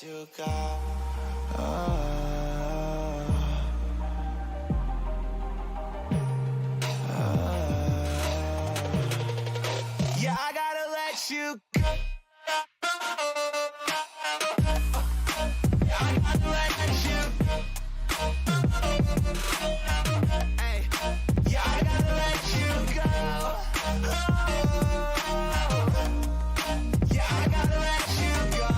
you go. Oh, yeah, I gotta let you go. I gotta let you go. Hey, yeah, I gotta let you go. Yeah, I gotta let you go.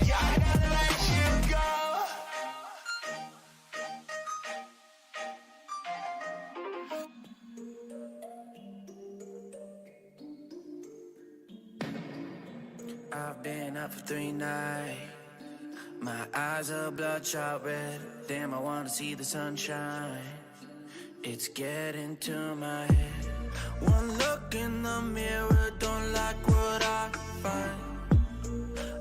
Yeah, I gotta let you go. I've been up for 3 nights. My eyes are bloodshot red. Damn, I wanna see the sunshine. It's getting to my head. One look in the mirror, don't like what I find.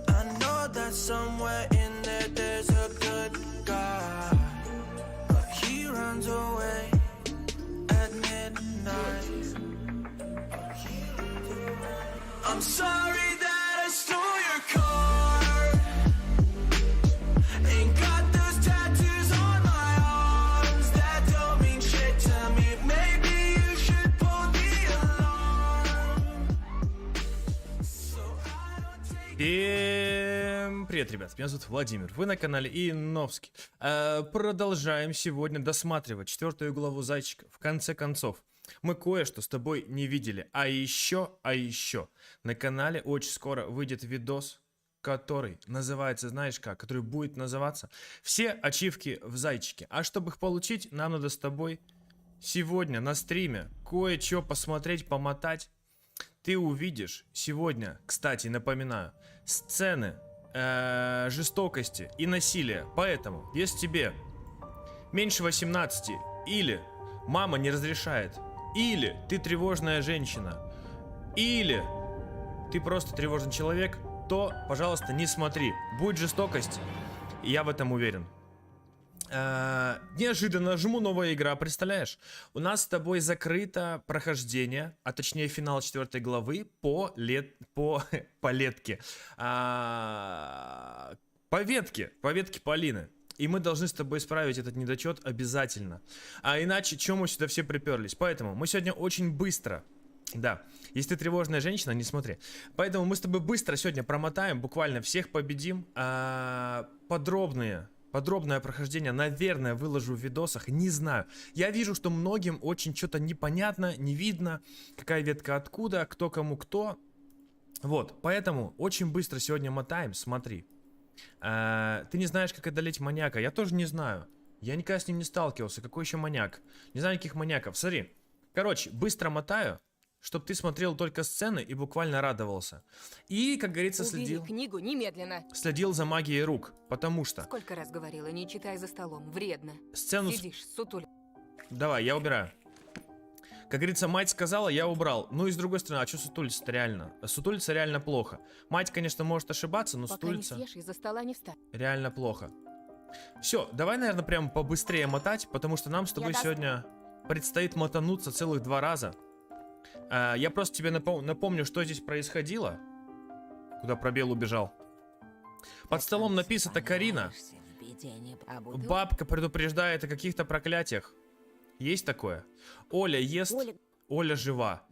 I know that somewhere in there there's a good guy, but he runs away at midnight. I'm sorry that I stole your car. Ain't got those tattoos on my arms that don't mean shit to me. Maybe you should pull the alarm. So I don't take. Всем привет, ребят, меня зовут Владимир, вы на канале Иновский. Продолжаем сегодня досматривать 4 главу Зайчика. В конце концов, мы кое-что с тобой не видели. А еще, на канале очень скоро выйдет видос, который называется, знаешь как, который будет называться «Все ачивки в Зайчике». А чтобы их получить, нам надо с тобой сегодня на стриме кое-что посмотреть, помотать. Ты увидишь сегодня, кстати, напоминаю, сцены жестокости и насилия. Поэтому, если тебе меньше 18 или мама не разрешает, или ты тревожная женщина, или ты просто тревожный человек, то, пожалуйста, не смотри. Будет жестокость, и я в этом уверен. Неожиданно жму новая игра, представляешь? У нас с тобой закрыто прохождение, а точнее финал 4 главы по ветке Полины. И мы должны с тобой исправить этот недочет обязательно. А иначе, чем мы сюда все приперлись? Поэтому мы сегодня очень быстро... Да, если ты тревожная женщина, не смотри. Поэтому мы с тобой быстро сегодня промотаем, буквально всех победим. Подробное прохождение, наверное, выложу в видосах, не знаю. Я вижу, что многим очень что-то непонятно, не видно, какая ветка откуда, кто кому кто. Вот, поэтому очень быстро сегодня мотаем, смотри. Ты не знаешь, как одолеть маньяка, я тоже не знаю. Я никогда с ним не сталкивался, какой еще маньяк? Не знаю никаких маньяков, смотри. Короче, быстро мотаю, чтобы ты смотрел только сцены и буквально радовался. И, как говорится, Убери книгу немедленно. следил за магией рук, потому что... Сколько раз говорила, не читай за столом, вредно. Сцену... Сидишь, сутуль. Давай, я убираю. Как говорится, мать сказала, я убрал. Ну и с другой стороны, а что сутулиться-то реально? Сутулиться реально плохо. Мать, конечно, может ошибаться, но Пока не сутулиться съешь, из-за стола не встань. реально плохо. Все, давай, наверное, прям побыстрее мотать, потому что нам с тобой сегодня предстоит мотануться целых 2 раза. Я просто тебе напомню, что здесь происходило. Куда пробел убежал. Под столом написано Карина. Бабка предупреждает о каких-то проклятиях. Есть такое? Оля ест, Оля жива.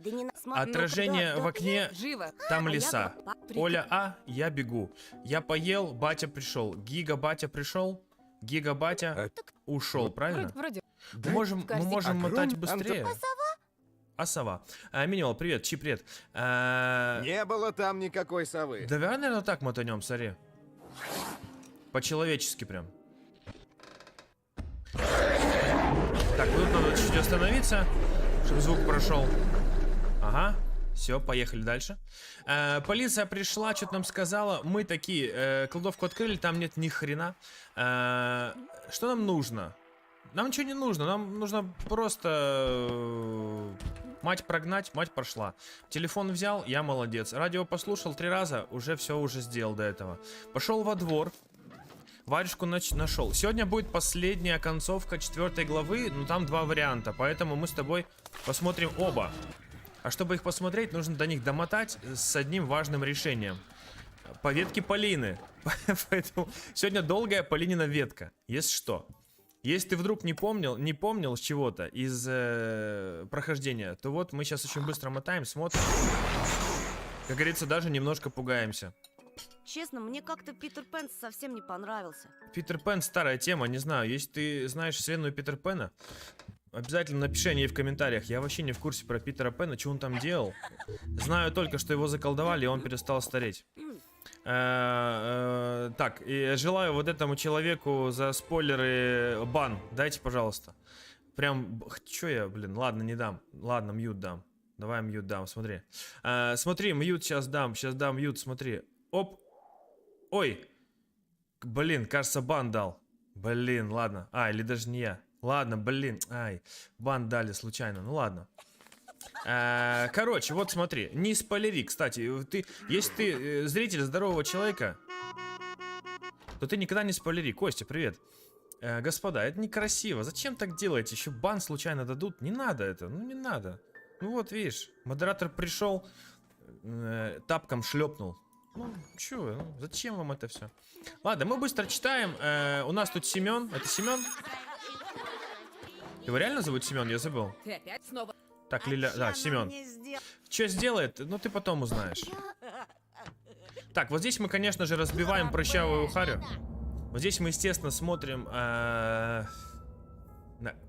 Отражение в окне, Живо. там лиса. Оля А, я бегу. Я поел, батя пришел. Гига батя пришел. Гига батя ушел, правильно? Вроде. Мы можем мотать быстрее. А сова? Минимал, привет, Чи, привет. Не было там никакой совы. Давай, наверное, так мотанем, смотри. По-человечески прям. Так, тут надо чуть-чуть остановиться, чтобы звук прошел. Ага, все, поехали дальше. Полиция пришла, что-то нам сказала. Мы такие, кладовку открыли, там нет ни хрена. Что нам нужно? Нам ничего не нужно, нам нужно просто... Мать прогнать, мать пошла. Телефон взял, я молодец. Радио послушал 3 раза, уже все уже сделал до этого. Пошел во двор. Варежку нашел. Сегодня будет последняя концовка 4 главы, но там 2 варианта, поэтому мы с тобой посмотрим оба. А чтобы их посмотреть, нужно до них домотать с одним важным решением. По ветке Полины. Поэтому сегодня долгая Полинина ветка. Если что. Если ты вдруг не помнил с чего-то из прохождения, то вот мы сейчас очень быстро мотаем, смотрим. Как говорится, даже немножко пугаемся. Честно, мне как-то Питер Пен совсем не понравился. Питер Пен старая тема, не знаю. Если ты знаешь вселенную Питер Пена, обязательно напиши о ней в комментариях. Я вообще не в курсе про Питера Пена, что он там делал. Знаю только, что его заколдовали, и он перестал стареть. Так, и желаю вот этому человеку за спойлеры бан. Дайте, пожалуйста. Прям, чё я, блин, ладно, не дам. Ладно, мьют дам. Давай мьют дам, смотри. Смотри, мьют сейчас дам мьют, смотри. Оп. Ой. Блин, кажется, бан дал. Блин, ладно. Или даже не я. Ладно, блин. Бан дали случайно. Ну ладно. Короче, вот смотри. Не спойлери, кстати. Если ты зритель здорового человека, то ты никогда не спойлери. Костя, привет. Господа, это некрасиво. Зачем так делаете? Еще бан случайно дадут. Не надо это. Ну не надо. Ну вот, видишь. Модератор пришел, тапком шлепнул. Ну, чё, зачем вам это все? Ладно, мы быстро читаем. У нас тут Семен. Это Семен? Его реально зовут Семен? Я забыл. Ты опять снова... Так, Лиля... Да, Семен. Что сделает? Ну, ты потом узнаешь. Так, вот здесь мы, конечно же, разбиваем прыщавую харю. Вот здесь мы, естественно, смотрим на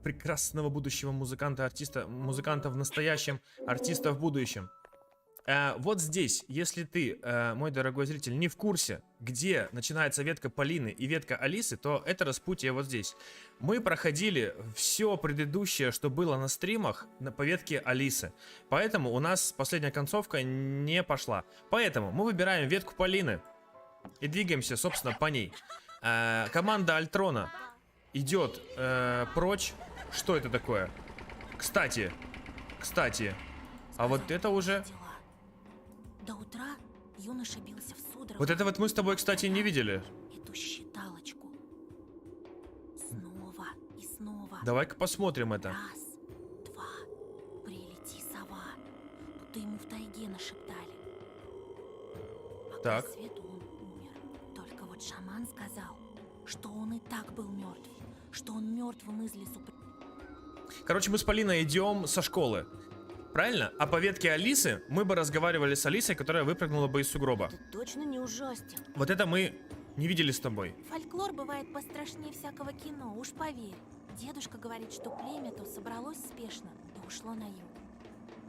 прекрасного будущего музыканта-артиста. Музыканта в настоящем, артиста в будущем. Вот здесь, если ты, мой дорогой зритель, не в курсе, где начинается ветка Полины и ветка Алисы, то это распутье вот здесь. Мы проходили все предыдущее, что было на стримах, по ветке Алисы. Поэтому у нас последняя концовка не пошла. Поэтому мы выбираем ветку Полины и двигаемся, собственно, по ней. Команда Альтрона идет прочь. Что это такое? Кстати, а вот это уже... До утра юноша бился в судорогах. Вот это вот мы с тобой, кстати, не видели. Эту считалочку. Снова и снова. Давай-ка посмотрим это. Раз, два, прилети, сова. Будто ему в тайге нашептали. А к Так. рассвету он умер. Только вот шаман сказал, что он и так был мертв. Что он мертвым из лесу... Короче, мы с Полиной идем со школы. Правильно? А по ветке Алисы мы бы разговаривали с Алисой, которая выпрыгнула бы из сугроба. Ты точно не ужастен. Вот это мы не видели с тобой. Фольклор бывает пострашнее всякого кино, уж поверь. Дедушка говорит, что племя то собралось спешно, да ушло на юг.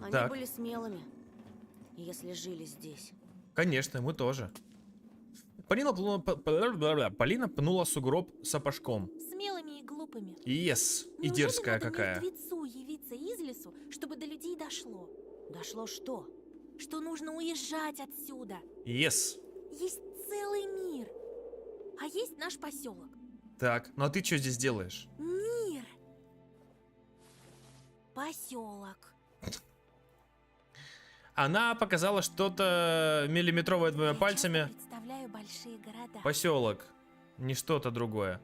Они Так. были смелыми, если жили здесь. Конечно, мы тоже. Полина пнула сугроб сапожком. Смелыми и глупыми. Yes. И Неужели дерзкая надо какая. мертвецу явиться из лесу, чтобы до людей дошло? Дошло что? Что нужно уезжать отсюда. Yes. Есть целый мир. А есть наш поселок. Так, ну а ты что здесь делаешь? Мир. Поселок. Она показала что-то миллиметровое двумя пальцами. Представляю большие города. Поселок. Не что-то другое.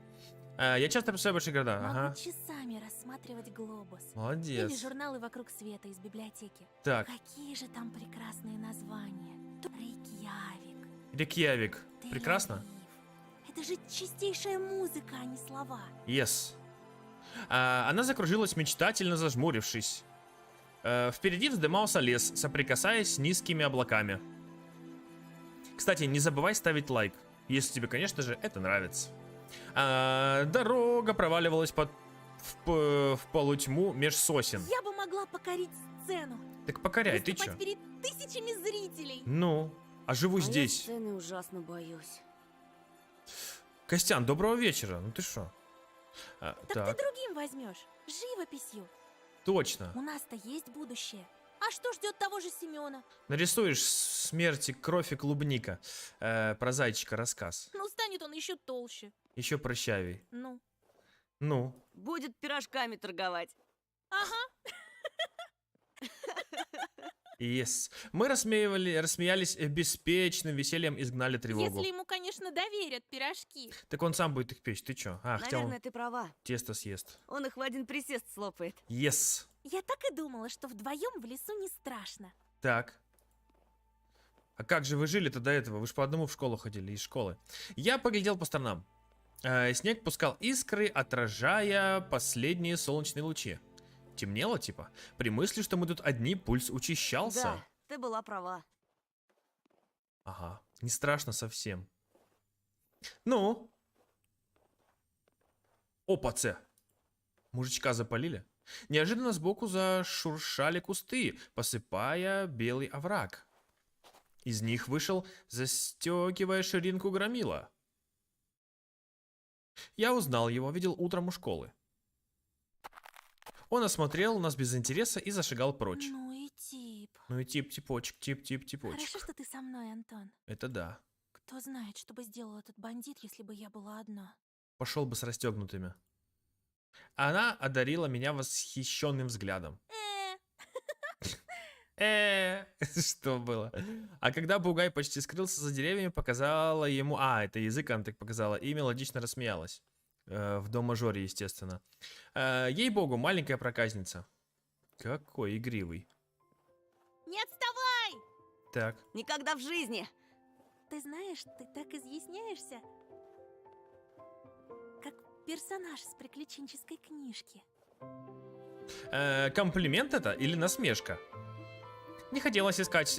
Я часто представляю большие города. Могу Ага. часами рассматривать глобус. Или Молодец. журналы «Вокруг света» из библиотеки. Так, Какие же там прекрасные названия. Рейкьявик. Рейкьявик. Прекрасно? Тель-Авив. Это же чистейшая музыка, а не слова. Yes. Она закружилась, мечтательно зажмурившись. Впереди вздымался лес, соприкасаясь с низкими облаками. Кстати, не забывай ставить лайк, если тебе, конечно же, это нравится. Дорога проваливалась в полутьму меж сосен. Я бы могла покорить сцену. Так покоряй, ты Выступать чё? перед тысячами зрителей. Ну, а живу Я здесь. сцены ужасно боюсь. Костян, доброго вечера. Ну ты шо? Так Так, ты другим возьмешь. Живописью. точно. У нас-то есть будущее. А что ждет того же Семена? Нарисуешь смерти, кровь и клубника. Про зайчика рассказ. Ну, станет он еще толще. Еще прыщавей. Ну. Ну, Будет пирожками торговать. Ага. yes. Мы рассмеялись беспечным весельем, изгнали тревогу. Если ему, конечно, доверят пирожки. Так он сам будет их печь, ты чё? Хотя он ты права. тесто съест. Он их в один присест слопает. Yes. Я так и думала, что вдвоем в лесу не страшно. Так. А как же вы жили-то до этого? Вы же по одному в школу ходили, из школы. Я поглядел по сторонам. Снег пускал искры, отражая последние солнечные лучи. Темнело, типа. При мысли, что мы тут одни, пульс учащался. Да, ты была права. Ага, не страшно совсем. Ну? Опаце! Мужичка запалили. Неожиданно сбоку зашуршали кусты, посыпая белый овраг. Из них вышел, застегивая ширинку, громила. Я узнал его, видел утром у школы. Он осмотрел нас без интереса и зашагал прочь. Ну и тип. Ну и типочек, типочек. Хорошо, что ты со мной, Антон. Это да. Кто знает, что бы сделал этот бандит, если бы я была одна. Пошел бы с расстегнутыми. Она одарила меня восхищенным взглядом. Что было? А когда бугай почти скрылся за деревьями, показала ему... это язык она так показала. И мелодично рассмеялась. В до-мажоре, естественно. Ей-богу, маленькая проказница. Какой игривый. Не отставай! Так. Никогда в жизни. Ты знаешь, ты так изъясняешься, как персонаж с приключенческой книжки. Комплимент это или насмешка? Не хотелось искать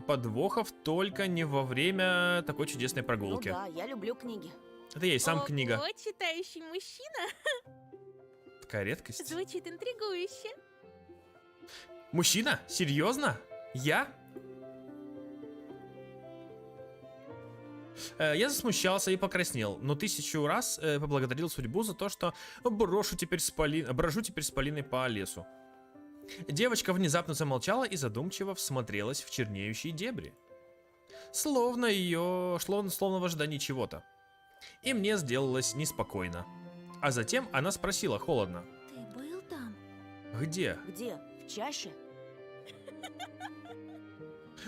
подвохов, только не во время такой чудесной прогулки. Ну да, я люблю книги. Это я и сам книга. Ого, читающий мужчина Такая редкость. звучит интригующе. Мужчина? Серьезно? Я? Я засмущался и покраснел, но 1000 раз поблагодарил судьбу за то, что брожу теперь с Полиной по лесу. Девочка внезапно замолчала и задумчиво всмотрелась в чернеющие дебри. Словно в ожидании чего-то. И мне сделалось неспокойно. А затем она спросила холодно. Ты был там? Где? Где? В чаще?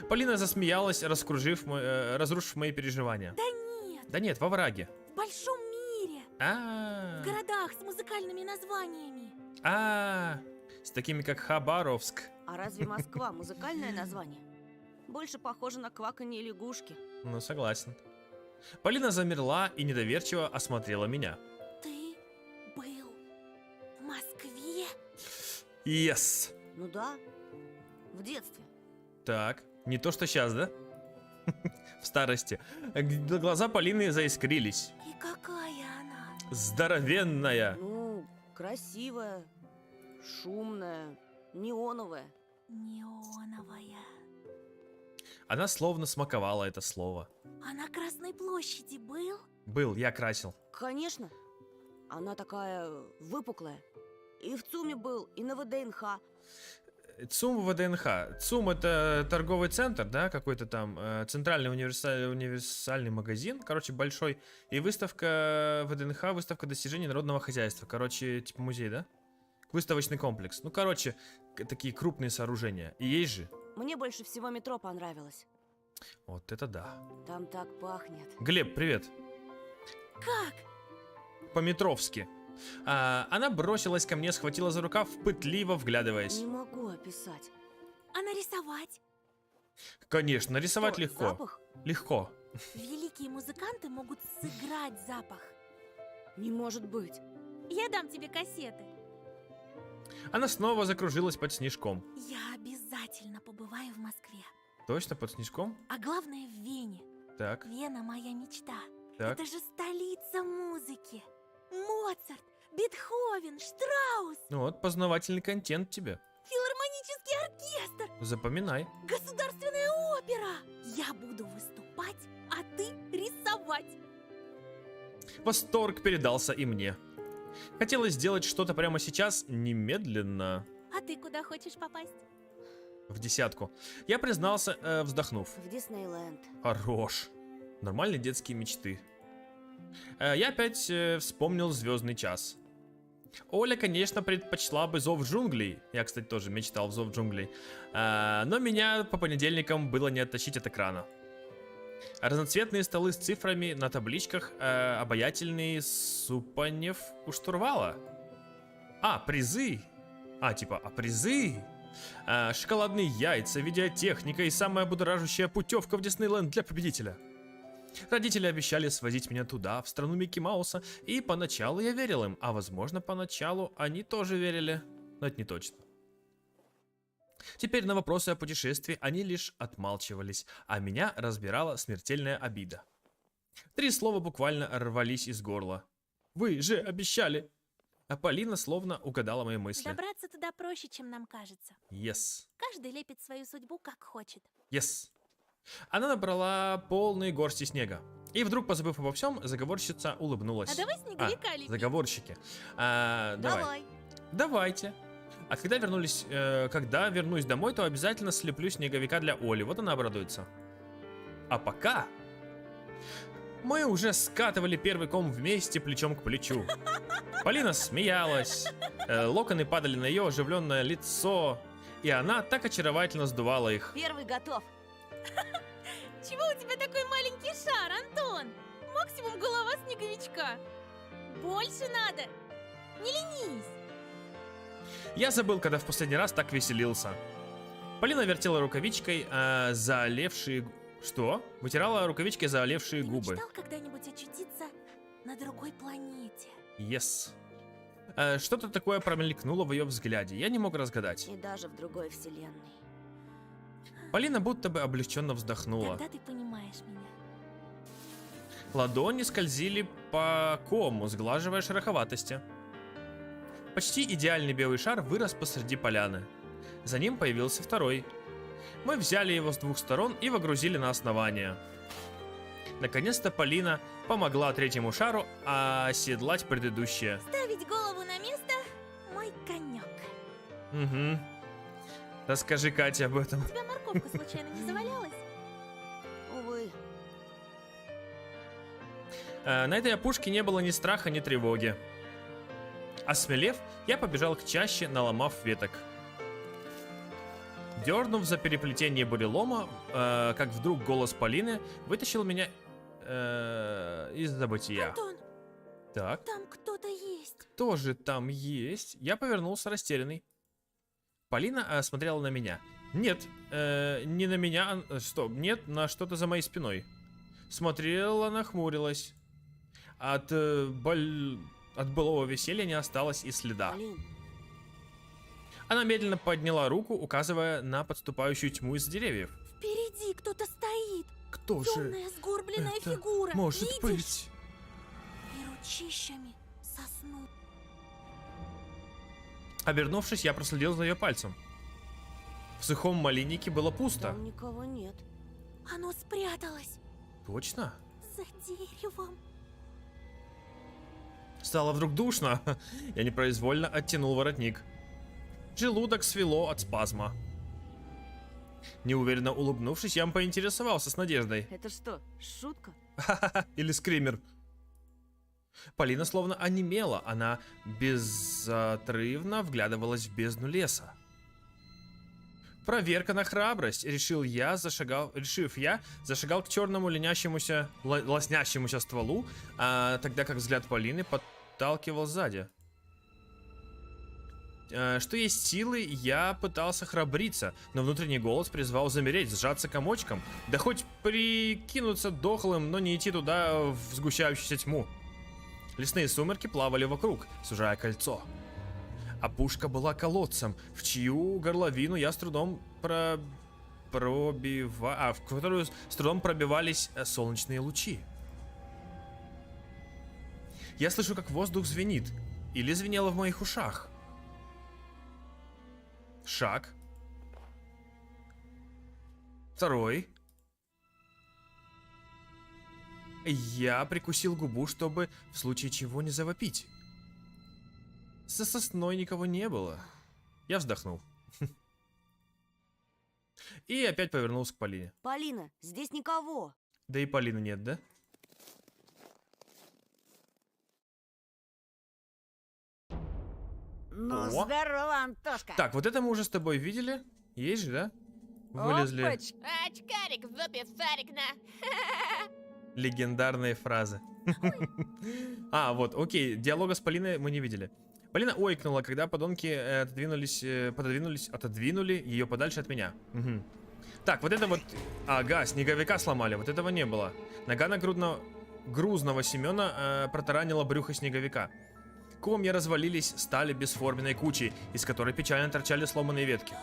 Полина засмеялась, разрушив мои переживания. Да нет, Да нет, во враге. в большом мире. В городах с музыкальными названиями. С такими как Хабаровск. А разве Москва музыкальное название? Больше похоже на кваканье лягушки. Ну, согласен. Полина замерла и недоверчиво осмотрела меня. Ты был в Москве? Yes! Ну да, в детстве. Так, не то что сейчас, да? В старости. Глаза Полины заискрились. И какая она? Здоровенная. Ну, красивая, шумная, неоновая. Неоновая. Она словно смаковала это слово. А на Красной площади был? Был, я красил. Конечно, она такая выпуклая. И в ЦУМе был, и на ВДНХ. ЦУМ ВДНХ. ЦУМ это торговый центр, да, какой-то там центральный универсальный магазин, короче, большой. И выставка ВДНХ, выставка достижений народного хозяйства. Короче, типа музей, да? Выставочный комплекс. Ну, короче, такие крупные сооружения. И есть же. Мне больше всего метро понравилось. Вот это да. Там так пахнет. Глеб, привет. Как? По-метровски. Она бросилась ко мне, схватила за рукав, пытливо вглядываясь. Не могу описать. А нарисовать? Конечно, нарисовать Что, легко. запах? Легко. Великие музыканты могут сыграть запах. Не может быть. Я дам тебе кассеты. Она снова закружилась под снежком. Я обязательно побываю в Москве. Точно под снежком? А главное, в Вене. Так, Вена — моя мечта. так. Это же столица музыки. Моцарт, Бетховен, Штраус, Ну вот, познавательный контент тебе. филармонический оркестр, Запоминай. государственная опера. Я буду выступать, а ты рисовать. Восторг передался и мне. Хотелось сделать что-то прямо сейчас, немедленно. А ты куда хочешь попасть? В десятку. Я признался, вздохнув. В Диснейленд. Хорош. Нормальные детские мечты. Я опять вспомнил «Звездный час». Оля, конечно, предпочла бы «Зов джунглей». Я, кстати, тоже мечтал в «Зов джунглей». Но меня по понедельникам было не оттащить от экрана. Разноцветные столы с цифрами на табличках, обаятельный Супанев у штурвала. Призы. Типа, призы? Шоколадные яйца, видеотехника и самая будоражащая путевка в Диснейленд для победителя. Родители обещали свозить меня туда, в страну Микки Мауса, и поначалу я верил им, а возможно, поначалу они тоже верили, но это не точно. Теперь на вопросы о путешествии они лишь отмалчивались, а меня разбирала смертельная обида. 3 слова буквально рвались из горла. «Вы же обещали!» А Полина словно угадала мои мысли. Добраться туда проще, чем нам кажется. Yes. Каждый лепит свою судьбу, как хочет. Yes. Она набрала полные горсти снега. И вдруг, позабыв обо всем, заговорщица улыбнулась. А давай снеговика лепить. Заговорщики. Давай. Давай. Давайте. А когда вернусь домой, то обязательно слеплю снеговика для Оли. Вот она обрадуется. А пока мы уже скатывали первый ком вместе, плечом к плечу. Полина смеялась, локоны падали на ее оживленное лицо, и она так очаровательно сдувала их. Первый готов. Чего у тебя такой маленький шар, Антон? Максимум голова снеговичка. Больше надо. Не ленись. Я забыл, когда в последний раз так веселился. Полина вертела рукавичкой заолевшие... Что? Вытирала рукавичкой заолевшие Ты губы. мечтал когда-нибудь очутиться на другой планете? Yes. Что-то такое промелькнуло в ее взгляде. Я не мог разгадать. И даже в другой вселенной. Полина будто бы облегченно вздохнула. Когда ты понимаешь меня? Ладони скользили по кому, сглаживая шероховатости. Почти идеальный белый шар вырос посреди поляны. За ним появился второй. Мы взяли его с 2 сторон и водрузили на основание. Наконец-то Полина помогла третьему шару оседлать предыдущее. Ставить голову на место – мой конек. Угу. Расскажи Кате об этом. У тебя морковка случайно не завалялась? Увы. На этой опушке не было ни страха, ни тревоги. Осмелев, я побежал к чаще, наломав веток. Дернув за переплетение бурелома, как вдруг голос Полины вытащил меня из забытия. Антон, Так, там кто-то есть. кто же там есть? Я повернулся растерянный. Полина смотрела на меня. Нет, не на меня, что? Нет, на что-то за моей спиной. Смотрела, нахмурилась. От былого веселья не осталось и следа. Полин, Она медленно подняла руку, указывая на подступающую тьму из деревьев. Впереди кто-то стоит. Кто Темная сгорбленная это фигура. может Видишь? быть? И ручищами сосну. Обернувшись, я проследил за ее пальцем. В сухом малиннике было пусто. там никого нет. Оно спряталось Точно? за деревом. Стало вдруг душно. Я непроизвольно оттянул воротник. Желудок свело от спазма. Неуверенно улыбнувшись, я поинтересовался с надеждой. Это что, шутка? Или скример. Полина словно онемела. Она безотрывно вглядывалась в бездну леса. Проверка на храбрость, решив я, зашагал к черному лоснящемуся стволу, тогда как взгляд Полины подталкивал сзади. Что есть силы, я пытался храбриться, но внутренний голос призвал замереть, сжаться комочком, да хоть прикинуться дохлым, но не идти туда в сгущающуюся тьму. Лесные сумерки плавали вокруг, сужая кольцо. Опушка была колодцем, в чью горловину я с трудом в которую с трудом пробивались солнечные лучи. Я слышу, как воздух звенит, или звенело в моих ушах. Шаг. Второй. Я прикусил губу, чтобы в случае чего не завопить. За сосной никого не было. Я вздохнул. И опять повернулся к Полине. Полина, здесь никого. Да и Полины нет, да? Ну, О. здорово, Антошка. Так, вот это мы уже с тобой видели. Есть же, да? Вылезли Очкарик, в зубе сарик на. легендарные фразы. Вот, окей, диалога с Полиной мы не видели. Полина ойкнула, когда подонки отодвинули ее подальше от меня. Угу. Так, вот это вот... Ага, снеговика сломали, вот этого не было. Нога на грузного Семена протаранила брюхо снеговика. Комья развалились, стали бесформенной кучей, из которой печально торчали сломанные ветки.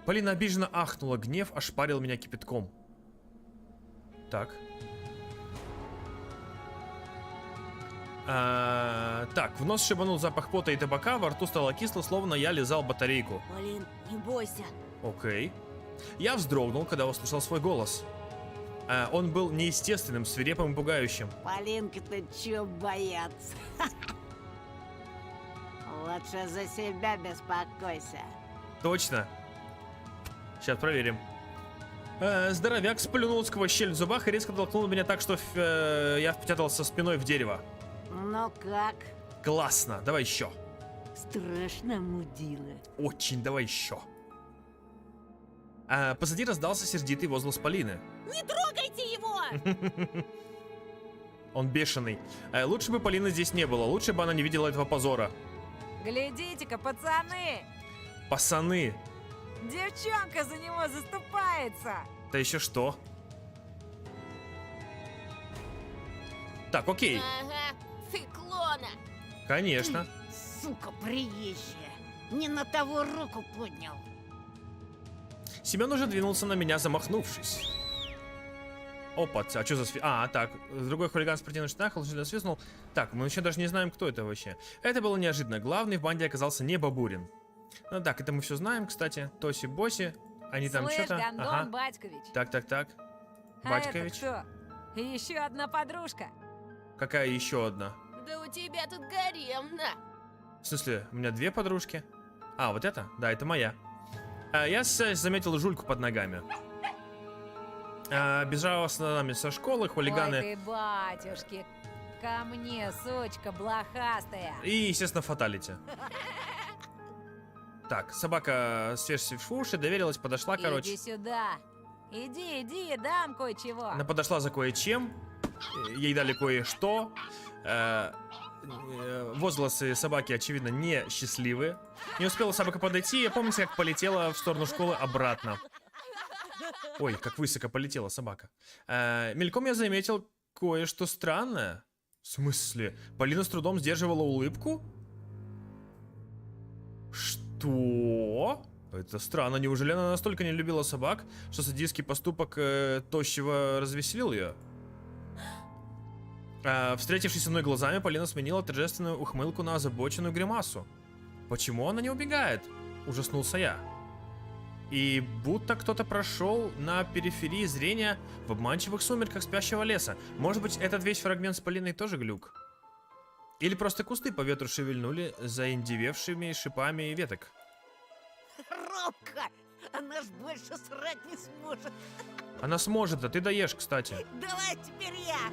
Полина обиженно ахнула, гнев ошпарил меня кипятком. Так. Так, в нос шибанул запах пота и табака, во рту стало кисло, словно я лизал батарейку. Полин, не бойся. Окей. Я вздрогнул, когда услышал свой голос. Он был неестественным, свирепым и пугающим. Полинка-то чё бояться? Лучше за себя беспокойся. Точно. Сейчас проверим. Здоровяк сплюнул сквозь щель в зубах и резко толкнул меня так, что я впечатался спиной в дерево. Ну как? Классно, давай еще. Страшно, мудила. Очень, давай еще. Позади раздался сердитый возглас Полины. Не трогайте его! Он бешеный. Лучше бы Полины здесь не было, лучше бы она не видела этого позора. Глядите-ка, пацаны! Пацаны. Девчонка за него заступается! Да еще что? Так, окей. Ага, циклона. Конечно. Сука приезжая. Не на того руку поднял. Семен уже двинулся на меня, замахнувшись. Опа, а что за так, другой хулиган в спортивных штанах свистнул. Так, мы еще даже не знаем, кто это вообще. Это было неожиданно. Главный в банде оказался не Бабурин. Ну так, это мы все знаем, кстати. Тоси-боси, они там Слышь, что-то... Гондон Батькович. Так. А Батькович. это кто? И еще одна подружка. Какая еще одна? Да у тебя тут гарем, на. В смысле, у меня две подружки? А, вот это? Да, это моя. Я заметил жульку под ногами. Бежала с нами со школы, хулиганы. Ой ты, батюшки, ко мне, сучка блохастая. И, естественно, фаталити. Так, собака, свежив уши, доверилась, подошла, короче. Иди сюда. Иди, дам кое-чего. Она подошла за кое-чем. Ей дали кое-что. Возгласы собаки, очевидно, не счастливые. Не успела собака подойти, я помните, как полетела в сторону школы обратно. Ой, как высоко полетела собака. Мельком я заметил кое-что странное. В смысле? Полина с трудом сдерживала улыбку? Что? Это странно. Неужели она настолько не любила собак, что садистский поступок тощего развеселил ее? Встретившись со мной глазами, Полина сменила торжественную ухмылку на озабоченную гримасу. Почему она не убегает? Ужаснулся я. И будто кто-то прошел на периферии зрения в обманчивых сумерках спящего леса. Может быть, этот весь фрагмент с Полиной тоже глюк? Или просто кусты по ветру шевельнули заиндевевшими шипами веток? Робка! Она ж больше срать не сможет. Она сможет, а ты доешь, кстати. Давай теперь я.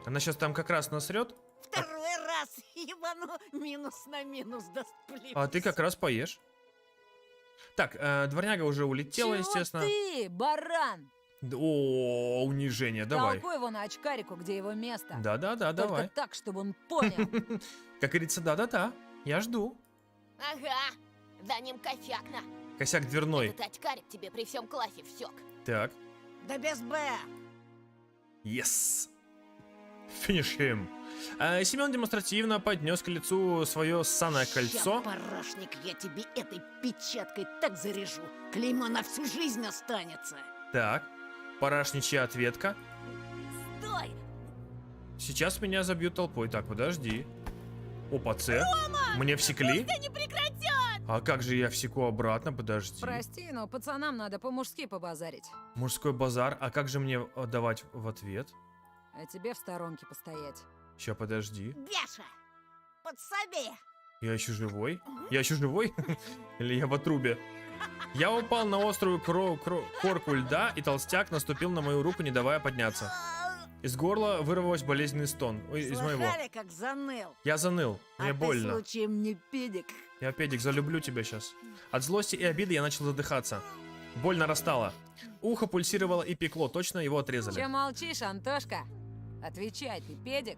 Она сейчас там как раз насрет, Второй раз ебану минус на минус даст плюс. а ты как раз поешь. Так, дворняга уже улетела, Чего естественно. ты, баран? О, унижение, давай. Толкуй его на очкарику, где его место. Да-да-да, Только давай. так, чтобы он понял. Как говорится, да-да-да, я жду. Ага, за ним косяк, на. Косяк дверной. Этот очкарик тебе при всем классе всек. Так, Да без Б. yes. Finish him. Семен демонстративно поднес к лицу свое ссаное кольцо. Ща, парашник, я тебе этой печаткой так заряжу. Клеймо на всю жизнь останется. Так, парашничья ответка. Стой! Сейчас меня забьют толпой. Так, подожди. Опа, С. Мне всекли? Да не прекратят! А как же я всеку обратно? Подожди. Прости, но пацанам надо по-мужски побазарить. Мужской базар. А как же мне отдавать в ответ? А тебе в сторонке постоять. Ща, подожди. Бяша! Подсоби! Я еще живой? Я еще живой? Или я в отрубе? Я упал на острую корку льда, и толстяк наступил на мою руку, не давая подняться. Из горла вырвалось болезненный стон. Ой, из моего. Слыхали, как заныл? Я заныл. Мне А ты больно. случаем не педик? Я, Педик, залюблю тебя сейчас. От злости и обиды я начал задыхаться. Боль нарастала. Ухо пульсировало и пекло. Точно его отрезали. Че молчишь, Антошка? Отвечай, ты педик?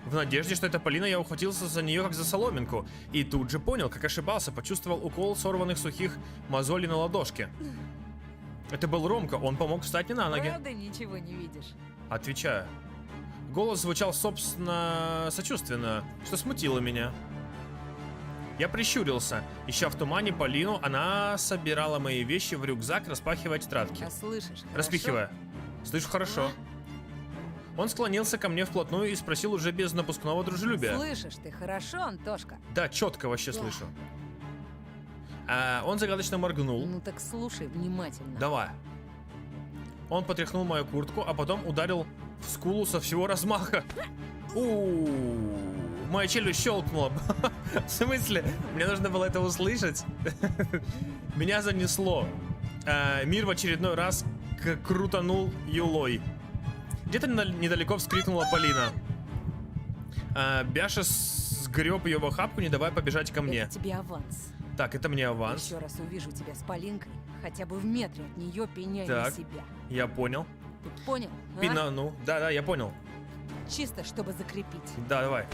В надежде, что это Полина, я ухватился за нее как за соломинку. И тут же понял, как ошибался, почувствовал укол сорванных сухих мозолей на ладошке. Это был Ромка, он помог встать мне на ноги. Правда ничего не видишь? Отвечаю. Голос звучал, собственно, сочувственно, что смутило меня. Я прищурился. Ища в тумане Полину, она собирала мои вещи в рюкзак, распахивая тетрадки. А слышишь? Распихивая. Слышу хорошо. Он склонился ко мне вплотную и спросил уже без напускного дружелюбия. Слышишь ты хорошо, Антошка? Да, четко вообще слышу. Он загадочно моргнул. Ну так слушай внимательно. Давай. Он потряхнул мою куртку, а потом ударил в скулу со всего размаха. Моя челюсть щелкнула. В смысле? Мне нужно было это услышать. Меня занесло. Мир в очередной раз крутанул юлой. Где-то недалеко вскрикнула Полина. Бяша сгреб ее в охапку, не давая побежать ко мне. Это тебе аванс. Так, это мне аванс. Еще раз увижу тебя с Полинкой, хотя бы в метре от нее пеняй Так. на себя. Я понял. Ты понял? а? Пина, ну, да, я понял. Чисто, чтобы закрепить. Да, давай.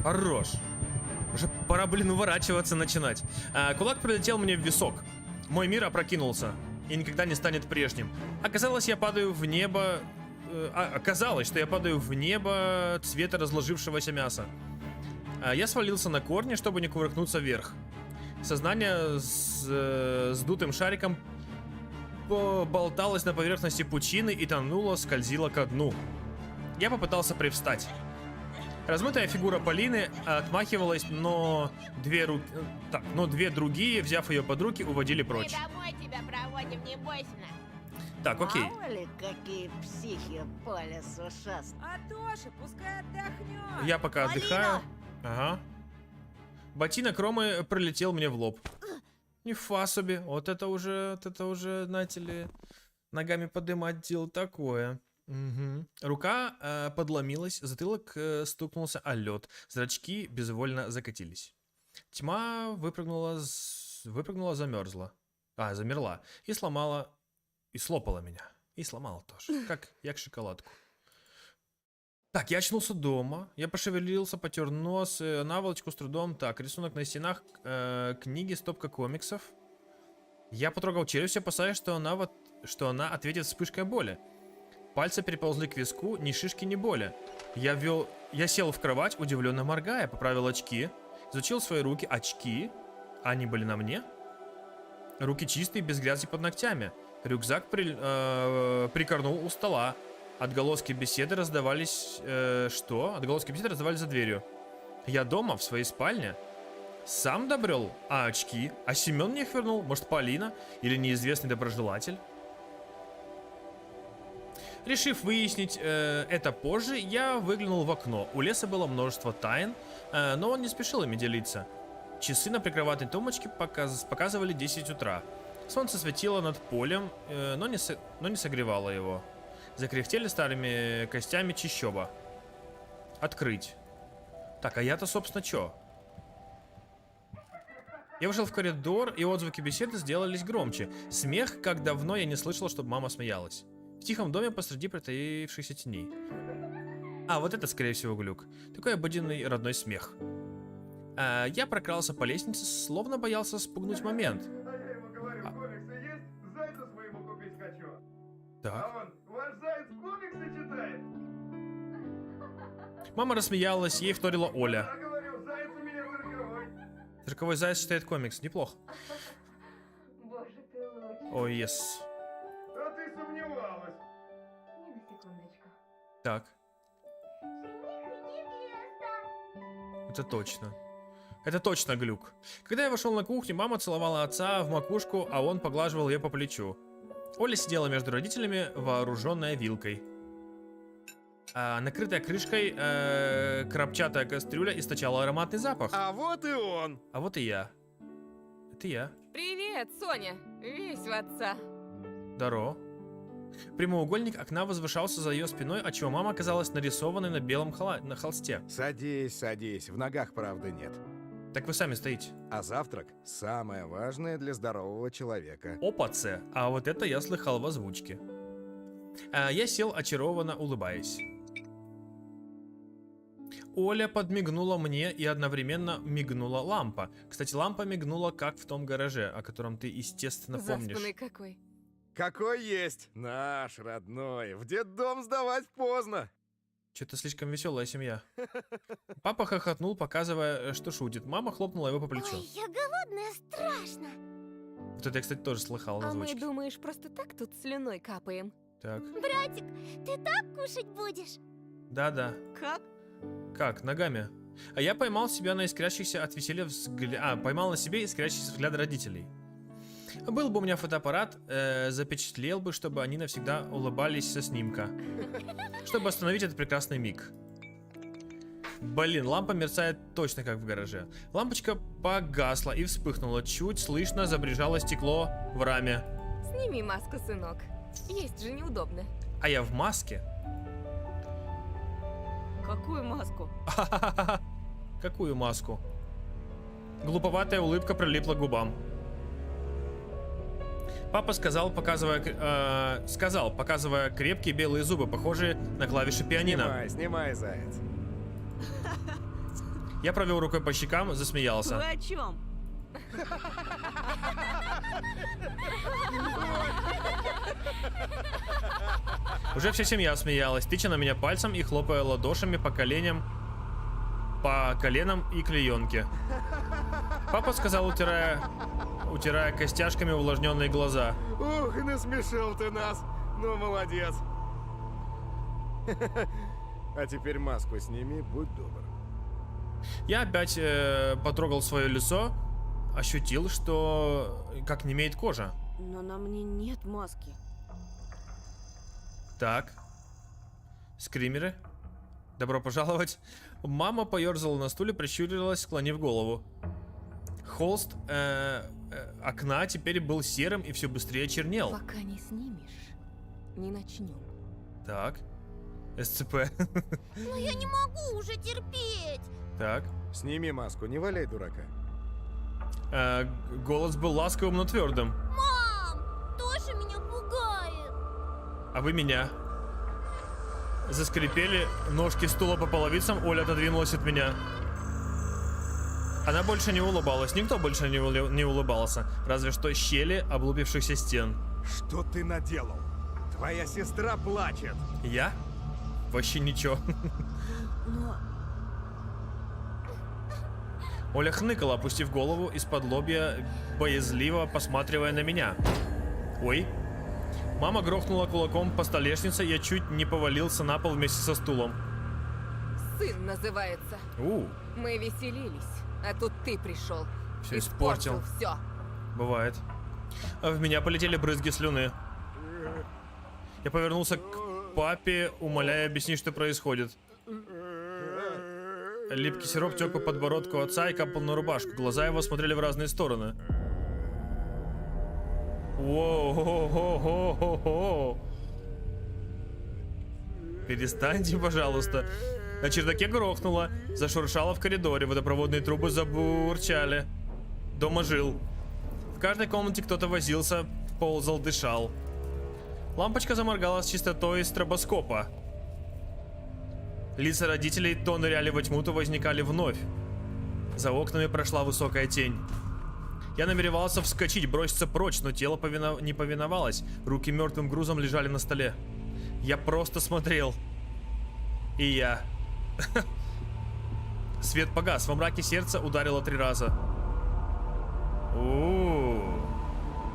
Хорош. Уже пора, уворачиваться начинать. Кулак прилетел мне в висок. Мой мир опрокинулся и никогда не станет прежним. Оказалось, я падаю в небо... Оказалось, что я падаю в небо цвета разложившегося мяса. Я свалился на корни, чтобы не кувыркнуться вверх. Сознание с дутым шариком болталось на поверхности пучины и тонуло, скользило ко дну. Я попытался привстать. Размытая фигура Полины отмахивалась, но две другие, взяв ее под руки, уводили прочь. Мы домой тебя проводим, не бойся. Так, окей. Мало ли, какие психи по лесу шастают. Антоша, пускай отдохнет. Я пока Полина! отдыхаю. Ага. Ботинок Ромы пролетел мне в лоб. Нифа себе. Вот это уже, знаете ли, ногами подымать дело такое. Угу. Рука подломилась, затылок стукнулся о лед. Зрачки безвольно закатились. Тьма выпрыгнула, замерзла. Замерла. И сломала... И слопала меня. И сломала тоже. Как шоколадку. Так, я очнулся дома. Я пошевелился, потер нос, наволочку с трудом. Так, рисунок на стенах, книги, стопка комиксов. Я потрогал челюсть, опасаясь, что она ответит вспышкой боли. Пальцы переползли к виску, ни шишки, ни боли. Я сел в кровать, удивленно моргая, поправил очки. Изучил свои руки. Очки? Они были на мне? Руки чистые, без грязи под ногтями. Рюкзак прикорнул у стола. Отголоски беседы раздавались... Отголоски беседы раздавались за дверью. Я дома, в своей спальне. Сам добрел? А очки? А Семен мне их вернул? Может, Полина? Или неизвестный доброжелатель? Решив выяснить это позже, я выглянул в окно. У леса было множество тайн, но он не спешил ими делиться. Часы на прикроватной тумбочке показывали 10 утра. Солнце светило над полем, но не согревало его. Закряхтели старыми костями чащоба. Открыть. Так, а я-то, собственно, чё? Я вышел в коридор, и отзвуки беседы сделались громче. Смех, как давно я не слышал, чтобы мама смеялась. В тихом доме посреди притаившихся теней. Вот это, скорее всего, глюк. Такой обыденный родной смех. Я прокрался по лестнице, словно боялся спугнуть момент. Так. Мама рассмеялась, ей вторила Оля. Цирковой заяц читает комикс, неплохо. Боже, ты лучший. О, ес. А ты сомневалась. Не на секундочку. Так, Жених и невеста. это точно. Это точно глюк. Когда я вошел на кухню, мама целовала отца в макушку, а он поглаживал ее по плечу. Оля сидела между родителями, вооруженная вилкой. Накрытая крышкой коробчатая кастрюля источала ароматный запах. А вот и он. А вот и я. Это я. Привет, Соня. Весь в отца. Здорово. Прямоугольник окна возвышался за ее спиной, отчего мама оказалась нарисованной на белом на холсте. Садись, садись. В ногах, правда, нет. Так вы сами стоите. А завтрак – самое важное для здорового человека. Опаце. А вот это я слыхал в озвучке. Я сел, очарованно улыбаясь. Оля подмигнула мне и одновременно мигнула лампа. Кстати, лампа мигнула, как в том гараже, о котором ты, естественно, помнишь. Заспанный какой. Какой есть? Наш родной. В детдом сдавать поздно. Что-то слишком веселая семья. Папа хохотнул, показывая, что шутит. Мама хлопнула его по плечу. Ой, я голодная, страшно. Вот это я, кстати, тоже слыхал на А мы, озвучке. думаешь, просто так тут слюной капаем? Так, Братик, ты так кушать будешь? да-да. Как? Как? Ногами. А я поймал себя на искрящихся от веселья поймал на себе искрящийся взгляд родителей. Был бы у меня фотоаппарат, запечатлел бы, чтобы они навсегда улыбались со снимка. Чтобы остановить этот прекрасный миг. Блин, лампа мерцает точно как в гараже. Лампочка погасла и вспыхнула. Чуть слышно забрежало стекло в раме. Сними маску, сынок. Есть же неудобно. А я в маске? Какую маску? Какую маску? Глуповатая улыбка прилипла к губам. Папа сказал, показывая крепкие белые зубы, похожие на клавиши пианино. Снимай, снимай, заяц. Я провел рукой по щекам, Вы засмеялся. о чем? Уже вся семья смеялась, тыча на меня пальцем и хлопая ладошами по коленям, по коленам и клеенке. Папа сказал, утирая костяшками увлажненные глаза. Ух, и насмешил ты нас. Ну, молодец. А теперь маску сними, будь добр. Я опять потрогал свое лицо, ощутил, что как немеет кожа. Но на мне нет маски. Так. Скримеры. Добро пожаловать. Мама поерзала на стуле, прищурилась, склонив голову. Холст окна теперь был серым и все быстрее чернел. Пока не снимешь, не начнем. Так. СЦП. Но я не могу уже терпеть. Так. Сними маску, не валяй дурака. Голос был ласковым, но твердым. Мам, Тоша меня пугает. А вы меня. Заскрипели ножки стула по половицам, Оля отодвинулась от меня. Она больше не улыбалась, никто больше не улыбался, разве что щели облупившихся стен. Что ты наделал? Твоя сестра плачет. Я? Вообще ничего. Но Оля хныкала, опустив голову из-под лобья, боязливо посматривая на меня. Ой. Мама грохнула кулаком по столешнице, я чуть не повалился на пол вместе со стулом. Сын называется. Мы веселились, а тут ты пришел. Всё испортил. Все. Бывает. А в меня полетели брызги слюны. Я повернулся к папе, умоляя объяснить, что происходит. Липкий сироп тек по подбородку отца и капал на рубашку. Глаза его смотрели в разные стороны. Воу-хо-хо-хо-хо-хо. Перестаньте, пожалуйста. На чердаке грохнуло, зашуршало в коридоре, водопроводные трубы забурчали. Дома жил. В каждой комнате кто-то возился, ползал, дышал. Лампочка заморгала с чистотой стробоскопа. Лица родителей то ныряли во тьму, то возникали вновь. За окнами прошла высокая тень. Я намеревался вскочить, броситься прочь, но тело не повиновалось. Руки мертвым грузом лежали на столе. Я просто смотрел. И я. Свет погас, во мраке сердце ударило 3 раза.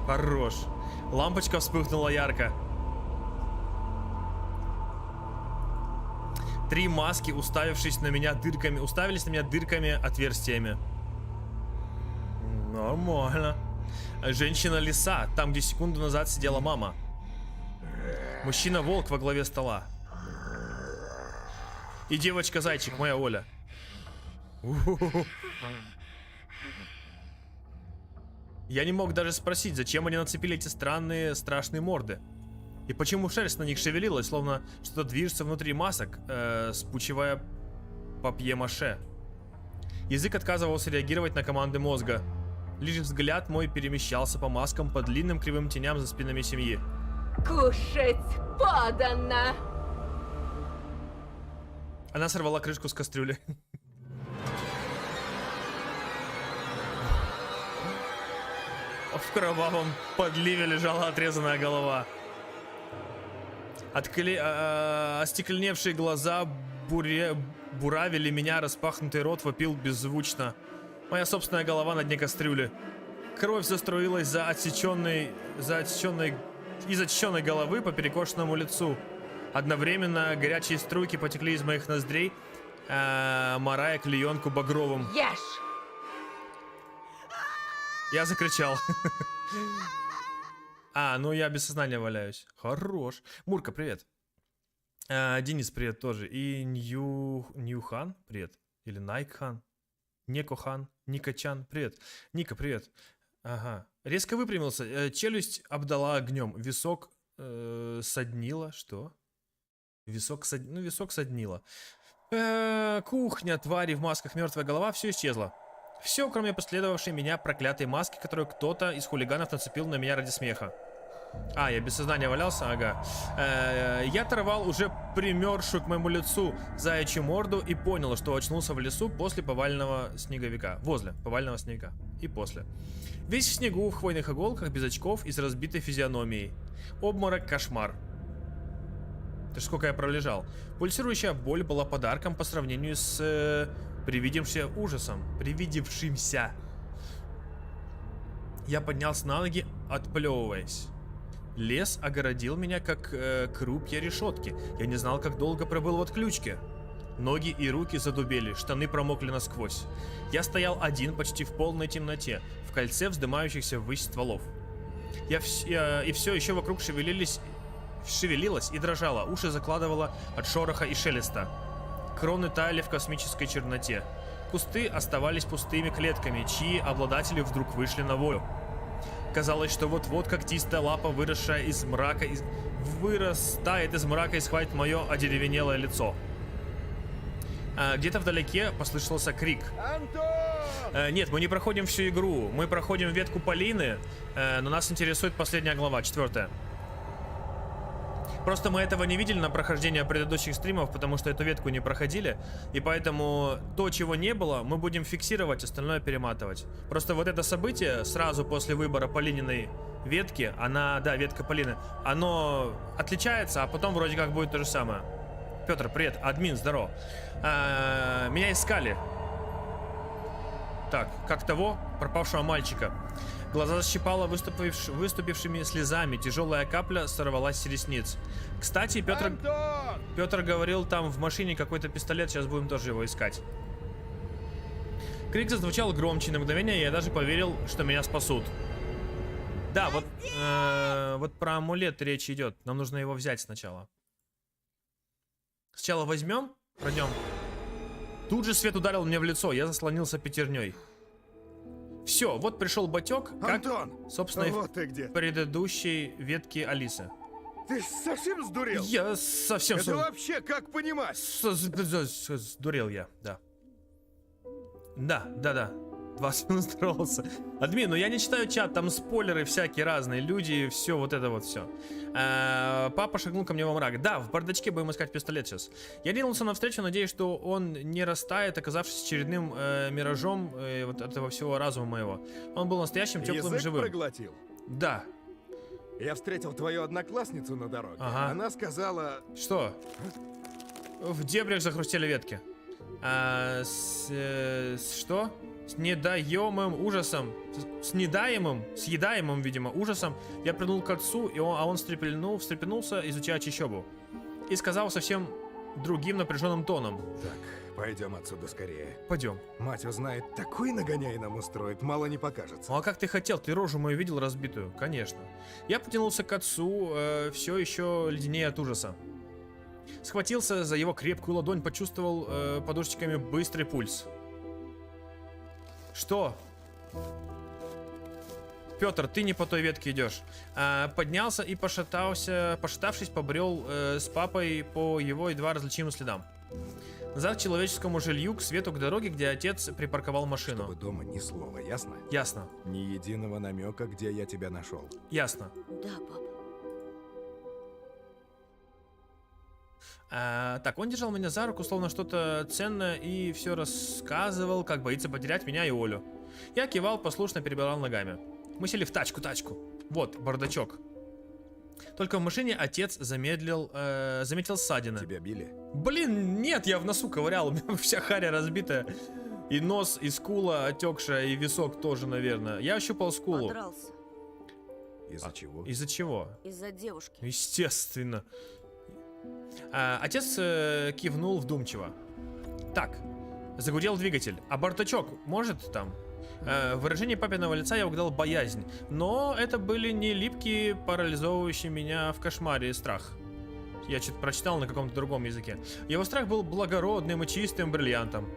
Хорош. Лампочка вспыхнула ярко. 3 маски, уставились на меня дырками, отверстиями. Нормально. Женщина-лиса, там, где секунду назад сидела мама. Мужчина-волк во главе стола. И девочка-зайчик, моя Оля. Я не мог даже спросить, зачем они нацепили эти странные, страшные морды. И почему шерсть на них шевелилась, словно что-то движется внутри масок, спучивая папье-маше. Язык отказывался реагировать на команды мозга. Лишь взгляд мой перемещался по маскам, по длинным кривым теням за спинами семьи. Кушать подано! Она сорвала крышку с кастрюли. В кровавом подливе лежала отрезанная голова. Остекленевшие глаза буравили меня, распахнутый рот вопил беззвучно. Моя собственная голова на дне кастрюли. Кровь заструилась из отсеченной головы по перекошенному лицу. Одновременно горячие струйки потекли из моих ноздрей, морая клеенку багровым. Ешь! Я закричал. Ну я без сознания валяюсь. Хорош. Мурка, привет. Денис, привет тоже. И Ньюхан, привет. Или Найкхан. Некохан. Никачан, привет. Ника, привет. Ага. Резко выпрямился. Челюсть обдала огнем. Висок соднило. Что? Висок соднило. Кухня, твари в масках, мертвая голова. Все исчезло. Все, кроме последовавшей меня проклятой маски, которую кто-то из хулиганов нацепил на меня ради смеха. Я без сознания валялся, ага. Я оторвал уже примершую к моему лицу заячью морду и понял, что очнулся в лесу после поваленного снеговика. Возле поваленного снега. И после. Весь в снегу, в хвойных иголках, без очков и с разбитой физиономией. Обморок, кошмар. Ты ж сколько я пролежал. Пульсирующая боль была подарком по сравнению с привидевшимся ужасом. Привидевшимся. Я поднялся на ноги, отплевываясь. Лес огородил меня, как крупья решетки. Я не знал, как долго пробыл в отключке. Ноги и руки задубели, штаны промокли насквозь. Я стоял один, почти в полной темноте, в кольце вздымающихся ввысь стволов. И все еще вокруг шевелилось и дрожало, уши закладывало от шороха и шелеста. Кроны таяли в космической черноте. Кусты оставались пустыми клетками, чьи обладатели вдруг вышли на волю. Казалось, что вот-вот когтистая лапа, вырастает из мрака и схватит мое одеревенелое лицо. Где-то вдалеке послышался крик. Антон! Нет, мы не проходим всю игру. Мы проходим ветку Полины, но нас интересует последняя глава, 4. Просто мы этого не видели на прохождении предыдущих стримов, потому что эту ветку не проходили. И поэтому то, чего не было, мы будем фиксировать, остальное перематывать. Просто вот это событие сразу после выбора Полининой ветки, ветка Полины, оно отличается, а потом вроде как будет то же самое. Петр, привет, админ, здорово. Меня искали. Так, как того пропавшего мальчика. Глаза защипало выступившими слезами. Тяжелая капля сорвалась с ресниц. Кстати, Петр говорил, там в машине какой-то пистолет. Сейчас будем тоже его искать. Крик зазвучал громче. На мгновение я даже поверил, что меня спасут. Да, вот про амулет речь идет. Нам нужно его взять сначала. Сначала возьмем, пройдем. Тут же свет ударил мне в лицо. Я заслонился пятерней. Все, вот пришел батек, как, Антон, собственно, вот ты где. в предыдущей ветке Алисы. Ты совсем сдурел? Я совсем... Это вообще как понимать? Сдурел я, да. Да. 20 минут здоровался. Админ, я не читаю чат, там спойлеры всякие разные, люди, все вот это вот все. Папа шагнул ко мне во мрак. Да, в бардачке будем искать пистолет сейчас. Я ринулся навстречу, надеясь, что он не растает, оказавшись очередным миражом вот этого всего разума моего. Он был настоящим, теплым, Язык живым. проглотил? Да. Я встретил твою одноклассницу на дороге. Ага. Она сказала... Что? В дебрях захрустели ветки. Что? С недаемым ужасом, съедаемым, видимо, ужасом, я прыгнул к отцу, он встрепенулся, изучая чащобу. И сказал совсем другим напряженным тоном. Так, пойдем отсюда скорее. Пойдем. Мать узнает, такой нагоняй нам устроит, мало не покажется. Ну а как ты хотел? Ты рожу мою видел разбитую? Конечно. Я потянулся к отцу, все еще леденее от ужаса. Схватился за его крепкую ладонь, почувствовал подушечками быстрый пульс. Что? Петр, ты не по той ветке идешь. Поднялся и пошатавшись, побрел с папой по его едва различимым следам. Назад к человеческому жилью, к свету, к дороге, где отец припарковал машину. Чтобы дома ни слова, ясно? Ясно. Ни единого намека, где я тебя нашел. Ясно. Да, пап. Так, он держал меня за руку, словно что-то ценное, и все рассказывал, как боится потерять меня и Олю. Я кивал, послушно перебирал ногами. Мы сели в тачку. Вот, бардачок. Только в машине отец заметил ссадины. Тебя били? Блин, нет, я в носу ковырял, у меня вся харя разбитая. И нос, и скула отекшая, и висок тоже, наверное. Я ощупал скулу. Подрался. Из-за чего? Из-за чего? Из-за девушки. Естественно. Отец кивнул вдумчиво. Так, загудел двигатель. А бардачок может там? В выражении папиного лица я угадал боязнь. Но это были не липкие, парализовывающие меня в кошмаре страх. Я что-то прочитал на каком-то другом языке. Его страх был благородным и чистым бриллиантом.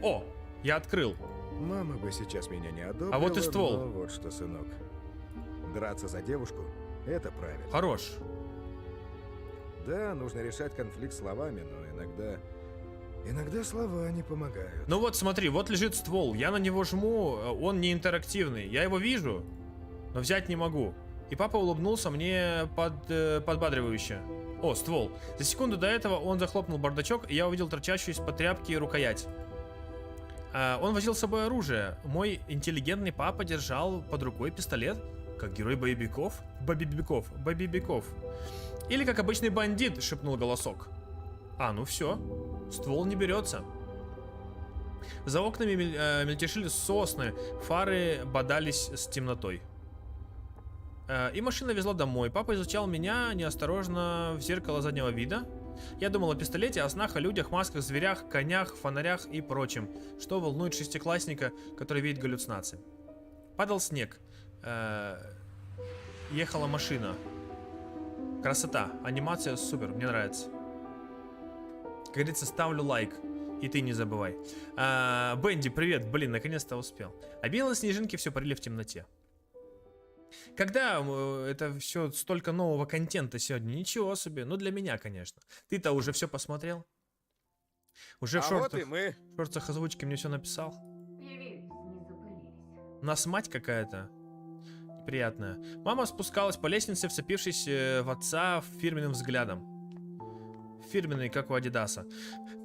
О, я открыл. Мама бы сейчас меня не одобрила. А вот и ствол. Но вот что, сынок. Драться за девушку — это правильно. Хорош. Да, нужно решать конфликт словами, но иногда слова не помогают. Ну вот смотри, вот лежит ствол. Я на него жму, он не интерактивный. Я его вижу, но взять не могу. И папа улыбнулся мне подбадривающе. О, ствол. За секунду до этого он захлопнул бардачок, и я увидел торчащую из-под тряпки рукоять. Он возил с собой оружие. Мой интеллигентный папа держал под рукой пистолет, как герой боевиков. Бобибиков. Или как обычный бандит, шепнул голосок. Ну все, ствол не берется. За окнами мельтешили сосны, фары бодались с темнотой. И машина везла домой. Папа изучал меня неосторожно в зеркало заднего вида. Я думал о пистолете, о снах, о людях, масках, зверях, конях, фонарях и прочем, что волнует шестиклассника, который видит галлюцинации. Падал снег. Ехала машина. Красота, анимация супер, мне нравится. Как говорится, ставлю лайк. И ты не забывай. Бенди, привет, блин, наконец-то успел. А белые снежинки все парили в темноте. Когда это все столько нового контента сегодня? Ничего себе. Ну, для меня, конечно. Ты-то уже все посмотрел? Уже в шортах, вот и мы. в шортах озвучки мне все написал? У нас мать какая-то приятная. Мама спускалась по лестнице, вцепившись в отца фирменным взглядом. Фирменный, как у Адидаса.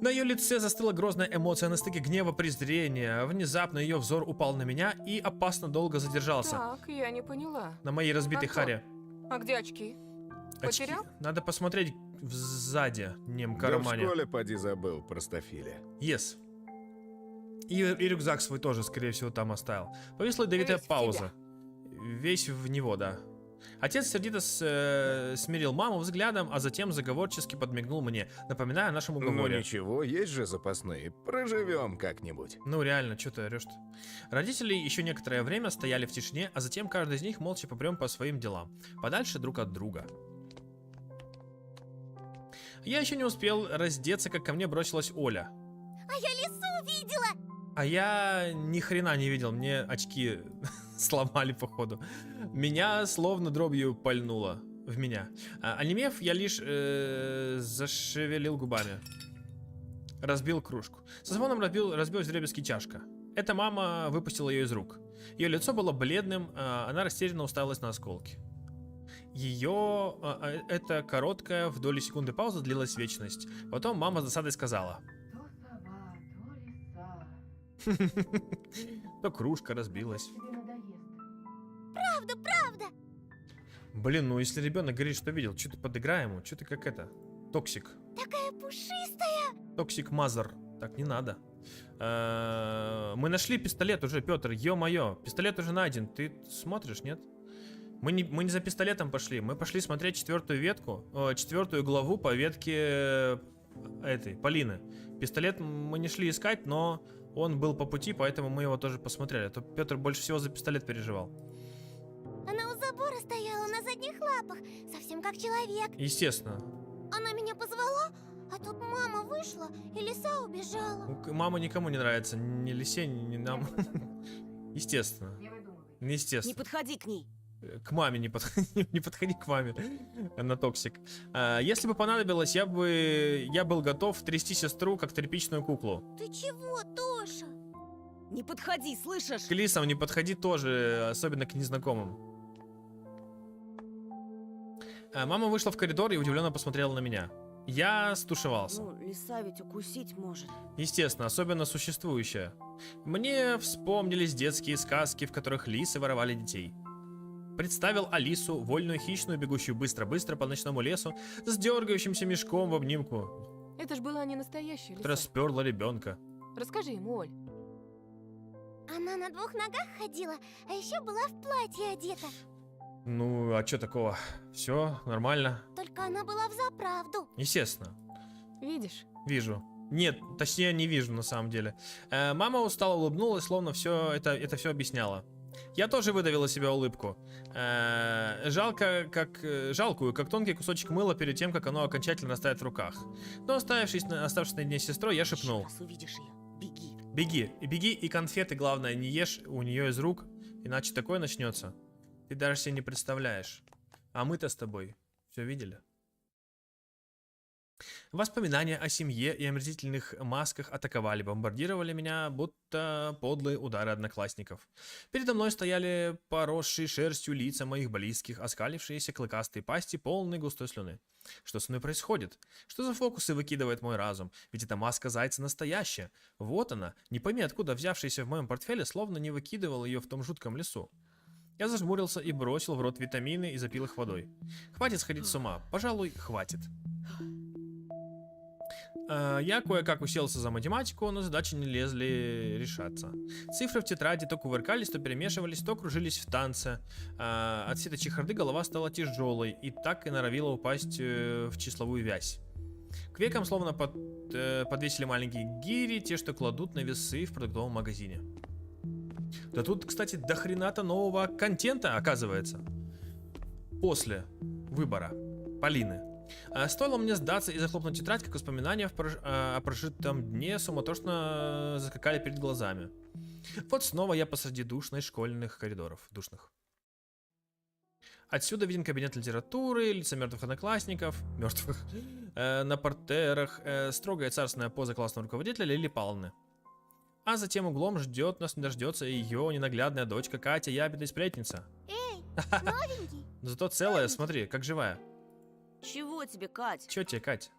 На ее лице застыла грозная эмоция на стыке гнева, презрения. Внезапно ее взор упал на меня и опасно долго задержался. Так, я не поняла. На моей разбитой А то. харе. А где очки? Очки. Потерял? Надо посмотреть сзади, нем Да в кармане. школе поди забыл, простофиля. Yes. И рюкзак свой тоже, скорее всего, там оставил. Повисла ядовитая Весь в пауза. Весь в него, да. Отец сердито смирил маму взглядом, а затем заговорчески подмигнул мне, напоминая о нашем Ну уговоре. ничего, есть же запасные. Проживем как-нибудь. Ну реально, что ты орешь-то? Родители еще некоторое время стояли в тишине, а затем каждый из них молча попрем по своим делам, подальше друг от друга. Я еще не успел раздеться, как ко мне бросилась Оля. А я лису видела! А я ни хрена не видел, мне очки сломали походу. Меня словно дробью пальнуло в меня. Онемев, я лишь зашевелил губами. Разбил кружку. Со звоном разбилась вдребезги чашка. Эта мама выпустила ее из рук. Ее лицо было бледным, она растерянно уставилась на осколки. Эта короткая в доли секунды пауза длилась вечность. Потом мама с досадой сказала: то кружка разбилась. Правда. Блин, ну если ребенок говорит, что видел, что ты подыграй ему, что ты как это? Токсик. Такая пушистая. Токсик мазер. Так не надо. Мы нашли пистолет уже, Петр, ё-моё. Пистолет уже найден. Ты смотришь, нет? Мы не за пистолетом пошли. Мы пошли смотреть четвертую главу по ветке этой, Полины. Пистолет мы не шли искать, но он был по пути, поэтому мы его тоже посмотрели. А то Петр больше всего за пистолет переживал. Она у забора стояла на задних лапах, совсем как человек. Естественно. Она меня позвала, а тут мама вышла, и лиса убежала. Мама никому не нравится. Ни лисе, ни нам. Естественно. Не Естественно. подходи к ней. К маме не подходи, не подходи к маме на токсик. Если бы понадобилось, я был готов трясти сестру, как тряпичную куклу. Ты чего, Тоша? Не подходи, слышишь? К лисам не подходи тоже, особенно к незнакомым. Мама вышла в коридор и удивленно посмотрела на меня. Я стушевался. Ну, лиса ведь укусить может. Естественно, особенно существующая. Мне вспомнились детские сказки, в которых лисы воровали детей. Представил Алису, вольную хищную, бегущую быстро-быстро по ночному лесу, с дергающимся мешком в обнимку, Это ж была не настоящая которая лиса. сперла ребенка. Расскажи ему, Оль. Она на 2 ногах ходила, а еще была в платье одета. Ну, а чё такого? Все нормально. Только она была взаправду. Естественно. Видишь? Вижу. Нет, точнее не вижу на самом деле. Мама устало улыбнулась, словно все это все объясняла. Я тоже выдавил из себя улыбку. Жалкую, как тонкий кусочек мыла перед тем, как оно окончательно растает в руках. Но оставшись наедине с сестрой, я шепнул. Еще раз увидишь ее, беги. Беги, и конфеты, главное, не ешь у нее из рук, иначе такое начнется. Ты даже себе не представляешь. А мы-то с тобой все видели. Воспоминания о семье и омерзительных масках атаковали, бомбардировали меня, будто подлые удары одноклассников. Передо мной стояли поросшие шерстью лица моих близких, оскалившиеся клыкастые пасти, полные густой слюны. Что со мной происходит? Что за фокусы выкидывает мой разум? Ведь эта маска зайца настоящая. Вот она, не пойми откуда взявшаяся в моем портфеле, словно не выкидывал ее в том жутком лесу. Я зажмурился и бросил в рот витамины и запил их водой. Хватит сходить с ума. Пожалуй, хватит. Я кое-как уселся за математику, но задачи не лезли решаться. Цифры в тетради то кувыркались, то перемешивались, то кружились в танце. От всей этой чехарды голова стала тяжелой и так и норовила упасть в числовую вязь. К векам словно подвесили маленькие гири, те, что кладут на весы в продуктовом магазине. Да тут, кстати, до хрена-то нового контента, оказывается. После выбора Полины. Стоило мне сдаться и захлопнуть тетрадь, как воспоминания о прожитом дне суматошно заскакали перед глазами. Вот снова я посреди душной школьных коридоров. Душных. Отсюда виден кабинет литературы, лица мертвых одноклассников, мертвых, на портерах, строгая царственная поза классного руководителя Лили Павловны. А за тем углом ждет нас, не дождется ее ненаглядная дочка Катя, ябеда и сплетница. Эй, новенький. Зато целая, смотри, как живая. Чего тебе, Кать? Чё тебе, Кать?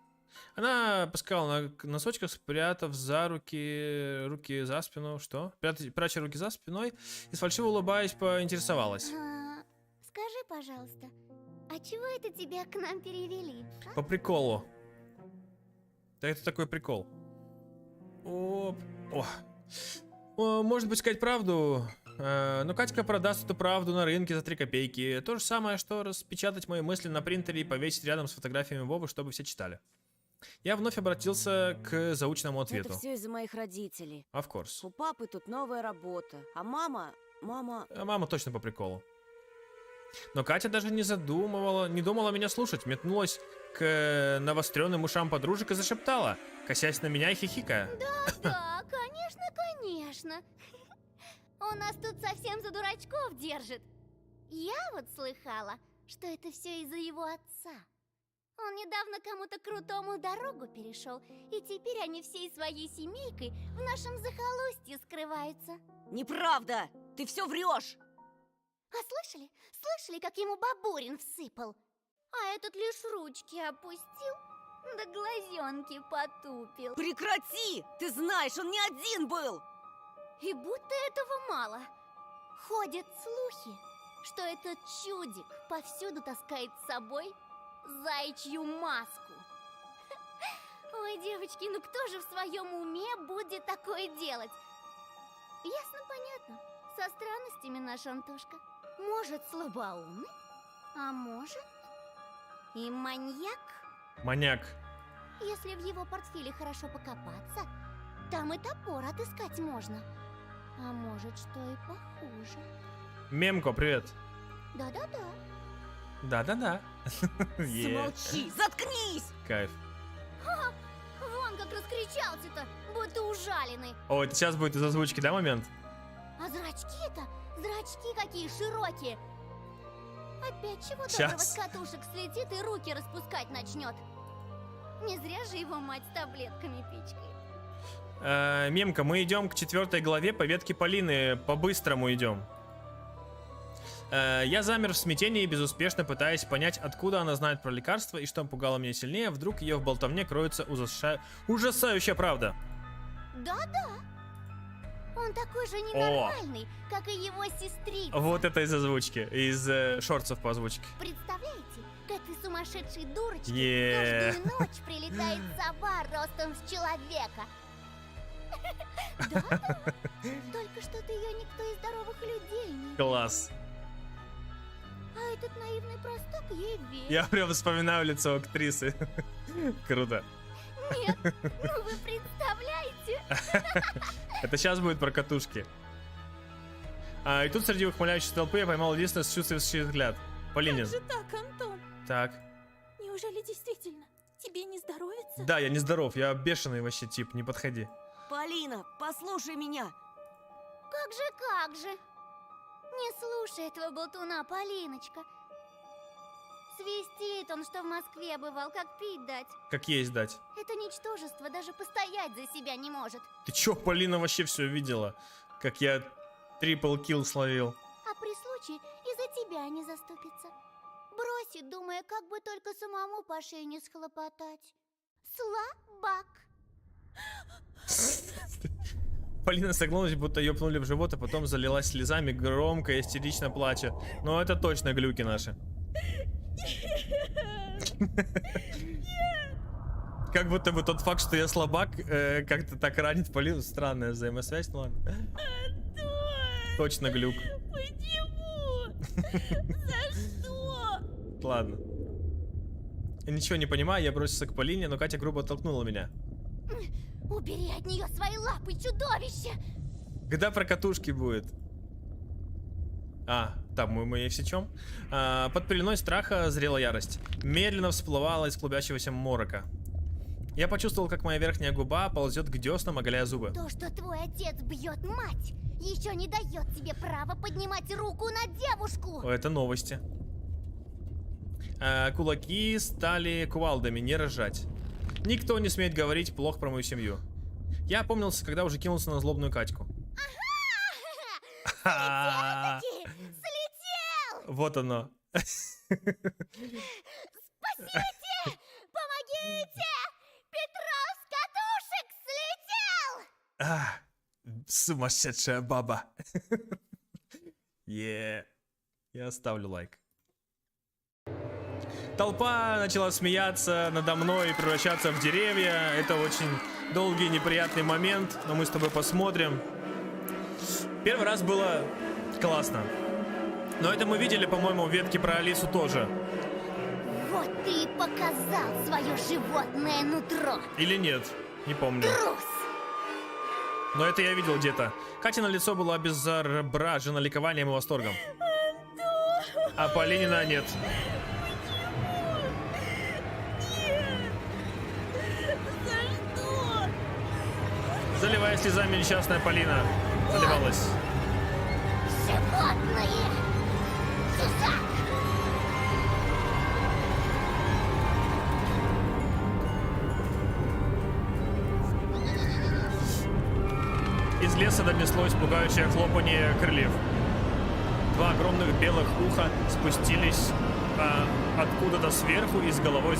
Она поскала на носочках, спрятав за руки за спину. Что? Пряча руки за спиной и с фальшиво улыбаясь поинтересовалась. Скажи, пожалуйста, а чего это тебя к нам перевели? По приколу. Да это такой прикол. О. Может быть, сказать правду, но Катька продаст эту правду на рынке за 3 копейки. То же самое, что распечатать мои мысли на принтере и повесить рядом с фотографиями Вовы, чтобы все читали. Я вновь обратился к заученному ответу. Это все из-за моих родителей. Of course. У папы тут новая работа, а мама... Мама точно по приколу. Но Катя даже не думала меня слушать, метнулась к навостренным ушам подружек и зашептала, косясь на меня и хихикая. Да, конечно. Он нас тут совсем за дурачков держит. Я вот слыхала, что это все из-за его отца. Он недавно кому-то крутому дорогу перешел, и теперь они всей своей семейкой в нашем захолустье скрываются. Неправда! Ты все врешь! А слышали, как ему бабурин всыпал? А этот лишь ручки опустил, да глазенки потупил. Прекрати! Ты знаешь, он не один был! И будто этого мало. Ходят слухи, что этот чудик повсюду таскает с собой заячью маску. Ой, девочки, ну кто же в своем уме будет такое делать? Ясно, понятно. Со странностями наш Антошка. Может, слабоумный, а может и маньяк. Маньяк. Если в его портфеле хорошо покопаться, там и топор отыскать можно. А может, что и похуже. Мемко, привет. Да-да-да. Да-да-да. Замолчи! Заткнись! Кайф. Вон как раскричался-то, будто ужаленный. О, это сейчас будет из озвучки, да, момент? А зрачки-то, зрачки какие широкие. Опять чего Щас. доброго с катушек слетит и руки распускать начнет. Не зря же его мать таблетками пичкает. Мемка, мы идем к 4 главе по ветке Полины. По-быстрому идем. Я замер в смятении, безуспешно пытаясь понять, откуда она знает про лекарство и что пугало меня сильнее. Вдруг ее в болтовне кроется ужасающая правда. Да-да. Он такой же ненормальный, как и его сестрица. Вот это из озвучки, из шортсов по озвучке. Представляете, к этой сумасшедшей дурочке каждую ночь прилетает сова ростом с человека. Да-да. Только что-то ее никто из здоровых людей не... Класс. А этот наивный простак ей верит. Я прям вспоминаю лицо актрисы. Круто. Нет, ну вы представляете? Это сейчас будет про катушки. И тут среди ухмыляющей толпы я поймал единственный чувствующий взгляд. Полинин. Как же так, Антон? Так. Неужели действительно тебе не здоровится? Да, я не здоров, я бешеный вообще тип, не подходи. Полина, послушай меня. Как же? Не слушай этого болтуна, Полиночка. Свистит он, что в Москве бывал, как пить дать. Как есть дать. Это ничтожество даже постоять за себя не может. Ты чё, Полина вообще все видела? Как я трипл килл словил. А при случае и за тебя не заступится. Бросит, думая, как бы только самому по шее не схлопотать. Слабак. Полина согнулась, будто ее пнули в живот, а потом залилась слезами, громко и истерично плача. Но это точно глюки наши. Как будто бы тот факт, что я слабак, как-то так ранит Полину. Странная взаимосвязь, ну ладно. Точно глюк. Почему? За что? Ладно. Я ничего не понимаю, я бросился к Полине, но Катя грубо оттолкнула меня. Убери от нее свои лапы, чудовище! Когда про катушки будет? Там мы ей всечем. Под пеленой страха зрела ярость. Медленно всплывала из клубящегося морока. Я почувствовал, как моя верхняя губа ползет к деснам, оголяя зубы. То, что твой отец бьет мать, еще не дает тебе права поднимать руку на девушку. Это новости. Кулаки стали кувалдами, не рожать. Никто не смеет говорить плохо про мою семью. Я опомнился, когда уже кинулся на злобную Катьку. Слетел! Вот оно. Спасите! Помогите! Петров с катушек слетел! Сумасшедшая баба. Я ставлю лайк. Толпа начала смеяться надо мной и превращаться в деревья. Это очень долгий неприятный момент, но мы с тобой посмотрим. Первый раз было классно. Но это мы видели, по-моему, в ветке про Алису тоже. Вот ты и показал свое животное нутро. Или нет, не помню. Трус! Но это я видел где-то. Катина лицо было обезображено ликованием и восторгом. А Полинина нет. Заливая слезами, несчастная Полина заливалась. Животное! Чужак! Из леса донеслось пугающее хлопанье крыльев. Два огромных белых уха спустились откуда-то сверху и с головой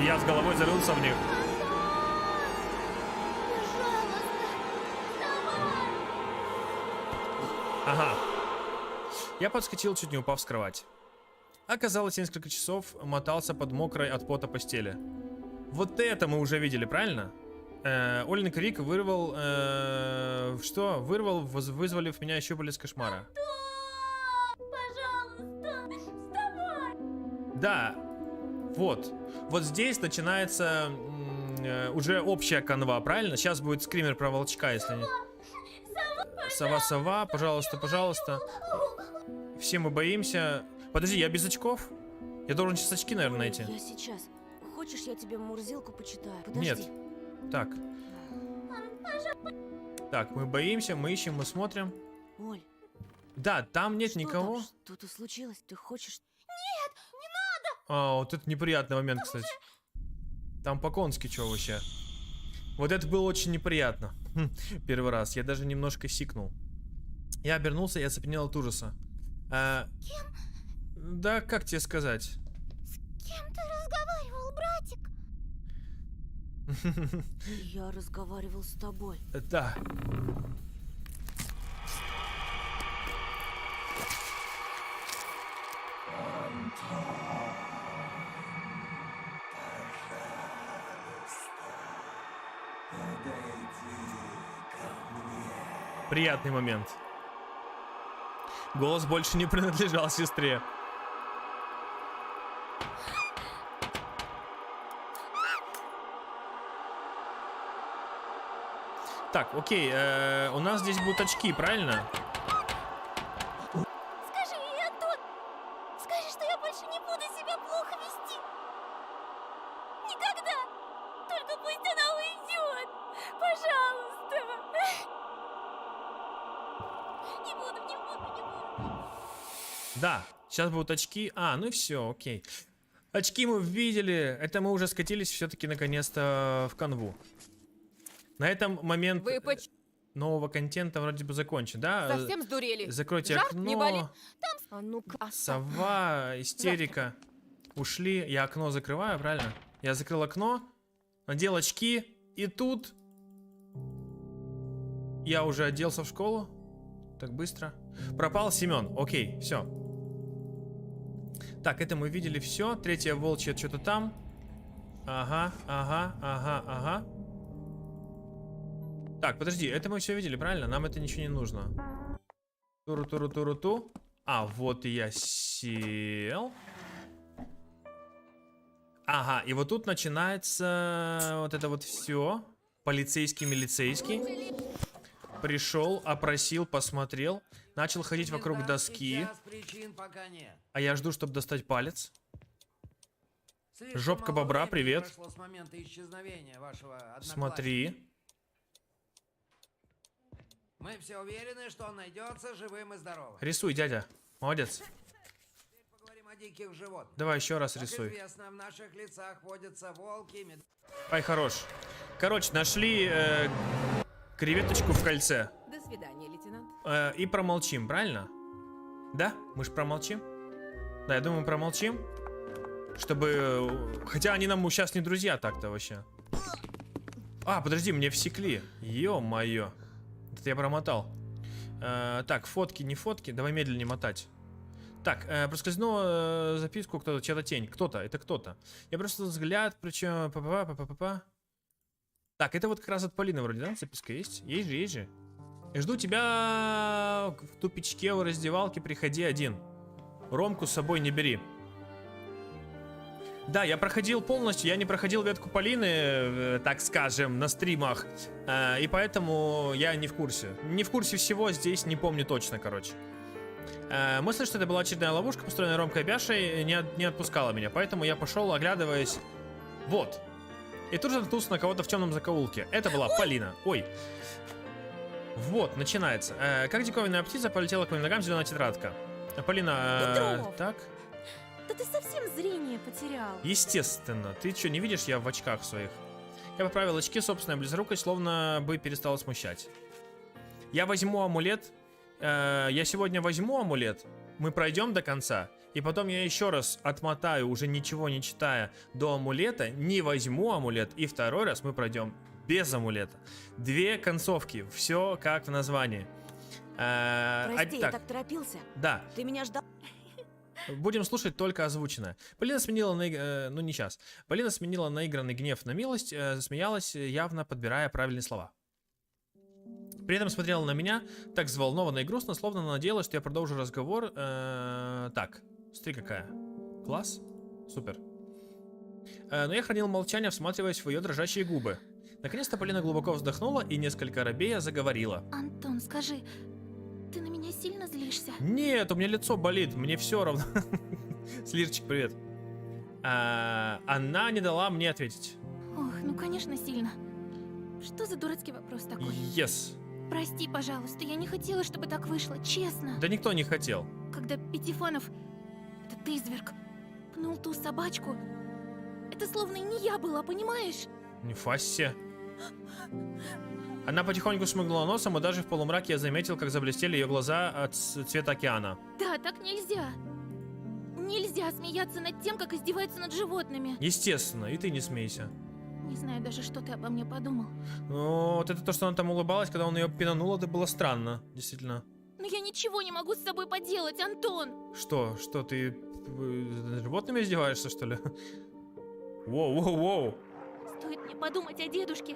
Я с головой зарылся в них. Ага. Я подскочил, чуть не упав с кровати. Оказалось, несколько часов мотался под мокрой от пота постели. Вот это мы уже видели, правильно? Олин крик вырвал... вызволив меня щупалец кошмара. Пожалуйста, вставай! Да. Вот. Вот здесь начинается уже общая канва, правильно? Сейчас будет скример про волчка, если не... Сова, пожалуйста, пожалуйста. Все мы боимся. Подожди, я без очков? Я должен сейчас очки, наверное, найти. Я сейчас. Хочешь, я тебе Мурзилку почитаю? Подожди. Нет. Так. Так, мы боимся, мы ищем, мы смотрим. Оль. Да, там нет никого. Там? Что-то случилось? Ты хочешь... Вот это неприятный момент, кстати. Там по-конски что вообще? Вот это было очень неприятно. Первый раз. Я даже немножко сикнул. Я обернулся и оцепенел от ужаса. Да, как тебе сказать? С кем ты разговаривал, братик? Я разговаривал с тобой. Да. Приятный момент. Голос больше не принадлежал сестре. Так, окей, у нас здесь будут очки, правильно? Скажи ей, Антон! Скажи, что я больше не буду себя плохо вести! Никогда! Только пусть она уйдет! Пожалуйста! Не буду. Да, сейчас будут очки. Ну и все, окей. Очки мы видели. Это мы уже скатились все-таки наконец-то в канву. На этом момент нового контента вроде бы закончен, да? Совсем сдурели? Закройте Жар? окно. Не болит? А ну-ка. Сова, истерика. Ушли. Я окно закрываю, правильно? Я закрыл окно, надел очки, и тут я уже оделся в школу. Так быстро. Пропал Семен. Окей, все. Так, это мы видели все. Третья волчья что-то там. Ага. Так, подожди, это мы все видели, правильно? Нам это ничего не нужно. Туру-туру-туру-ту. Вот и я сел. Ага, и вот тут начинается вот это вот все. Полицейский-милицейский. Пришел, опросил, посмотрел. Начал ходить вокруг доски. А я жду, чтобы достать палец. Жопка бобра, привет. Смотри. Мы все уверены, что он найдется живым и здоровым. Рисуй, дядя. Молодец. Поговорим о диких животных. Давай еще раз Как рисуй. известно, в наших лицах водятся волки, Ай, хорош. Короче, нашли креветочку в кольце. До свидания, лейтенант. И промолчим, правильно? Да? Мы же промолчим? Да, я думаю, промолчим. Чтобы... Хотя они нам сейчас не друзья так-то вообще. Подожди, мне всекли. Ё-моё. Это я промотал. Так, фотки, не фотки. Давай медленнее мотать. Так, проскользнула записку кто-то, чья-то тень. Кто-то, это кто-то. Я просто взгляд, причем... Так, это вот как раз от Полины вроде, да? Записка есть? Есть же. Жду тебя в тупичке у раздевалки, приходи один. Ромку с собой не бери. Да, я проходил полностью, я не проходил ветку Полины, так скажем, на стримах. И поэтому я не в курсе. Не в курсе всего, здесь не помню точно, короче. Мысль, что это была очередная ловушка, построенная Ромкой Бяшей, не отпускала меня. Поэтому я пошел, оглядываясь. Вот. И тут же наткнулся на кого-то в темном закоулке. Это была Полина. Ой. Вот, начинается. Как диковинная птица полетела к моим ногам зеленая тетрадка. Полина, Петров. так? Да ты совсем зрение потерял. Естественно. Ты что, не видишь, я в очках своих? Я поправил очки, собственная близорукость, словно бы перестала смущать. Я возьму амулет. Я сегодня возьму амулет. Мы пройдем до конца. И потом я еще раз отмотаю, уже ничего не читая, до амулета. Не возьму амулет. И второй раз мы пройдем без амулета. 2 концовки. Все как в названии. Прости, я так торопился. Да. Ты меня ждал. Будем слушать только озвученное. Полина сменила ну не сейчас. Полина сменила наигранный гнев на милость, засмеялась, явно подбирая правильные слова. При этом смотрела на меня так взволнованно и грустно, словно надеялась, что я продолжу разговор. Так, смотри какая. Класс. Супер. Но я хранил молчание, всматриваясь в ее дрожащие губы. Наконец-то Полина глубоко вздохнула и несколько робея заговорила. Антон, скажи, ты на меня сильно злишься? Нет, у меня лицо болит, мне все равно. Слирчик, привет. Она не дала мне ответить. Ох, ну конечно сильно. Что за дурацкий вопрос такой? Yes. Прости, пожалуйста, я не хотела, чтобы так вышло, честно. Да никто не хотел. Когда Пятифонов, этот изверг, пнул ту собачку, это словно и не я была, понимаешь? Не фассе. Она потихоньку шмыгнула носом, и даже в полумраке я заметил, как заблестели ее глаза от цвета океана. Да, так нельзя. Нельзя смеяться над тем, как издеваются над животными. Естественно, и ты не смейся. Не знаю даже, что ты обо мне подумал. Ну, вот это то, что она там улыбалась, когда он ее пинанул, это было странно, действительно. Но я ничего не могу с собой поделать, Антон. Что, ты над животными издеваешься, что ли? Воу. Стоит мне подумать о дедушке,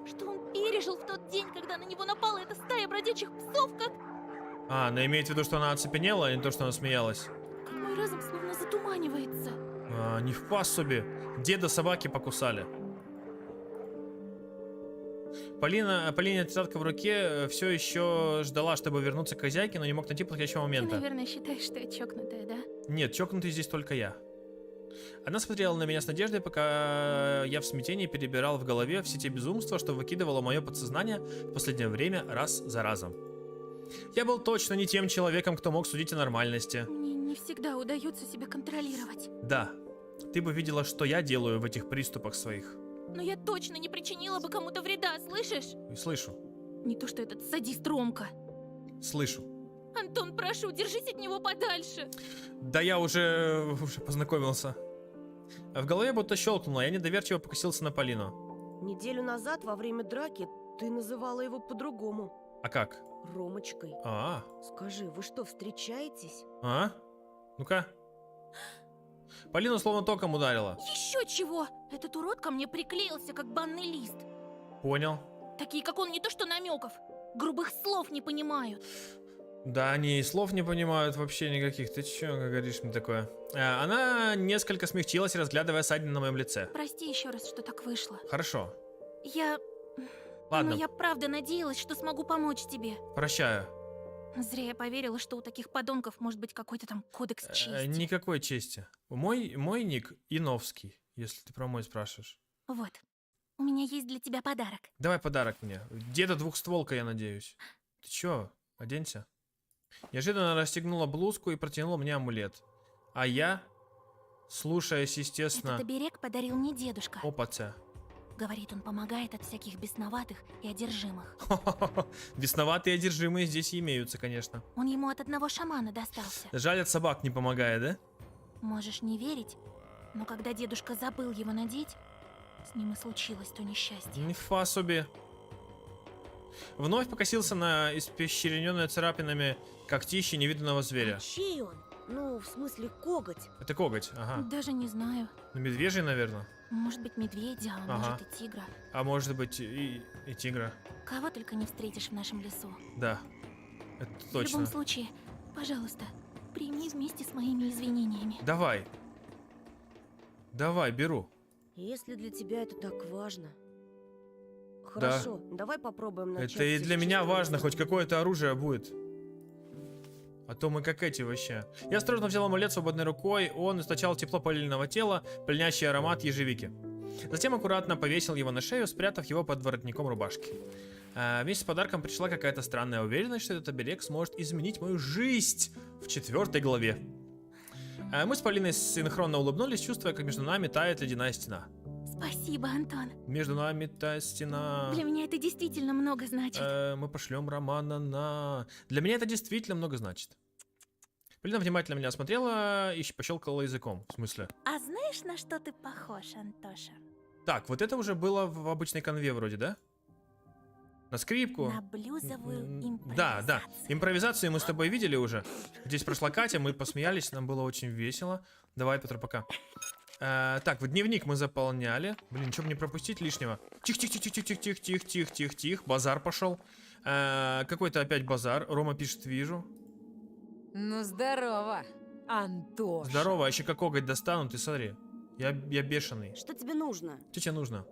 что он пережил в тот день, когда на него напала эта стая бродячих псов, как Она имеет в виду, что она оцепенела, а не то, что она смеялась? мой разум словно затуманивается. Не впас собі. Деда собаки покусали. Полина тетрадка в руке все еще ждала, чтобы вернуться к хозяйке, но не мог найти подходящего Ты, момента. наверное, считаешь, что я чокнутая, да? Нет, чокнутый здесь только я. Она смотрела на меня с надеждой, пока я в смятении перебирал в голове все те безумства, что выкидывало мое подсознание в последнее время раз за разом. Я был точно не тем человеком, кто мог судить о нормальности. Мне не всегда удается себя контролировать. Да, ты бы видела, что я делаю в этих приступах своих. Но я точно не причинила бы кому-то вреда, слышишь? Слышу, Не то, что этот садист Ромка. слышу. Антон, прошу, держись от него подальше. Да я уже познакомился. В голове будто щелкнуло, я недоверчиво покосился на Полину. Неделю назад во время драки ты называла его по-другому. А как? Ромочкой. Скажи, вы что, встречаетесь? Ну-ка. Полину словно током ударила. Еще чего? Этот урод ко мне приклеился, как банный лист. Понял. Такие, как он, не то что намеков. Грубых слов не понимают. Да, они и слов не понимают вообще никаких. Ты че говоришь мне такое? Она несколько смягчилась, разглядывая ссадину на моем лице. Прости еще раз, что так вышло. Хорошо. Ладно. Но я правда надеялась, что смогу помочь тебе. Прощаю. Зря я поверила, что у таких подонков может быть какой-то там кодекс чести. Никакой чести. Мой ник Иновский, если ты про мой спрашиваешь. Вот. У меня есть для тебя подарок. Давай подарок мне. Деда двухстволка, я надеюсь. Ты чё? Оденься. Неожиданно расстегнула блузку и протянула мне амулет. А я, слушаясь, естественно... Этот оберег подарил мне дедушка. Опаца. Говорит, он помогает от всяких бесноватых и одержимых. Бесноватые и одержимые здесь имеются, конечно. Он ему от одного шамана достался. Жаль, от собак не помогает, да? Можешь не верить, но когда дедушка забыл его надеть, с ним и случилось то несчастье. Нифа себе. Вновь покосился на испещрененное царапинами когтище невиданного зверя. Чей он? Ну, в смысле, коготь. Это коготь, ага. Даже не знаю. Ну, медвежий, наверное. Может быть, медведя, а может и тигра. А может быть и тигра. Кого только не встретишь в нашем лесу. Да, это точно. В любом случае, пожалуйста, прими вместе с моими извинениями. Давай. Давай, беру. Если для тебя это так важно. Хорошо, давай попробуем начать. Это и для меня важно, хоть какое-то оружие будет. А то мы как эти вообще. Я осторожно взял амулет свободной рукой, он источал тепло Полининого тела, пленящий аромат ежевики. Затем аккуратно повесил его на шею, спрятав его под воротником рубашки. Вместе с подарком пришла какая-то странная уверенность, что этот оберег сможет изменить мою жизнь в 4 главе. Мы с Полиной синхронно улыбнулись, чувствуя, как между нами тает ледяная стена. Спасибо, Антон. Между нами тает стена. Для меня это действительно много значит. Мы пошлем Романа на... Для меня это действительно много значит. Полина внимательно меня осмотрела и пощелкала языком. В смысле? А знаешь, на что ты похож, Антоша? Так, вот это уже было в обычной конве вроде, да? На скрипку. На блюзовую импровизацию. Да. Импровизацию мы с тобой видели уже. Здесь прошла Катя, мы посмеялись, нам было очень весело. Давай, Петр, пока. Так, вот дневник мы заполняли. Блин, что мне пропустить лишнего? Тихо. Базар пошел. Какой-то опять базар. Рома пишет, вижу. Ну, здорово, Антош. Здорово, а еще как коготь достану, ты смотри. Я бешеный. Что тебе нужно? Что тебе нужно?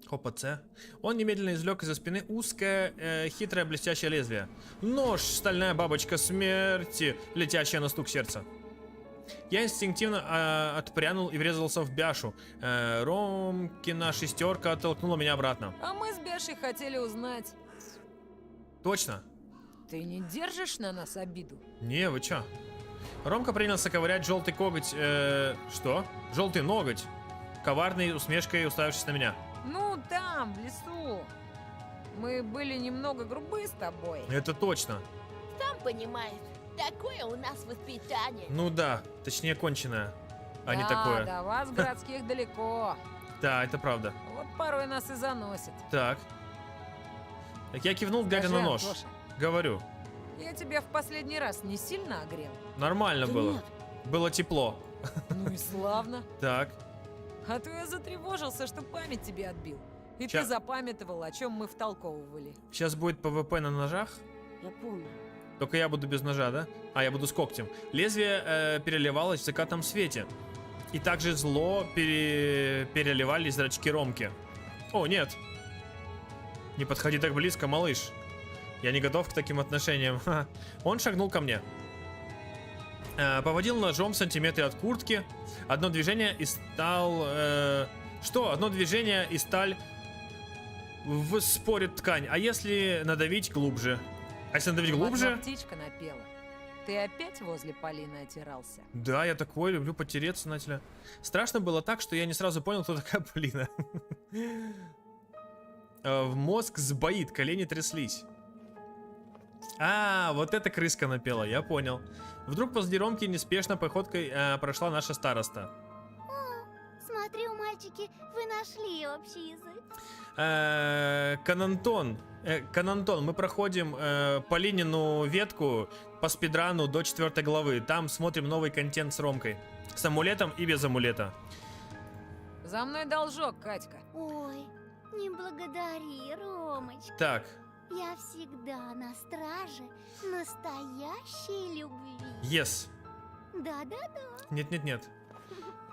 Хопа, С. Он немедленно извлек из-за спины узкое, хитрое, блестящее лезвие. Нож, стальная бабочка смерти, летящая на стук сердца. Я инстинктивно отпрянул и врезался в Бяшу. Ромкина шестерка оттолкнула меня обратно. А мы с Бяшей хотели узнать. Точно? Ты не держишь на нас обиду? Не, вы чё? Ромка принялся ковырять желтый коготь. Что? Желтый ноготь. Коварной усмешкой уставившись на меня. Ну, там, в лесу. Мы были немного грубы с тобой. Это точно. Сам понимаешь, Такое у нас воспитание. Ну да, точнее конченое, а не Да, такое. до вас, городских, далеко. Да, это правда. Вот порой нас и заносит. Так. Так я кивнул, глядя Скажи, на нож. Антоша, Говорю, я тебя в последний раз не сильно огрел? нормально Да было. нет. Было тепло. Ну и славно. Так. А то я затревожился, что память тебе отбил. И Ща- ты запамятовал, о чем мы втолковывали. Сейчас будет ПВП на ножах. Я помню. Только я буду без ножа, да? А, я буду с когтем. Лезвие переливалось в закатном свете. И также зло переливались зрачки Ромки. О, нет. Не подходи так близко, малыш. Я не готов к таким отношениям. Ха. Он шагнул ко мне. Поводил ножом в сантиметре от куртки. Одно движение и стал... Что? Одно движение и сталь вспорит ткань. А если надавить глубже? А если надавить Одна глубже? птичка напела. Ты опять возле Полины отирался? Да, я такой, люблю потереться, знаете ли. Страшно было так, что я не сразу понял, кто такая Полина. В мозг сбоит, колени тряслись. А, вот эта крыска напела, я понял. Вдруг позади Ромки неспешно походкой прошла наша староста. Смотрю, мальчики, вы нашли общий язык. Канантон, мы проходим Полинину ветку по спидрану до 4 главы. Там смотрим новый контент с Ромкой. С амулетом и без амулета. За мной должок, Катька. Ой, не благодари, Ромочка. Так, Я всегда на страже настоящей любви. yes. Да-да-да. Нет.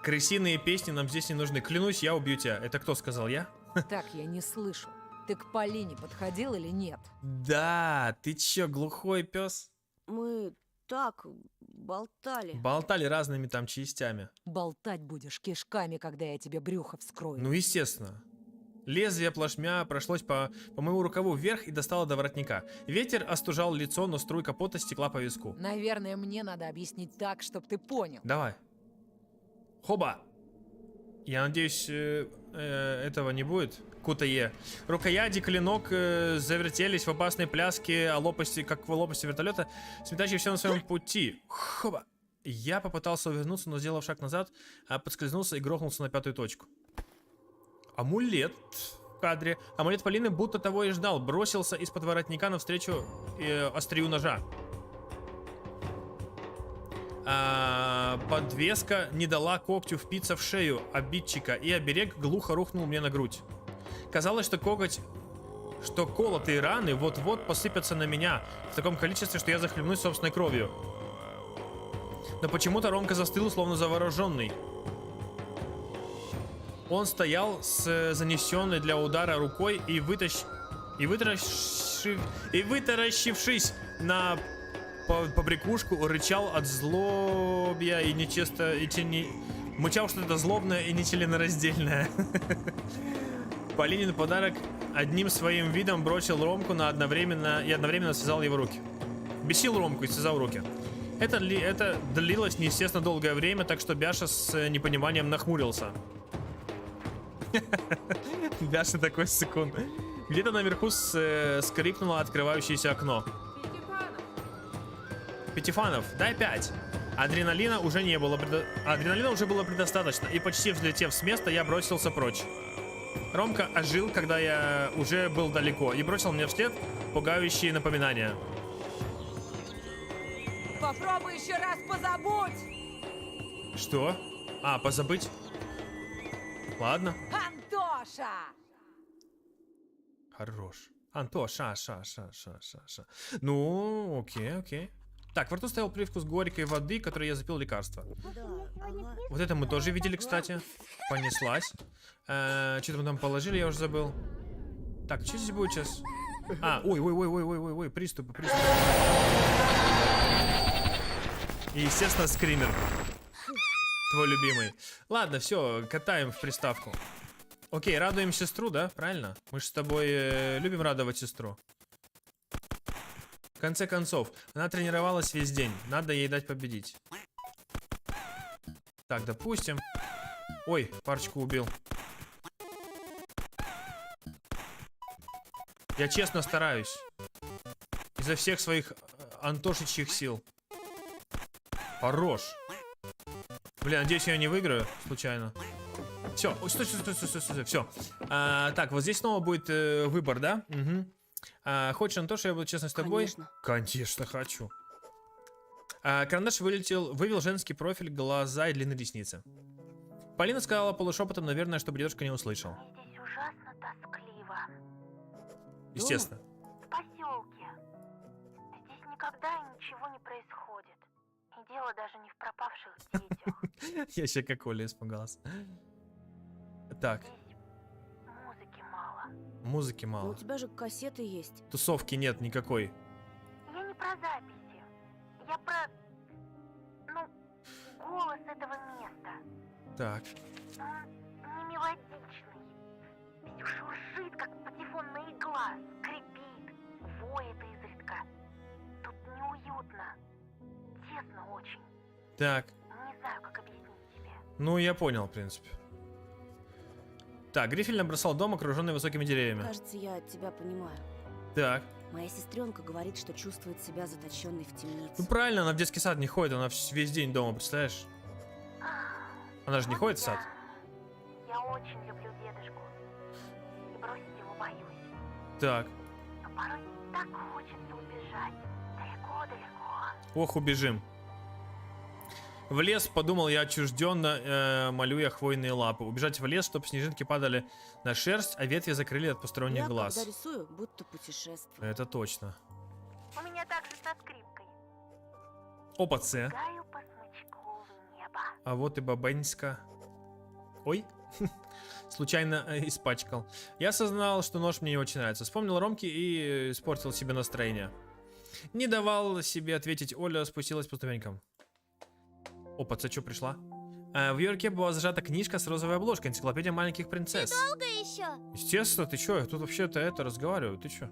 Крысиные песни нам здесь не нужны. Клянусь, я убью тебя. Это кто сказал, я? Так, я не слышу. Ты к Полине подходил или нет? Да, ты чё, глухой пес? Мы так болтали. Болтали разными там частями. Болтать будешь кишками, когда я тебе брюхо вскрою. Ну, естественно. Лезвие плашмя прошлось по моему рукаву вверх и достало до воротника. Ветер остужал лицо, но струйка пота стекла по виску. Наверное, мне надо объяснить так, чтобы ты понял. Давай. Хоба! Я надеюсь, этого не будет. Кутае. Рукояти, клинок завертелись в опасной пляске, как в лопасти вертолета, сметающий все на своем пути. Хоба! Я попытался увернуться, но, сделав шаг назад, подскользнулся и грохнулся на 5-ю точку. Амулет в кадре. Амулет Полины будто того и ждал. Бросился из-под воротника навстречу острию ножа. Подвеска не дала когтю впиться в шею обидчика, и оберег глухо рухнул мне на грудь. Казалось, что колотые раны вот-вот посыпятся на меня в таком количестве, что я захлебнусь собственной кровью. Но почему-то Ромка застыл, словно завороженный. Он стоял с занесенной для удара рукой и вытаращившись на побрякушку, рычал от злобья и мычал что-то злобное и нечленораздельное. Полинин подарок одним своим видом бросил Ромку и одновременно связал его руки. Бесил Ромку и связал руки. Это длилось неестественно долгое время, так что Бяша с непониманием нахмурился. Бяша такой секунд. Где-то наверху скрипнуло открывающееся окно. Пятифанов, дай 5. Адреналина уже было предостаточно, и почти взлетев с места, я бросился прочь. Ромка ожил, когда я уже был далеко, и бросил мне вслед пугающие напоминания. Попробуй еще раз позабудь! Что? А, позабыть? Ладно. Антоша! Хорош. Антоша, ша. Ну, окей. Так, во рту стоял привкус горькой воды, которой я запил лекарство. Вот это мы тоже видели, кстати. Понеслась. Что-то мы там положили, я уже забыл. Так, что здесь будет сейчас? Ой, приступы. И, естественно, скример. Твой любимый. Ладно, все, катаем в приставку. Окей, радуем сестру, да? Правильно? Мы же с тобой любим радовать сестру. В конце концов, она тренировалась весь день. Надо ей дать победить. Так, допустим. Ой, парочку убил. Я честно стараюсь. Изо всех своих антошечьих сил. Хорош. Блин, надеюсь, я не выиграю случайно. Все, стой, все. Так, вот здесь снова будет выбор, да? Угу. Хочешь на то, что я буду честно с тобой? Конечно. Конечно, хочу. Карандаш вывел женский профиль, глаза и длинные ресницы. Полина сказала полушепотом, наверное, чтобы дедушка не услышал. Здесь ужасно тоскливо. Естественно. В поселке. Здесь никогда ничего не происходит. И дело даже не в пропавших детях. Я еще как Оля испугался. Так. Музыки мало. Музыки Но у мало. тебя же кассеты есть. Тусовки нет никакой. Я не про записи. Я про... голос этого места. Так. Он не мелодичный. Все шуршит, как патефонная игла. Скрипит. Воет изредка. Тут неуютно. Тесно очень. Так. Не знаю, как объяснить тебе. Ну, я понял, в принципе. Так, Грифель набросал дом, окруженный высокими деревьями. Кажется, я тебя понимаю. Так. Моя сестренка говорит, что чувствует себя заточенной в темнице. Ну правильно, она в детский сад не ходит, она весь день дома, представляешь? Она же не ходит в сад. Я очень люблю дедушку. И бросить его боюсь. Так. Но порой так хочется убежать. Далеко-далеко. Ох, убежим. В лес, подумал я отчужденно, молюя хвойные лапы. Убежать в лес, чтобы снежинки падали на шерсть, а ветви закрыли от посторонних Я глаз. когда рисую, будто путешествую. Это точно. У меня также со скрипкой. Опа, С. Гаю по смычку в небо. А вот и бабеньска. Ой. Случайно испачкал. Я осознал, что нож мне не очень нравится. Вспомнил Ромки и испортил себе настроение. Не давал себе ответить, Оля спустилась по ступенькам. Опа, С что пришла? В ее руке была зажата книжка с розовой обложкой, энциклопедия маленьких принцесс. Долго еще? Естественно, ты чё? Я тут вообще-то это разговариваю, ты чё?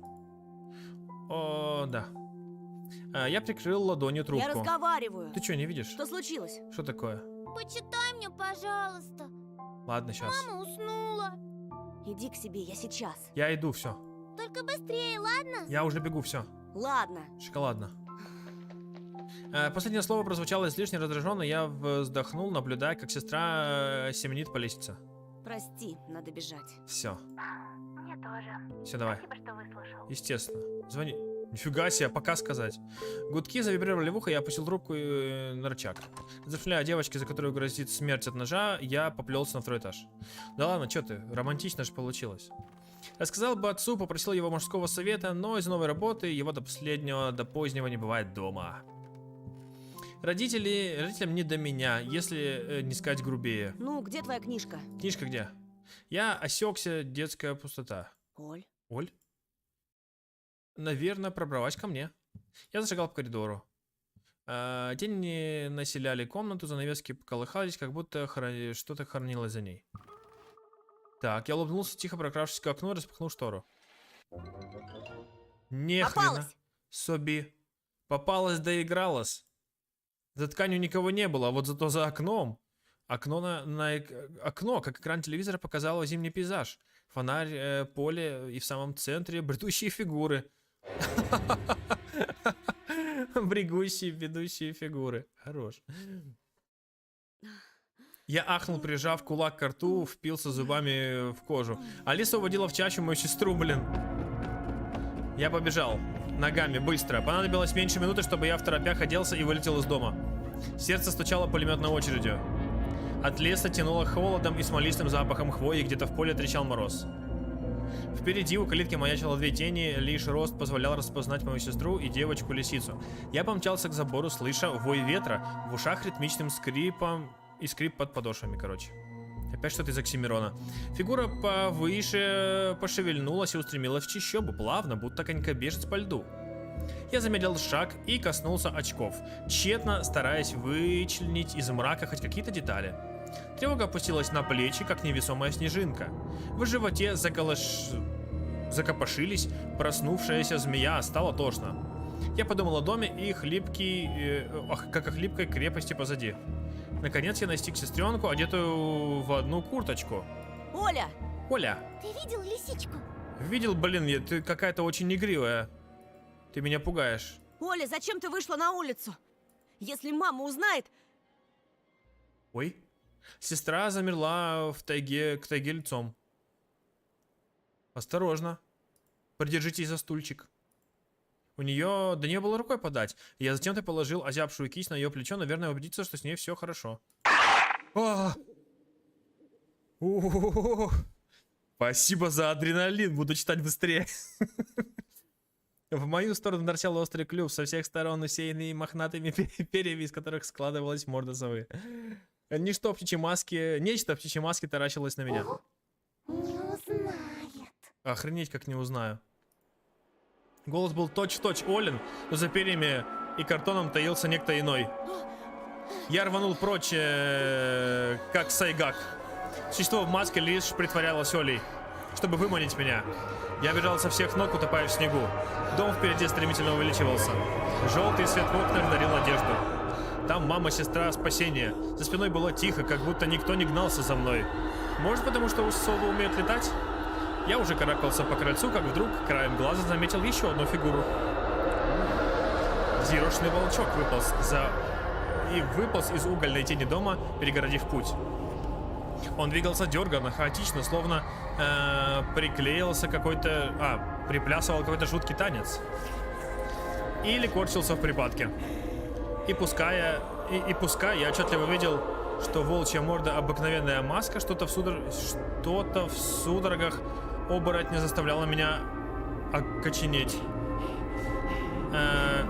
О, да. Я прикрыл ладонью трубку. Я разговариваю. Ты чё, не видишь? Что случилось? Что такое? Почитай мне, пожалуйста. Ладно, сейчас. Мама уснула. Иди к себе, я сейчас. Я иду, все. Только быстрее, ладно? Я уже бегу, все. Ладно. Шоколадно. Последнее слово прозвучало излишне раздраженно, я вздохнул, наблюдая, как сестра семенит по лестнице. Прости, надо бежать. Все. Мне тоже. Все, давай. Спасибо, что выслушал. Естественно. Звони. Нифига себе, пока сказать. Гудки завибрировали в ухо, я опустил трубку на рычаг. Зафляя девочки, за которую грозит смерть от ножа, я поплелся на второй этаж. Да ладно, что ты, романтично же получилось. Рассказал бы отцу, попросил его мужского совета, но из новой работы его до позднего не бывает дома. Родителям не до меня, если не сказать грубее. Ну, где твоя книжка? Книжка где? Я осекся, детская пустота. Оль. Оль? Наверное, пробралась ко мне. Я зашагал по коридору. Тени населяли комнату, занавески колыхались, как будто что-то хранилось за ней. Так, я улыбнулся, тихо прокравшись к окну и распахнул штору. Нехрена соби. Попалась, доигралась. За тканью никого не было, а вот зато за окном. Окно, как экран телевизора, показало зимний пейзаж. Фонарь, поле и в самом центре бредущие фигуры. Брегущие, ведущие фигуры. Хорош. Я ахнул, прижав кулак к рту, впился зубами в кожу. Алиса уводила в чащу мою сестру, блин. Я побежал. Ногами, быстро. Понадобилось меньше минуты, чтобы я в торопях оделся и вылетел из дома. Сердце стучало пулеметной очередью. От леса тянуло холодом и смолистым запахом хвои, где-то в поле трещал мороз. Впереди у калитки маячило две тени, лишь рост позволял распознать мою сестру и девочку-лисицу. Я помчался к забору, слыша вой ветра, в ушах ритмичным скрипом и скрип под подошвами, короче. Опять что-то из Оксимирона. Фигура повыше пошевельнулась и устремилась в чащобу, плавно, будто конькобежец по льду. Я замедлил шаг и коснулся очков, тщетно стараясь вычленить из мрака хоть какие-то детали. Тревога опустилась на плечи, как невесомая снежинка. В животе закопошились, проснувшаяся змея, стало тошно. Я подумал о доме и как о хлипкой крепости позади. Наконец я настиг сестренку, одетую в одну курточку. Оля! Оля! Ты видел лисичку? Видел, блин, ты какая-то очень игривая. Ты меня пугаешь. Оля, зачем ты вышла на улицу? Если мама узнает... Ой. Сестра замерла в тайге, к тайге лицом. Осторожно. Придержитесь за стульчик. До нее было рукой подать. Я зачем-то положил озябшую кисть на ее плечо, наверное, убедиться, что с ней все хорошо. Спасибо за адреналин, буду читать быстрее. В мою сторону торчал острый клюв, со всех сторон усеянный мохнатыми перьями, из которых складывалась морда совы. Нечто в птичьей маске таращилось на меня. Не узнает. Охренеть, как не узнаю. Голос был точь-в-точь Олин, но за перьями и картоном таился некто иной. Я рванул прочь, как Сайгак. Существо в маске лишь притворялось Олей, чтобы выманить меня. Я бежал со всех ног, утопая в снегу. Дом впереди стремительно увеличивался. Желтый свет в окнах дарил одежду. Там мама, сестра, спасение. За спиной было тихо, как будто никто не гнался за мной. Может, потому что совы умеют летать? Я уже карабкался по крыльцу, как вдруг краем глаза заметил еще одну фигуру. Взъерошенный волчок выполз из угольной тени дома, перегородив путь. Он двигался дерганно, хаотично, словно приплясывал какой-то жуткий танец. Или корчился в припадке. И пускай я отчетливо видел, что волчья морда обыкновенная маска, что-то в судорогах оборотня заставляло меня окоченеть.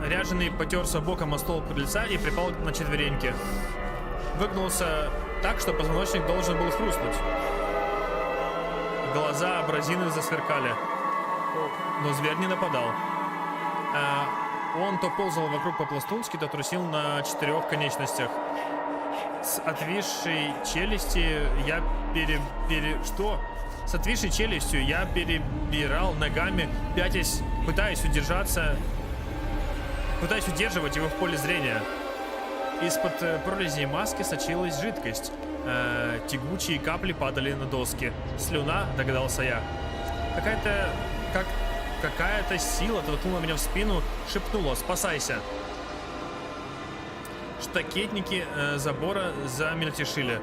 Ряженый потерся боком о стол крыльца и припал на четвереньки. Выгнулся так, что позвоночник должен был хрустнуть. Глаза абразины засверкали. Но зверь не нападал. Он то ползал вокруг по-пластунски, то трусил на 4 конечностях. С отвисшей челюстью я С отвисшей челюстью я перебирал ногами, пытаясь удерживать его в поле зрения. Из-под прорезей маски сочилась жидкость. Тягучие капли падали на доски. Слюна, догадался я. Какая-то сила толкнула меня в спину, шепнула: «Спасайся!» Штакетники забора замельтешили.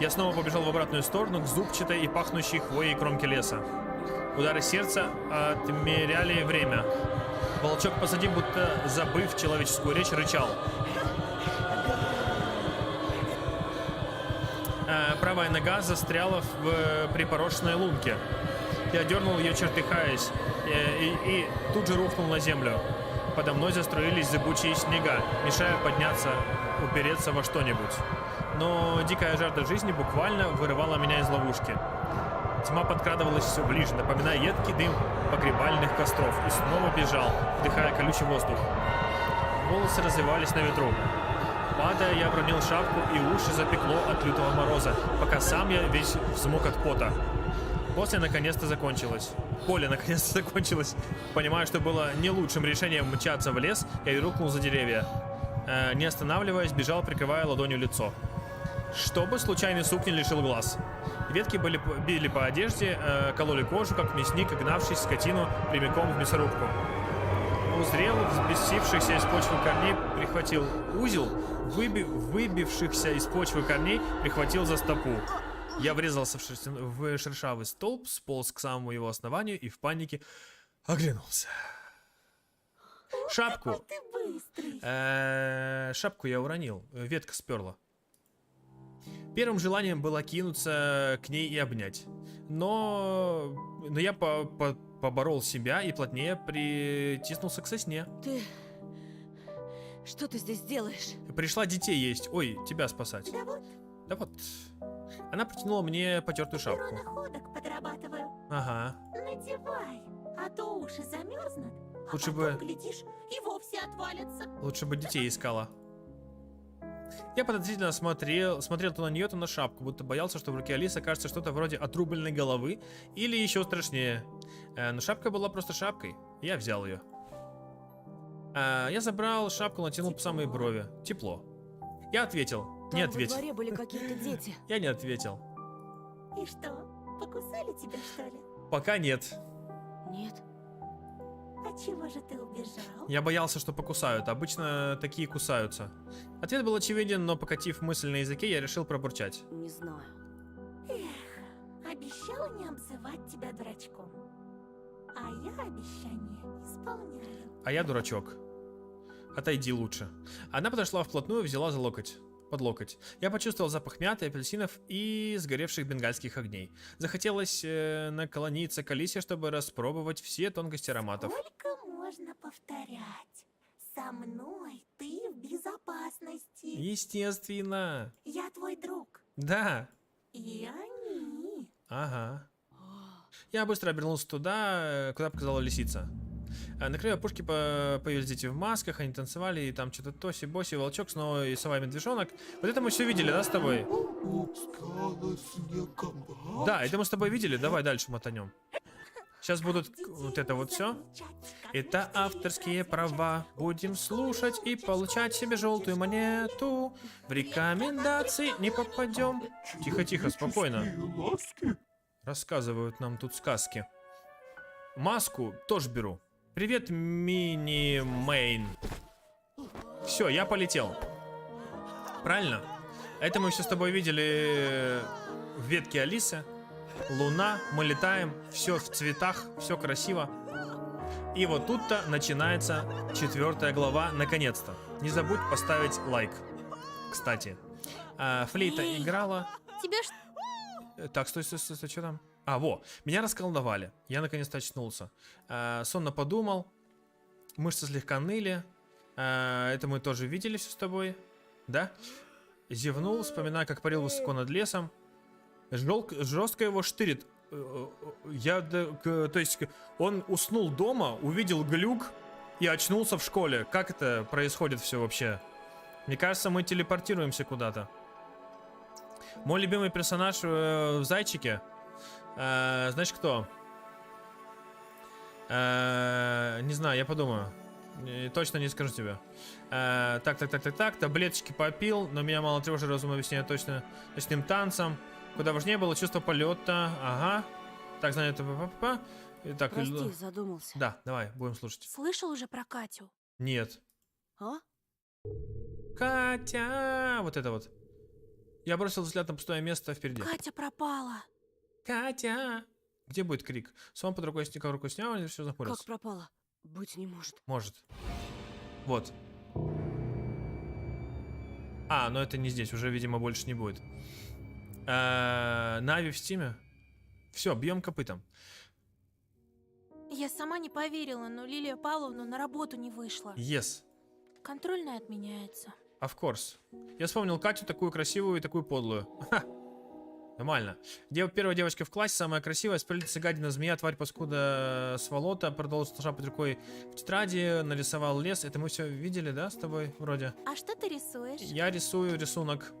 Я снова побежал в обратную сторону, к зубчатой и пахнущей хвоей кромке леса. Удары сердца отмеряли время. Волчок позади, будто забыв человеческую речь, рычал. Правая нога застряла в припорошенной лунке. Я дернул ее, чертыхаясь, и тут же рухнул на землю. Подо мной заструились зыбучие снега, мешая подняться, упереться во что-нибудь. Но дикая жажда жизни буквально вырывала меня из ловушки. Тьма подкрадывалась все ближе, напоминая едкий дым погребальных костров, и снова бежал, вдыхая колючий воздух. Волосы развивались на ветру. Падая, я обронил шапку, и уши запекло от лютого мороза, пока сам я весь взмок от пота. Поле наконец-то закончилось. Понимая, что было не лучшим решением мчаться в лес, я рухнул за деревья. Не останавливаясь, бежал, прикрывая ладонью лицо. Чтобы случайный сук не лишил глаз. Ветки били по одежде, кололи кожу, как мясник, гнавшись скотину прямиком в мясорубку. Узрел взбесившихся из почвы корней, прихватил узел, выбившихся из почвы корней, прихватил за стопу. Я врезался в шершавый столб, сполз к самому его основанию и в панике оглянулся. Шапку. Шапку я уронил, ветка сперла. Первым желанием было кинуться к ней и обнять. Но я поборол себя и плотнее притиснулся к сосне. Что ты здесь делаешь? Пришла детей есть. Ой, тебя спасать. Да вот. Она протянула мне потертую шапку. Находок подрабатываю. Ага. Надевай, а то уши замерзнут. Лучше бы... глядишь, и вовсе отвалится. Лучше бы детей искала. Я подозрительно смотрел то на нее, то на шапку, будто боялся, что в руке Алисы окажется что-то вроде отрубленной головы, или еще страшнее. Но шапка была просто шапкой. Я взял ее. Я забрал шапку, натянул по самые брови. Тепло. Я ответил. Не ответил. Во дворе были какие-то дети. Я не ответил. И что, покусали тебя, что ли? Пока нет. Нет. А чего же ты убежал? Я боялся, что покусают. Обычно такие кусаются. Ответ был очевиден, но покатив мысль на языке, я решил пробурчать. Не знаю. Эх, обещала не обзывать тебя дурачком. А я обещание исполняю. А я дурачок. Отойди лучше. Она подошла вплотную и взяла за локоть. Под локоть. Я почувствовал запах мяты, апельсинов и сгоревших бенгальских огней. Захотелось наклониться к Алисе, чтобы распробовать все тонкости ароматов. Сколько можно повторять? Со мной ты в безопасности. Естественно. Я твой друг. Да. И они. Ага. Я быстро обернулся туда, куда показала лисица. На краю опушки появились дети в масках, они танцевали, и там что-то тоси-боси, волчок, снова и сова и медвежонок. Вот это мы все видели, да, с тобой? Да, это мы с тобой видели, давай дальше мотанем. Сейчас будут вот это вот все. Это авторские права. Будем слушать и получать себе желтую монету. В рекомендации не попадем. Тихо-тихо, спокойно. Рассказывают нам тут сказки. Маску тоже беру. Привет, мини-мейн. Все, я полетел. Правильно? Это мы все с тобой видели в ветке Алисы. Луна, мы летаем, все в цветах, все красиво. И вот тут-то начинается 4 глава, наконец-то. Не забудь поставить лайк. Кстати, флейта играла. Тебя что? Так, стой, что там? А, во, меня расколдовали. Я наконец-то очнулся. Сонно подумал. Мышцы слегка ныли. Это мы тоже видели все с тобой. Да? Зевнул, вспоминая, как парил высоко над лесом. Жестко его штырит. То есть, он уснул дома, увидел глюк и очнулся в школе. Как это происходит все вообще? Мне кажется, мы телепортируемся куда-то. Мой любимый персонаж в Зайчике. Знаешь кто? Не знаю, я подумаю. Точно не скажу тебе. Так. Таблеточки попил, но меня мало тревожит разум объясняет точно ночным танцем. Куда важнее было чувство полета. Ага. Так, знаю, это... Так, Прости, задумался. Да, давай, будем слушать. Слышал уже про Катю? Нет. А? Катя! Вот это вот. Я бросил взгляд на пустое место впереди. Катя пропала. Катя! Где будет крик? Сон под рукой снял, или все захмурился? Как пропала? Быть не может. Может. Вот. А, но это не здесь, уже, видимо, больше не будет. Нави в стиме. Все, бьем копытом. Я сама не поверила, но Лилия Павловна на работу не вышла. Yes. Контрольная отменяется. Of course. Я вспомнил Катю, такую красивую и такую подлую. Ха! Нормально. Первая девочка в классе, самая красивая, спалится гадина, змея, тварь, паскуда, сволота, продолжил шапать рукой в тетради, нарисовал лес. Это мы все видели, да, с тобой, вроде? А что ты рисуешь? Я рисую рисунок.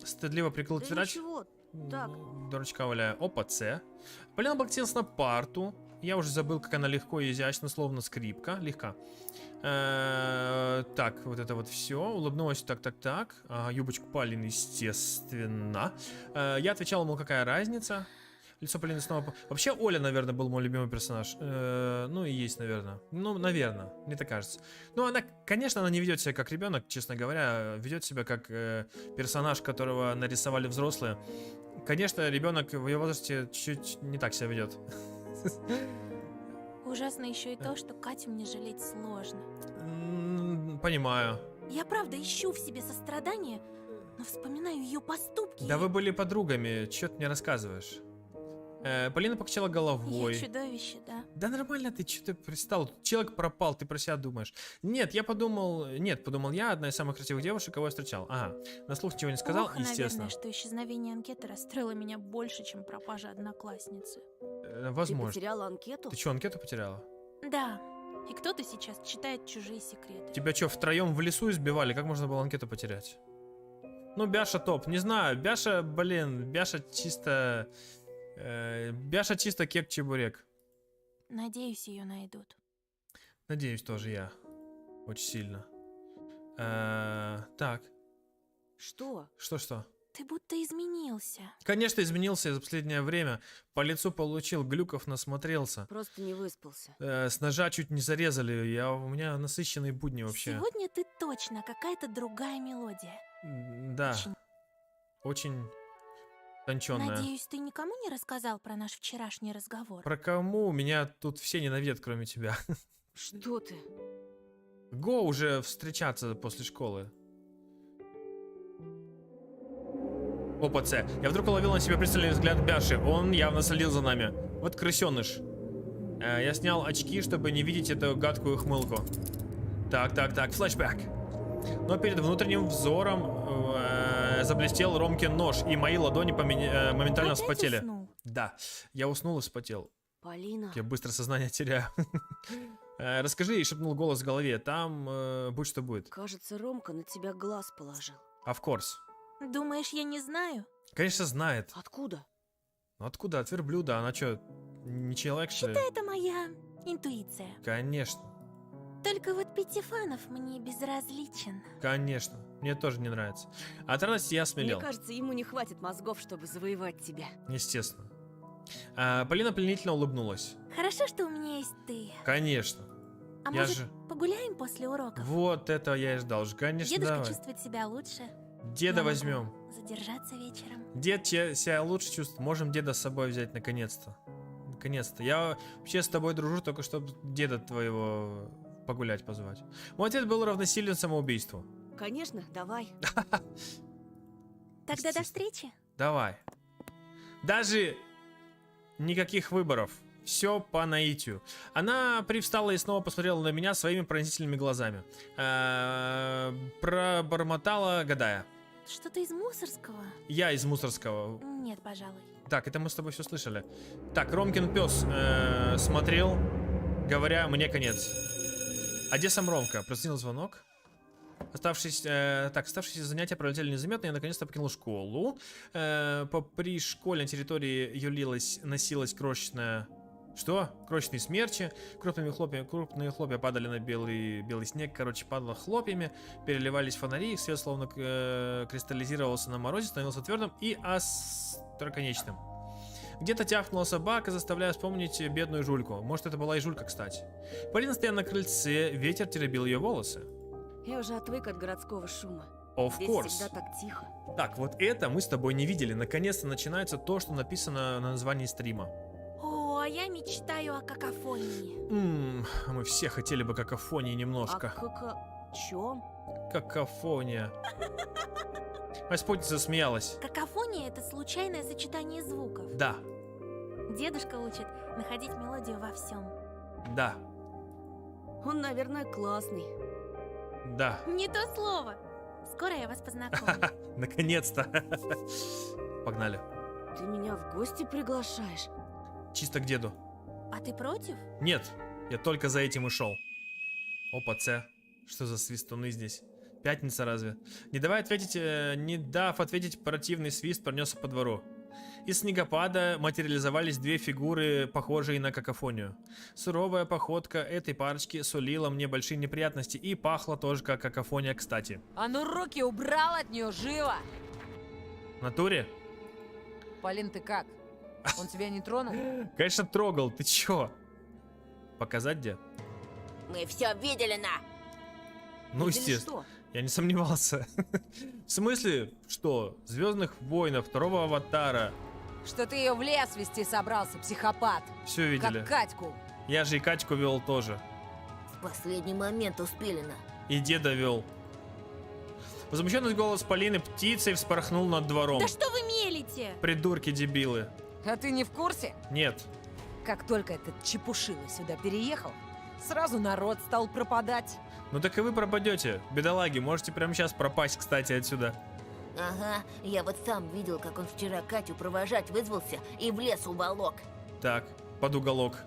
Стыдливо прикрыл Да тетрадь. ничего, так. Дурачка валяю. Опа, С. Полина облокотилась на парту. Я уже забыл, как она легко и изящно, словно скрипка. Легка. Так, вот это вот все. Улыбнулась, так. Юбочку Полины, естественно. Я отвечал, мол, какая разница. Лицо Полины снова... Вообще, Оля, наверное, был мой любимый персонаж. Ну, и есть, наверное. Ну, наверное, мне так кажется. Ну, она, конечно, она не ведет себя как ребенок, честно говоря. Ведет себя как персонаж, которого нарисовали взрослые. Конечно, ребенок в ее возрасте чуть-чуть не так себя ведет. Ужасно еще и то, что Катю мне жалеть сложно. Понимаю. Я правда ищу в себе сострадание, но вспоминаю ее поступки. Да вы были подругами, чё ты мне рассказываешь? Полина покачала головой. Я чудовище, да? Да нормально, ты что ты пристал? Человек пропал, ты про себя думаешь. Нет, подумал я, одна из самых красивых девушек, кого я встречал. Ага, на слух ничего не сказал, Плохо, естественно. наверное, что исчезновение анкеты расстроило меня больше, чем пропажа одноклассницы. Возможно. Ты потеряла анкету? Ты что, анкету потеряла? Да, и кто-то сейчас читает чужие секреты. Тебя что, втроем в лесу избивали? Как можно было анкету потерять? Ну, Бяша топ, не знаю, Бяша чисто... Бяша чисто кек-чебурек. Надеюсь, ее найдут. Надеюсь, тоже я. Очень сильно. Так. Что? Что? Ты будто изменился. Конечно, изменился за последнее время. По лицу получил глюков, насмотрелся. Просто не выспался. С ножа чуть не зарезали. У меня насыщенные будни вообще. Сегодня ты точно какая-то другая мелодия. Да. Очень тонченная. Надеюсь, ты никому не рассказал про наш вчерашний разговор? Про кому? Меня тут все ненавидят, кроме тебя. Что ты? Го уже встречаться после школы. Опа, Ц. Я вдруг уловил на себя пристальный взгляд Бяши. Он явно следил за нами. Вот крысеныш. Я снял очки, чтобы не видеть эту гадкую хмылку. Так, флешбэк. Но перед внутренним взором заблестел Ромкин нож, и мои ладони моментально Опять вспотели. уснул? Да, я уснул и вспотел. Полина. Я быстро сознание теряю. Расскажи, шепнул голос в голове. Там будь что будет. Кажется, Ромка на тебя глаз положил. Of course. Думаешь, я не знаю? Конечно, знает. Откуда? Ну откуда? От верблюда. Она что, не человек, что ли? Считай, это моя интуиция. Конечно. Только вот Пятифанов мне безразличен. Конечно. Мне тоже не нравится. От радости я смелел. Мне кажется, ему не хватит мозгов, чтобы завоевать тебя. Естественно. Полина пленительно улыбнулась. Хорошо, что у меня есть ты. Конечно. А Я может, же- погуляем после уроков? Вот это я и ждал. Конечно, Дедушка давай. чувствует себя лучше. Деда Я могу возьмем. задержаться вечером. Дед себя лучше чувствует. Можем деда с собой взять наконец-то. Наконец-то. Я вообще с тобой дружу, только чтобы деда твоего погулять позвать. Мой отец был равносилен самоубийству. Конечно, давай. Тогда до встречи. Давай. Даже никаких выборов. Все по наитию. Она привстала и снова посмотрела на меня своими пронзительными глазами. Пробормотала, гадая. Что-то из Мусорского? Я из Мусорского. Нет, пожалуй. Так, это мы с тобой все слышали. Так, Ромкин пес смотрел, говоря, мне конец. А где сам Ромка? Прозвонил звонок. Оставшиеся занятия пролетели незаметно, я наконец-то покинул школу. По пришкольной территории носилась крошечная... Что? Крошечные смерчи. Крупные хлопья падали на белый снег. Короче, падало хлопьями. Переливались фонари. Их свет словно кристаллизировался на морозе, становился твердым и остроконечным. Где-то тяхнула собака, заставляя вспомнить бедную Жульку. Может, это была и Жулька, кстати. Полина стояла на крыльце, ветер теребил ее волосы. Я уже отвык от городского шума. Of Здесь course. всегда так тихо. Так, вот это мы с тобой не видели. Наконец-то начинается то, что написано на названии стрима. О, а я мечтаю о какофонии. Мы все хотели бы какофонии немножко. Чем? Какофония. Спутница засмеялась. Какофония — это случайное сочетание звуков. Да, Дедушка учит находить мелодию во всем. да, Он, наверное, классный. да. Не то слово. Скоро я вас познакомлю. Наконец-то. Погнали. Ты меня в гости приглашаешь? Чисто к деду. А ты против? Нет, я только за этим и шел. Опа, Ц. Что за свистуны здесь? Пятница разве? Не дав ответить, противный свист пронесся по двору. Из снегопада материализовались две фигуры, похожие на какофонию. Суровая походка этой парочки сулила мне большие неприятности и пахла тоже как какофония, кстати. А ну руки убрал от нее, живо! В натуре? Полин, ты как? Он тебя не тронул? Конечно, трогал, ты чё? Показать где? Мы все видели, на! Ну, естественно. Я не сомневался. В смысле, что? Звездных войнов, второго аватара. Что ты ее в лес вести собрался, психопат. Все видели. Как Катьку. Я же и Катьку вел тоже. В последний момент успели, на. И деда вел. Возмущенный голос Полины птицей вспорхнул над двором. Да что вы мелите? Придурки дебилы. А ты не в курсе? Нет. Как только этот чепушила сюда переехал, сразу народ стал пропадать. Ну так и вы пропадете. Бедолаги, можете прямо сейчас пропасть, кстати, отсюда. Ага, я вот сам видел, как он вчера Катю провожать вызвался и в лес уволок. Так, под уголок.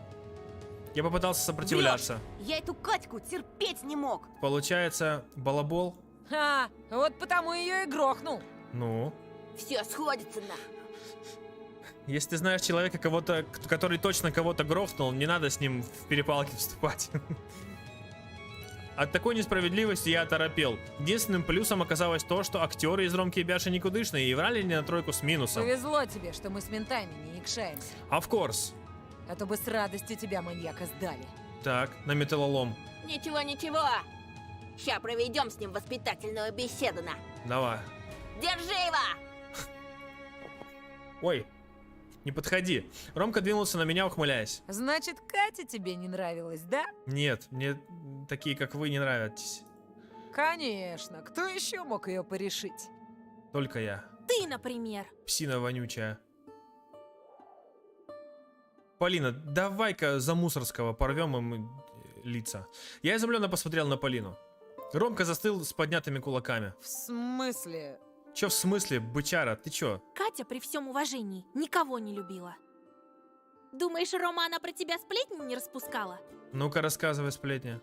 Я попытался сопротивляться. Я эту Катьку терпеть не мог. Получается, балабол? Ха, вот потому ее и грохнул. Ну? Все сходится, на. Если ты знаешь человека, который точно кого-то грохнул, не надо с ним в перепалки вступать. От такой несправедливости я оторопел. Единственным плюсом оказалось то, что актеры из Ромки и Бяши никудышные и врали не на тройку с минусом. Повезло тебе, что мы с ментами не якшаемся. Of course. А то бы с радостью тебя маньяка сдали. Так, на металлолом. Ничего, ничего. Ща проведем с ним воспитательную беседу на. Давай. Держи его! Ой, не подходи. Ромка двинулся на меня, ухмыляясь. Значит, Катя тебе не нравилась, да? Нет, мне такие, как вы, не нравитесь. Конечно. Кто еще мог ее порешить? Только я. Ты, например. Псина вонючая. Полина, давай-ка за Мусорского порвем им лица. Я изумленно посмотрел на Полину. Ромка застыл с поднятыми кулаками. В смысле? Чё в смысле, бычара, ты чё? Катя при всем уважении никого не любила. Думаешь, Рома, она про тебя сплетни не распускала? Ну-ка, рассказывай сплетни.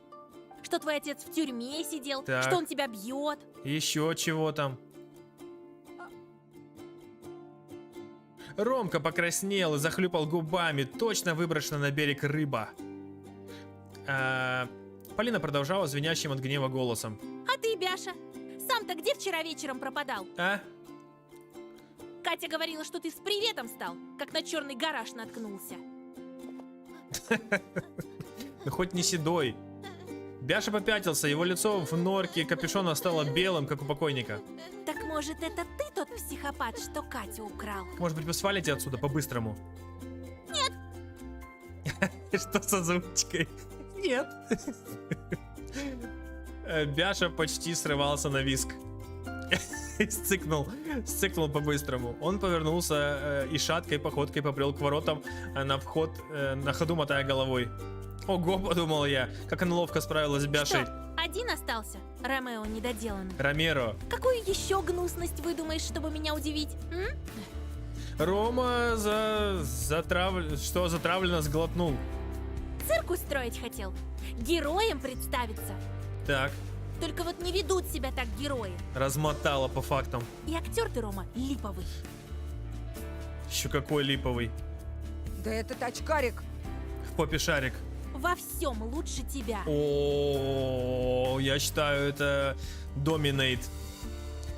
Что твой отец в тюрьме сидел, Так. что он тебя бьет. Еще чего там? Ромка покраснел и захлюпал губами, точно выброшена на берег рыба. Полина продолжала звенящим от гнева голосом. А ты, Бяша, сам-то где вчера вечером пропадал? А? Катя говорила, что ты с приветом стал, как на черный гараж наткнулся. Ну хоть не седой. Бяша попятился, его лицо в норке капюшона стало белым, как у покойника. Так может, это ты тот психопат, что Катю украл? Может быть, вы свалите отсюда по-быстрому? Нет. Что с озвучкой? Нет. Бяша почти срывался на виск. Сцикнул по-быстрому. Он повернулся и шаткой походкой побрел к воротам на вход, на ходу мотая головой. Ого, подумал я, как она ловко справилась с Бяшей. Что, один остался? Ромео недоделанный. Ромеро. Какую еще гнусность выдумаешь, чтобы меня удивить? М? Рома затравленно сглотнул. Цирк устроить хотел? Героем представиться? Так, Только вот не ведут себя так герои. размотала по фактам. И актер ты, Рома, липовый. Еще какой липовый. Да этот очкарик. В попе шарик. Во всем лучше тебя. О, я считаю, это доминейт.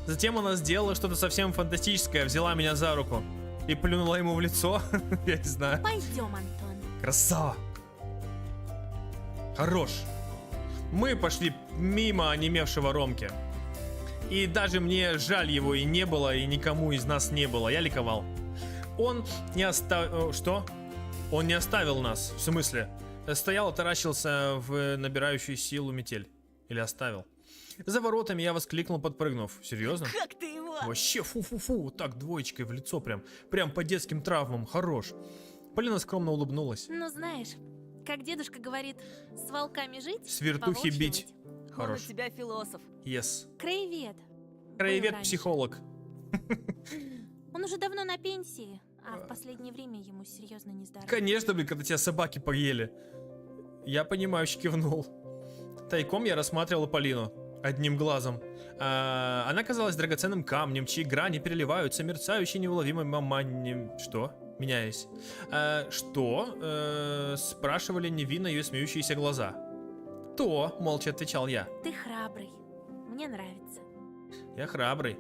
Затем она сделала что-то совсем фантастическое, взяла меня за руку и плюнула ему в лицо. Я не знаю. Пойдем, Антон. Красава. Хорош. Мы пошли мимо онемевшего Ромки. И даже мне жаль его и не было, и никому из нас не было. Я ликовал. Он не оставил... Что? Он не оставил нас. В смысле? Стоял и таращился в набирающую силу метель. Или оставил. За воротами я воскликнул, подпрыгнув. Серьезно? Как ты его? Вообще, фу-фу-фу. Вот так двоечкой в лицо прям. Прям по детским травмам. Хорош. Полина скромно улыбнулась. Ну, знаешь, как дедушка говорит, с волками жить, С вертухи поволчьи бить. выть. Хорош. Он у тебя философ. Yes. Краевед. Краевед раньше. психолог. Он уже давно на пенсии, а в последнее время ему серьезно не здорово. Конечно, блин, когда тебя собаки поели. Я понимающе кивнул. Тайком я рассматривал Полину. Одним глазом. Она казалась драгоценным камнем, чьи грани переливаются мерцающей неуловимой маманем... Что? Меняясь. Что? Спрашивали невинно ее смеющиеся глаза. То, молча отвечал я. Ты храбрый. Мне нравится. Я храбрый.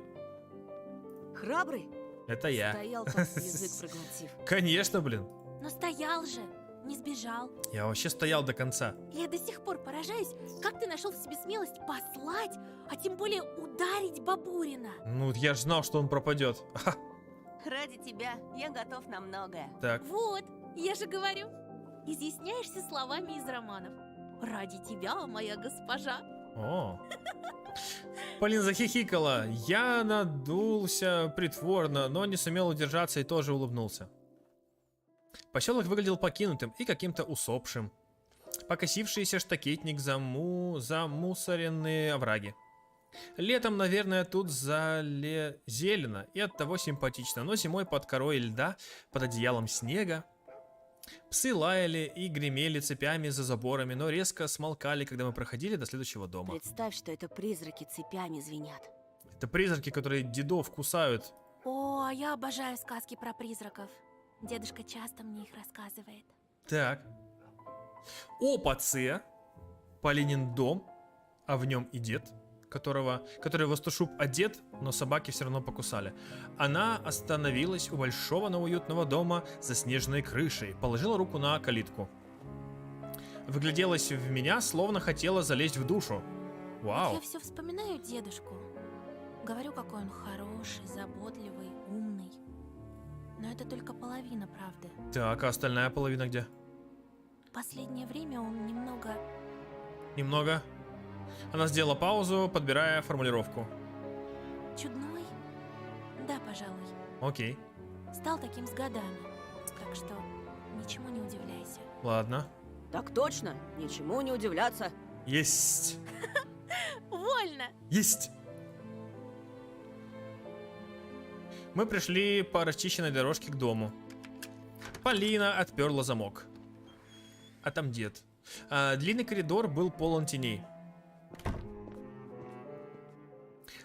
Храбрый? Это я. Стоял как язык проглотив. Конечно, блин. Но стоял же, не сбежал. Я вообще стоял до конца. Я до сих пор поражаюсь, как ты нашел в себе смелость послать, а тем более ударить Бабурина. Ну, я ж знал, что он пропадет. Ха. Ради тебя я готов на многое. Так. Вот, я же говорю. Изъясняешься словами из романов. Ради тебя, моя госпожа. О. Полина захихикала. Я надулся притворно, но не сумел удержаться и тоже улыбнулся. Поселок выглядел покинутым и каким-то усопшим. Покосившийся штакетник, замусоренные овраги. Летом, наверное, тут зелено и оттого симпатично, но зимой под корой льда, под одеялом снега. Псы лаяли и гремели цепями за заборами, но резко смолкали, когда мы проходили до следующего дома. Представь, что это призраки цепями звенят. Это призраки, которые дедов кусают. О, а я обожаю сказки про призраков. Дедушка часто мне их рассказывает. Так. Опаце. Полинин дом. а в нем и дед, который во стушуб одет, но собаки все равно покусали. Она остановилась у большого, но уютного дома за снежной крышей, положила руку на калитку. Выгляделась в меня, словно хотела залезть в душу. Вау. Я все вспоминаю дедушку. Говорю, какой он хороший, заботливый, умный. Но это только половина правды. Так, а остальная половина где? В последнее время он немного... Немного. Она сделала паузу, подбирая формулировку. Чудной? Да, пожалуй. Окей. Стал таким с годами. Так что ничему не удивляйся. Ладно. Так точно, ничему не удивляться. Есть. Вольно! Есть. Мы пришли по расчищенной дорожке к дому. Полина отперла замок. А там дед. Длинный коридор был полон теней.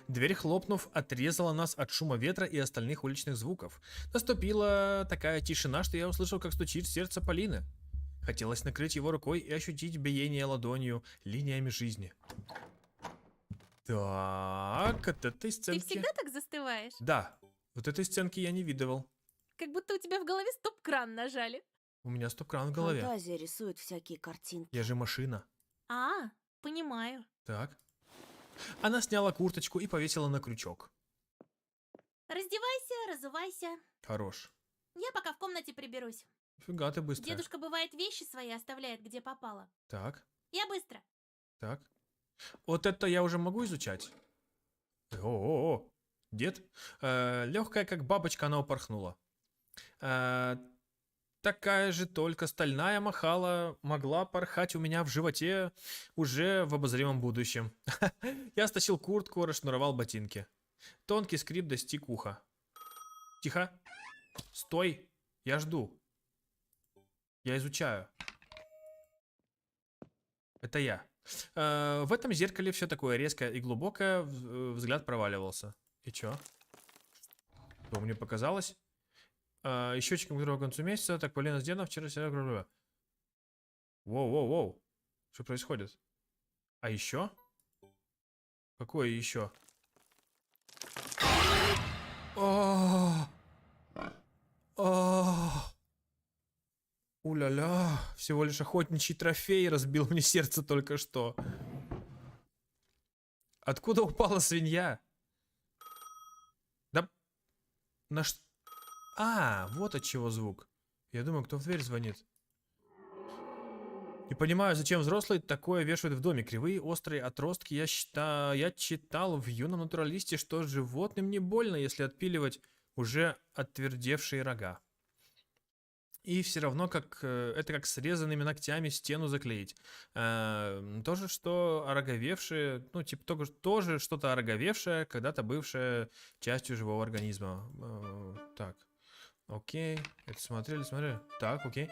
Дверь, хлопнув, отрезала нас от шума ветра и остальных уличных звуков. Наступила такая тишина, что я услышал, как стучит сердце Полины. Хотелось накрыть его рукой и ощутить биение ладонью, линиями жизни. Так, от этой сценки... Ты всегда так застываешь? Да, вот этой сценки я не видывал. Как будто у тебя в голове стоп-кран нажали. У меня стоп-кран в голове. Фантазия рисует всякие картинки. Я же машина. А, понимаю. Так. Она сняла курточку и повесила на крючок. Раздевайся, разувайся. Хорош. Я пока в комнате приберусь. Фига ты быстро. Дедушка, бывает, вещи свои оставляет, где попало. Так, Я быстро. так. Вот это я уже могу изучать? О-о-о. Дед. Легкая, как бабочка, она упорхнула. Такая же, только стальная махала могла порхать у меня в животе уже в обозримом будущем. Я стащил куртку, расшнуровал ботинки. Тонкий скрип достиг уха. Тихо. Стой. Я жду. Я изучаю. Это я. В этом зеркале все такое резкое и глубокое, взгляд проваливался. И чё? Что мне показалось? И счетчиком к другому концу месяца, так Полина с дедом вчера себя... Воу-воу-воу. Что происходит? А еще? Какое еще? У-ля-ля. Всего лишь охотничий трофей разбил мне сердце только что. Откуда упала свинья? Да... На что... А, вот от чего звук. Я думаю, кто в дверь звонит. Не понимаю, зачем взрослые такое вешают в доме. Кривые, острые отростки. Я читал в юном натуралисте, что животным не больно, если отпиливать уже отвердевшие рога. И все равно, это как срезанными ногтями стену заклеить. То же, что ороговевшее, ну, типа, тоже что-то ороговевшее, когда-то бывшее частью живого организма. Так. Окей. Это смотрели. Так, окей.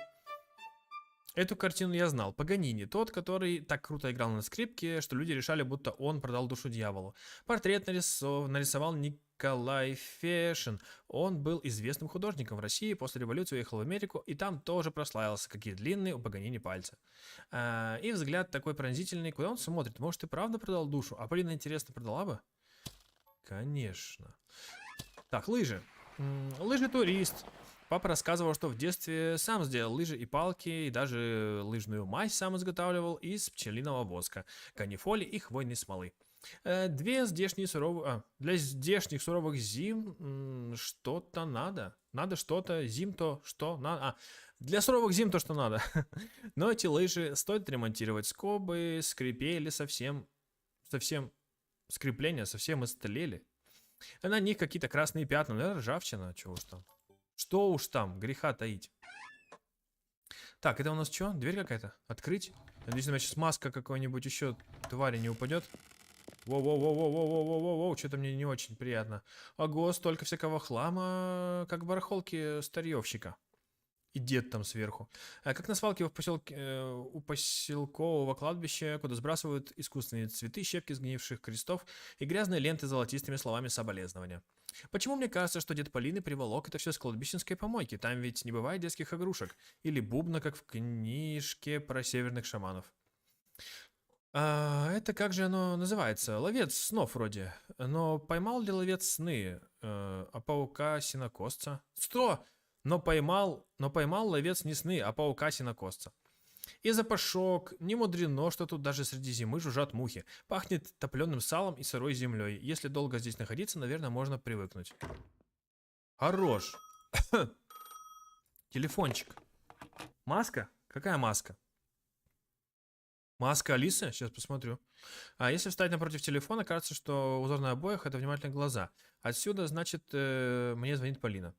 Эту картину я знал. Паганини, тот, который так круто играл на скрипке, что люди решали, будто он продал душу дьяволу. Портрет нарисовал Николай Фешин. Он был известным художником в России, после революции уехал в Америку, и там тоже прославился, какие длинные у Паганини пальцы. И взгляд такой пронзительный, куда он смотрит. Может, и правда продал душу? А Полина, интересно, продала бы? Конечно. Так, лыжи. Лыжный турист. Папа рассказывал, что в детстве сам сделал лыжи и палки, и даже лыжную мазь сам изготавливал из пчелиного воска, канифоли и хвойной смолы. Для здешних суровых зим что-то надо. Надо что-то, зим то, что надо. Для суровых зим то, что надо. Но эти лыжи стоит ремонтировать. Скобы скрипели совсем скрепления совсем истлели. На них какие-то красные пятна, наверное, ржавчина, чего уж там. Что уж там, греха таить. Так, это у нас что? Дверь какая-то? Открыть? Надеюсь, у меня сейчас маска какой-нибудь еще твари не упадет. Воу-воу-воу-воу-воу-воу-воу-воу, что-то мне не очень приятно. Ого, столько всякого хлама, как в барахолке старьевщика. И дед там сверху. Как на свалке у поселкового кладбища, куда сбрасывают искусственные цветы, щепки сгнивших крестов и грязные ленты с золотистыми словами соболезнования. Почему мне кажется, что дед Полины приволок это все с кладбищенской помойки? Там ведь не бывает детских игрушек. Или бубна, как в книжке про северных шаманов. Это как же оно называется? Ловец снов вроде. Но поймал ли ловец сны? А паука синокосца? Что? Но поймал ловец не сны, а паука синокосца. И запашок. Не мудрено, что тут даже среди зимы жужжат мухи. Пахнет топленым салом и сырой землей. Если долго здесь находиться, наверное, можно привыкнуть. Хорош. Телефончик. Маска? Какая маска? Маска Алисы? Сейчас посмотрю. А если встать напротив телефона, кажется, что узор на обоях — это внимательные глаза. Отсюда, значит, мне звонит Полина.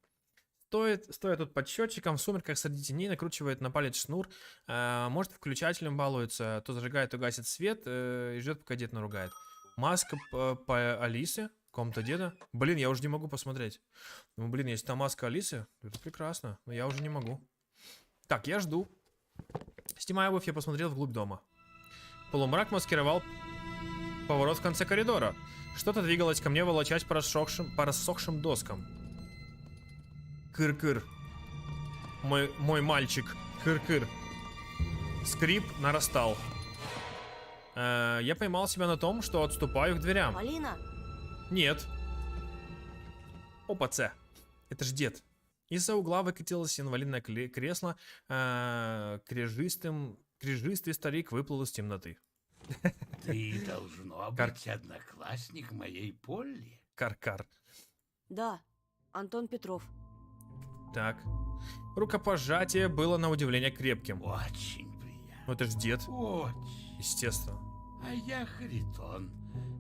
Стоя тут под счетчиком, в сумерках среди теней, накручивает на палец шнур, может, включателем балуется, то зажигает, то гасит свет и ждет, пока дед наругает. Маска по Алисе, ком-то деда. Блин, я уже не могу посмотреть. Ну, блин, если там маска Алисы, это прекрасно, но я уже не могу. Так, я жду. Снимая обувь, я посмотрел вглубь дома. Полумрак маскировал поворот в конце коридора. Что-то двигалось ко мне, волочась по рассохшим доскам. Кыр-кыр. Мой мальчик. Кыр-кыр. Скрип нарастал. Я поймал себя на том, что отступаю к дверям. Полина? Нет. Опа-це. Это ж дед. Из-за угла выкатилось инвалидное кресло. Кряжистый старик выплыл из темноты. Ты, должно быть, одноклассник моей Полли? Кар-кар. Да, Антон Петров. Так. Рукопожатие было на удивление крепким. Очень приятно. Ну это ж дед. Очень. Естественно. А я Харитон.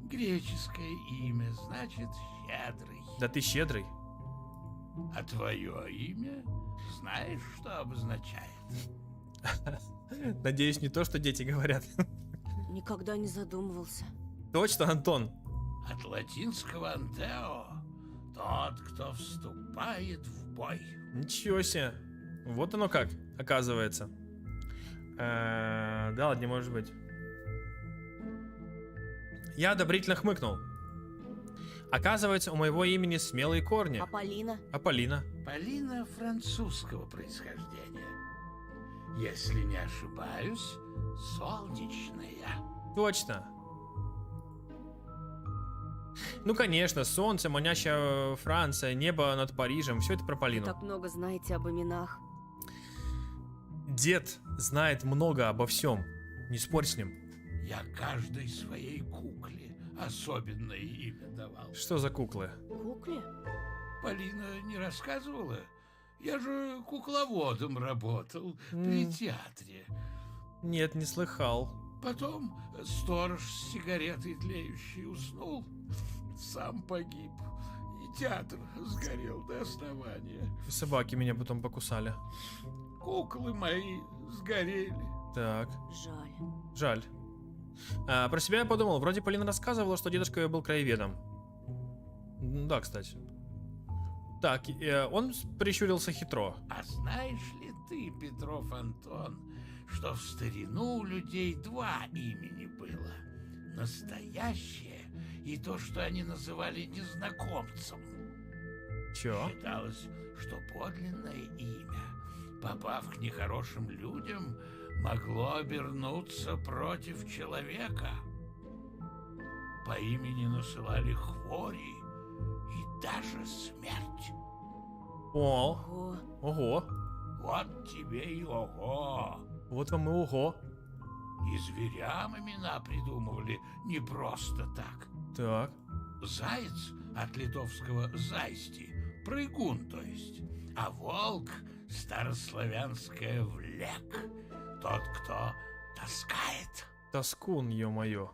Греческое имя, значит щедрый. Да ты щедрый. А твое имя знаешь, что обозначает? Надеюсь, не то, что дети говорят. Никогда не задумывался. Точно, Антон? От латинского «антео» — тот, кто вступает в бой. Ничего себе. Вот оно как, оказывается. Да ладно, не может быть. Я одобрительно хмыкнул. Оказывается, у моего имени смелые корни. А Полина? А Полина? Полина французского происхождения. Если не ошибаюсь, солнечная. Точно. Ну, конечно, солнце, манящая Франция, небо над Парижем. Все это про Полину. Вы так много знаете об именах. Дед знает много обо всем. Не спорь с ним. Я каждой своей кукле особенное имя давал. Что за куклы? Кукле? Полина не рассказывала? Я же кукловодом работал при театре. Нет, не слыхал. Потом сторож с сигаретой тлеющей уснул, сам погиб, и театр сгорел до основания. И собаки меня потом покусали. Куклы мои сгорели. Так. Жаль. Жаль. Про себя я подумал, вроде Полина рассказывала, что дедушка ее был краеведом. Да, кстати. Так, он прищурился хитро. А знаешь ли ты, Петров Антон, что в старину у людей два имени было? Настоящее и то, что они называли незнакомцем. Чё? Считалось, что подлинное имя, попав к нехорошим людям, могло обернуться против человека. По имени насылали хвори и даже смерть. О, ого. Вот тебе и ого. Вот вам и ого. И зверям имена придумывали не просто так. Так. Заяц от литовского «зайсти», прыгун, то есть. А волк — старославянское «влек», тот, кто таскает. Тоскун, ё-моё.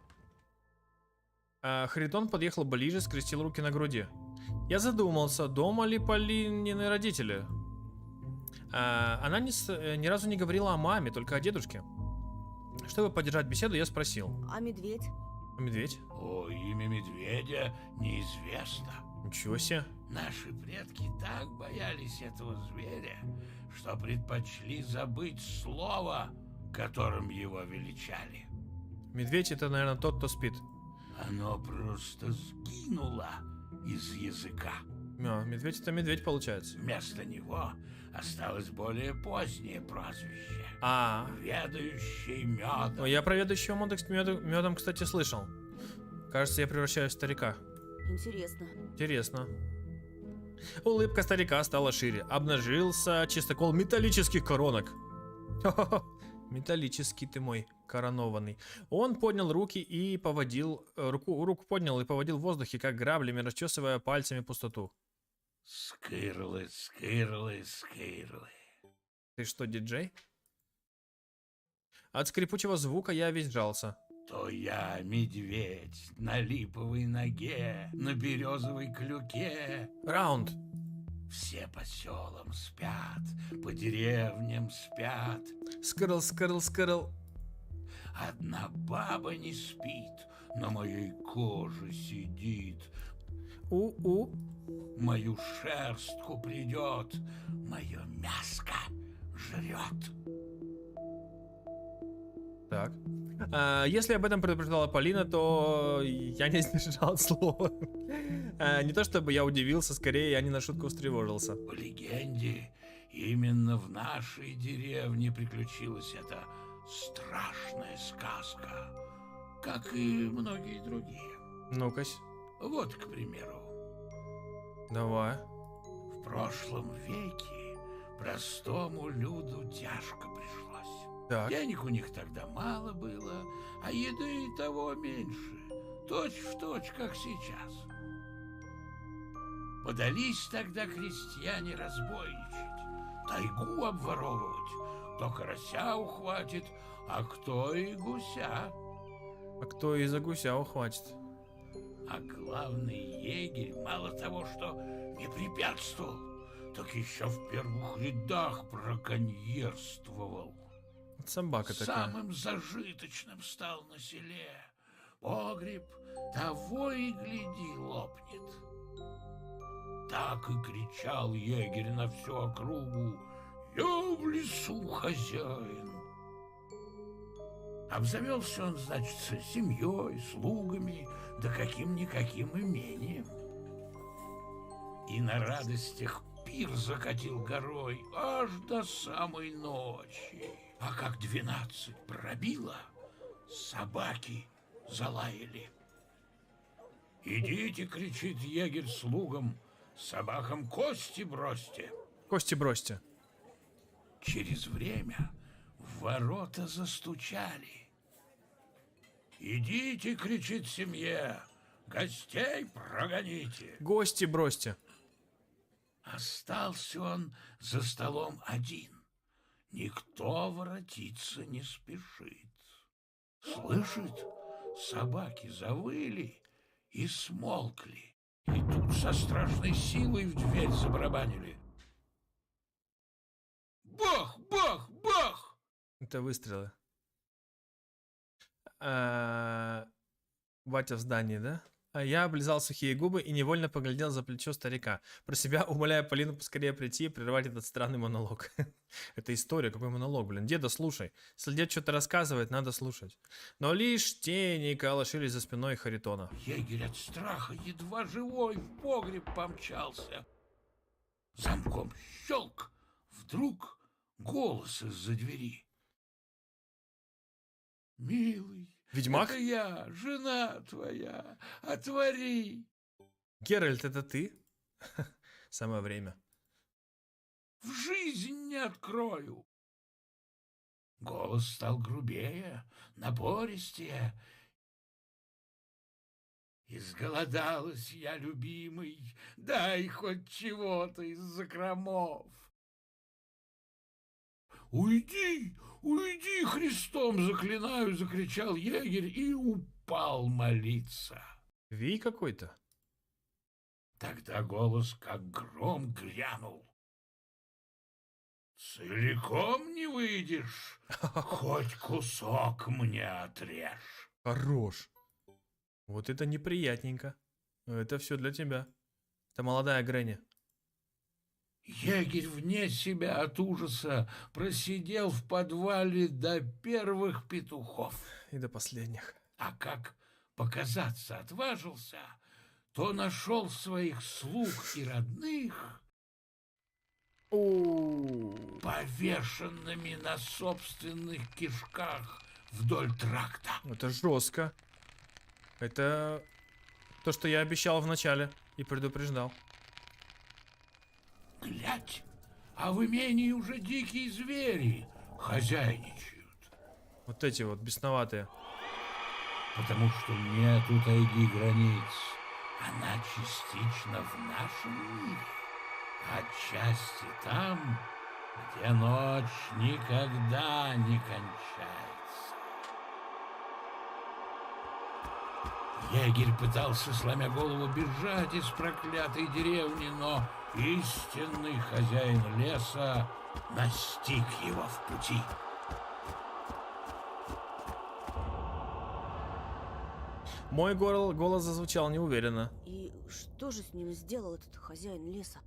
Харитон подъехал ближе, скрестил руки на груди. Я задумался, дома ли Полинины родители. Она ни разу не говорила о маме, только о дедушке. Чтобы поддержать беседу, я спросил. А медведь? А медведь? О, имя медведя неизвестно. Ничего себе. Наши предки так боялись этого зверя, что предпочли забыть слово, которым его величали. Медведь — это, наверное, тот, кто спит. Оно просто сгинуло из языка. Медведь это медведь получается. Вместо него осталось более позднее прозвище. Ведающий медом. Я про ведущего медом, кстати, слышал. Кажется, я превращаюсь в старика. Интересно. Интересно. Улыбка старика стала шире. Обнажился чистокол металлических коронок. Металлический ты мой коронованный. Он поднял руки и поводил... Руку поднял и поводил в воздухе, как граблями, расчесывая пальцами пустоту. Скырлы, скырлы, скырлы. Ты что, диджей? От скрипучего звука я весь сжался. То я медведь на липовой ноге, на березовой клюке. Раунд. Все по селам спят, по деревням спят. Скрыл, скрыл, скрыл. Одна баба не спит, на моей коже сидит. У-у. Мою шерстку придет, мое мяско жрет. Так. Если об этом предупреждала Полина, то я не сдержал слова. Не то чтобы я удивился, скорее я не на шутку встревожился. По легенде, именно в нашей деревне приключилась эта страшная сказка, как и многие другие. Ну-кась. Вот, к примеру. Давай. В прошлом веке простому люду тяжко пришлось. Так. Денег у них тогда мало было, а еды и того меньше. Точь в точь, как сейчас. Подались тогда крестьяне разбойничать, тайгу обворовывать. Кто карася ухватит, а кто и гуся. А кто и за гуся ухватит? А главный егерь мало того, что не препятствовал, так еще в первых рядах браконьерствовал. Собака такая. Самым зажиточным стал на селе. Погреб того и гляди лопнет. Так и кричал егерь на всю округу: «Я в лесу хозяин». Обзавелся он, значит, семьей, слугами, да каким-никаким имением. И на радостях пир закатил горой аж до самой ночи. А как 12 пробило, собаки залаяли. «Идите, — кричит егерь слугам, — собакам кости бросьте». Кости бросьте. Через время в ворота застучали. «Идите, — кричит семье, — гостей прогоните». Гости бросьте. Остался он за столом один. Никто воротиться не спешит. Слышит, собаки завыли и смолкли. И тут со страшной силой в дверь забарабанили. Бах, бах, бах! Это выстрелы. Батя в здании, да? А я облизал сухие губы и невольно поглядел за плечо старика, про себя умоляя Полину поскорее прийти и прервать этот странный монолог. Это история, какой монолог, блин. Деда, слушай. Если дед что-то рассказывает, надо слушать. Но лишь тени колошились за спиной Харитона. Егерь от страха едва живой в погреб помчался. Замком щелк. Вдруг голос из-за двери. «Милый, Ведьмак? это я, жена твоя, отвори!» Геральт, это ты? Самое время. «В жизнь не открою!» Голос стал грубее, напористее. «Изголодалась я, любимый, дай хоть чего-то из закромов!» «Уйди, уйди, Христом заклинаю!» — закричал егерь и упал молиться. Вий какой-то. Тогда голос как гром грянул. «Целиком не выйдешь, хоть кусок мне отрежь». Хорош. Вот это неприятненько. Это все для тебя. Это молодая Грэнни. Егерь вне себя от ужаса просидел в подвале до первых петухов. И до последних. А как показаться отважился, кто нашел своих слуг и родных повешенными на собственных кишках вдоль тракта. Это жестко. Это то, что я обещал в начале и предупреждал. Глядь, а в имении уже дикие звери хозяйничают. Вот эти вот бесноватые. Потому что нету тайги границ. Она частично в нашем мире, отчасти там, где ночь никогда не кончается. Егерь пытался, сломя голову, бежать из проклятой деревни, но истинный хозяин леса настиг его в пути. Мой голос зазвучал неуверенно. И что же с ним сделал этот хозяин леса?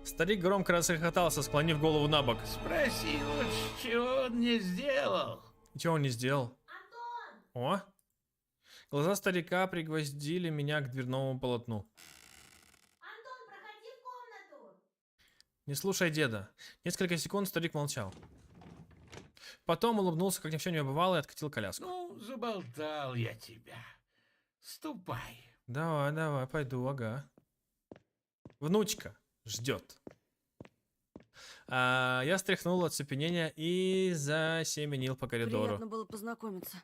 Старик громко расхохотался, склонив голову на бок. Спроси лучше, чего он не сделал. Чего он не сделал? Антон! О! Глаза старика пригвоздили меня к дверному полотну. Антон, проходи в комнату. Не слушай деда. Несколько секунд старик молчал. Потом улыбнулся, как ни в чем не бывало, и откатил коляску. Ну, заболтал я тебя. Ступай. Давай, давай, пойду, ага. Внучка ждет. Я стряхнул оцепенение и засеменил по коридору. Приятно было познакомиться.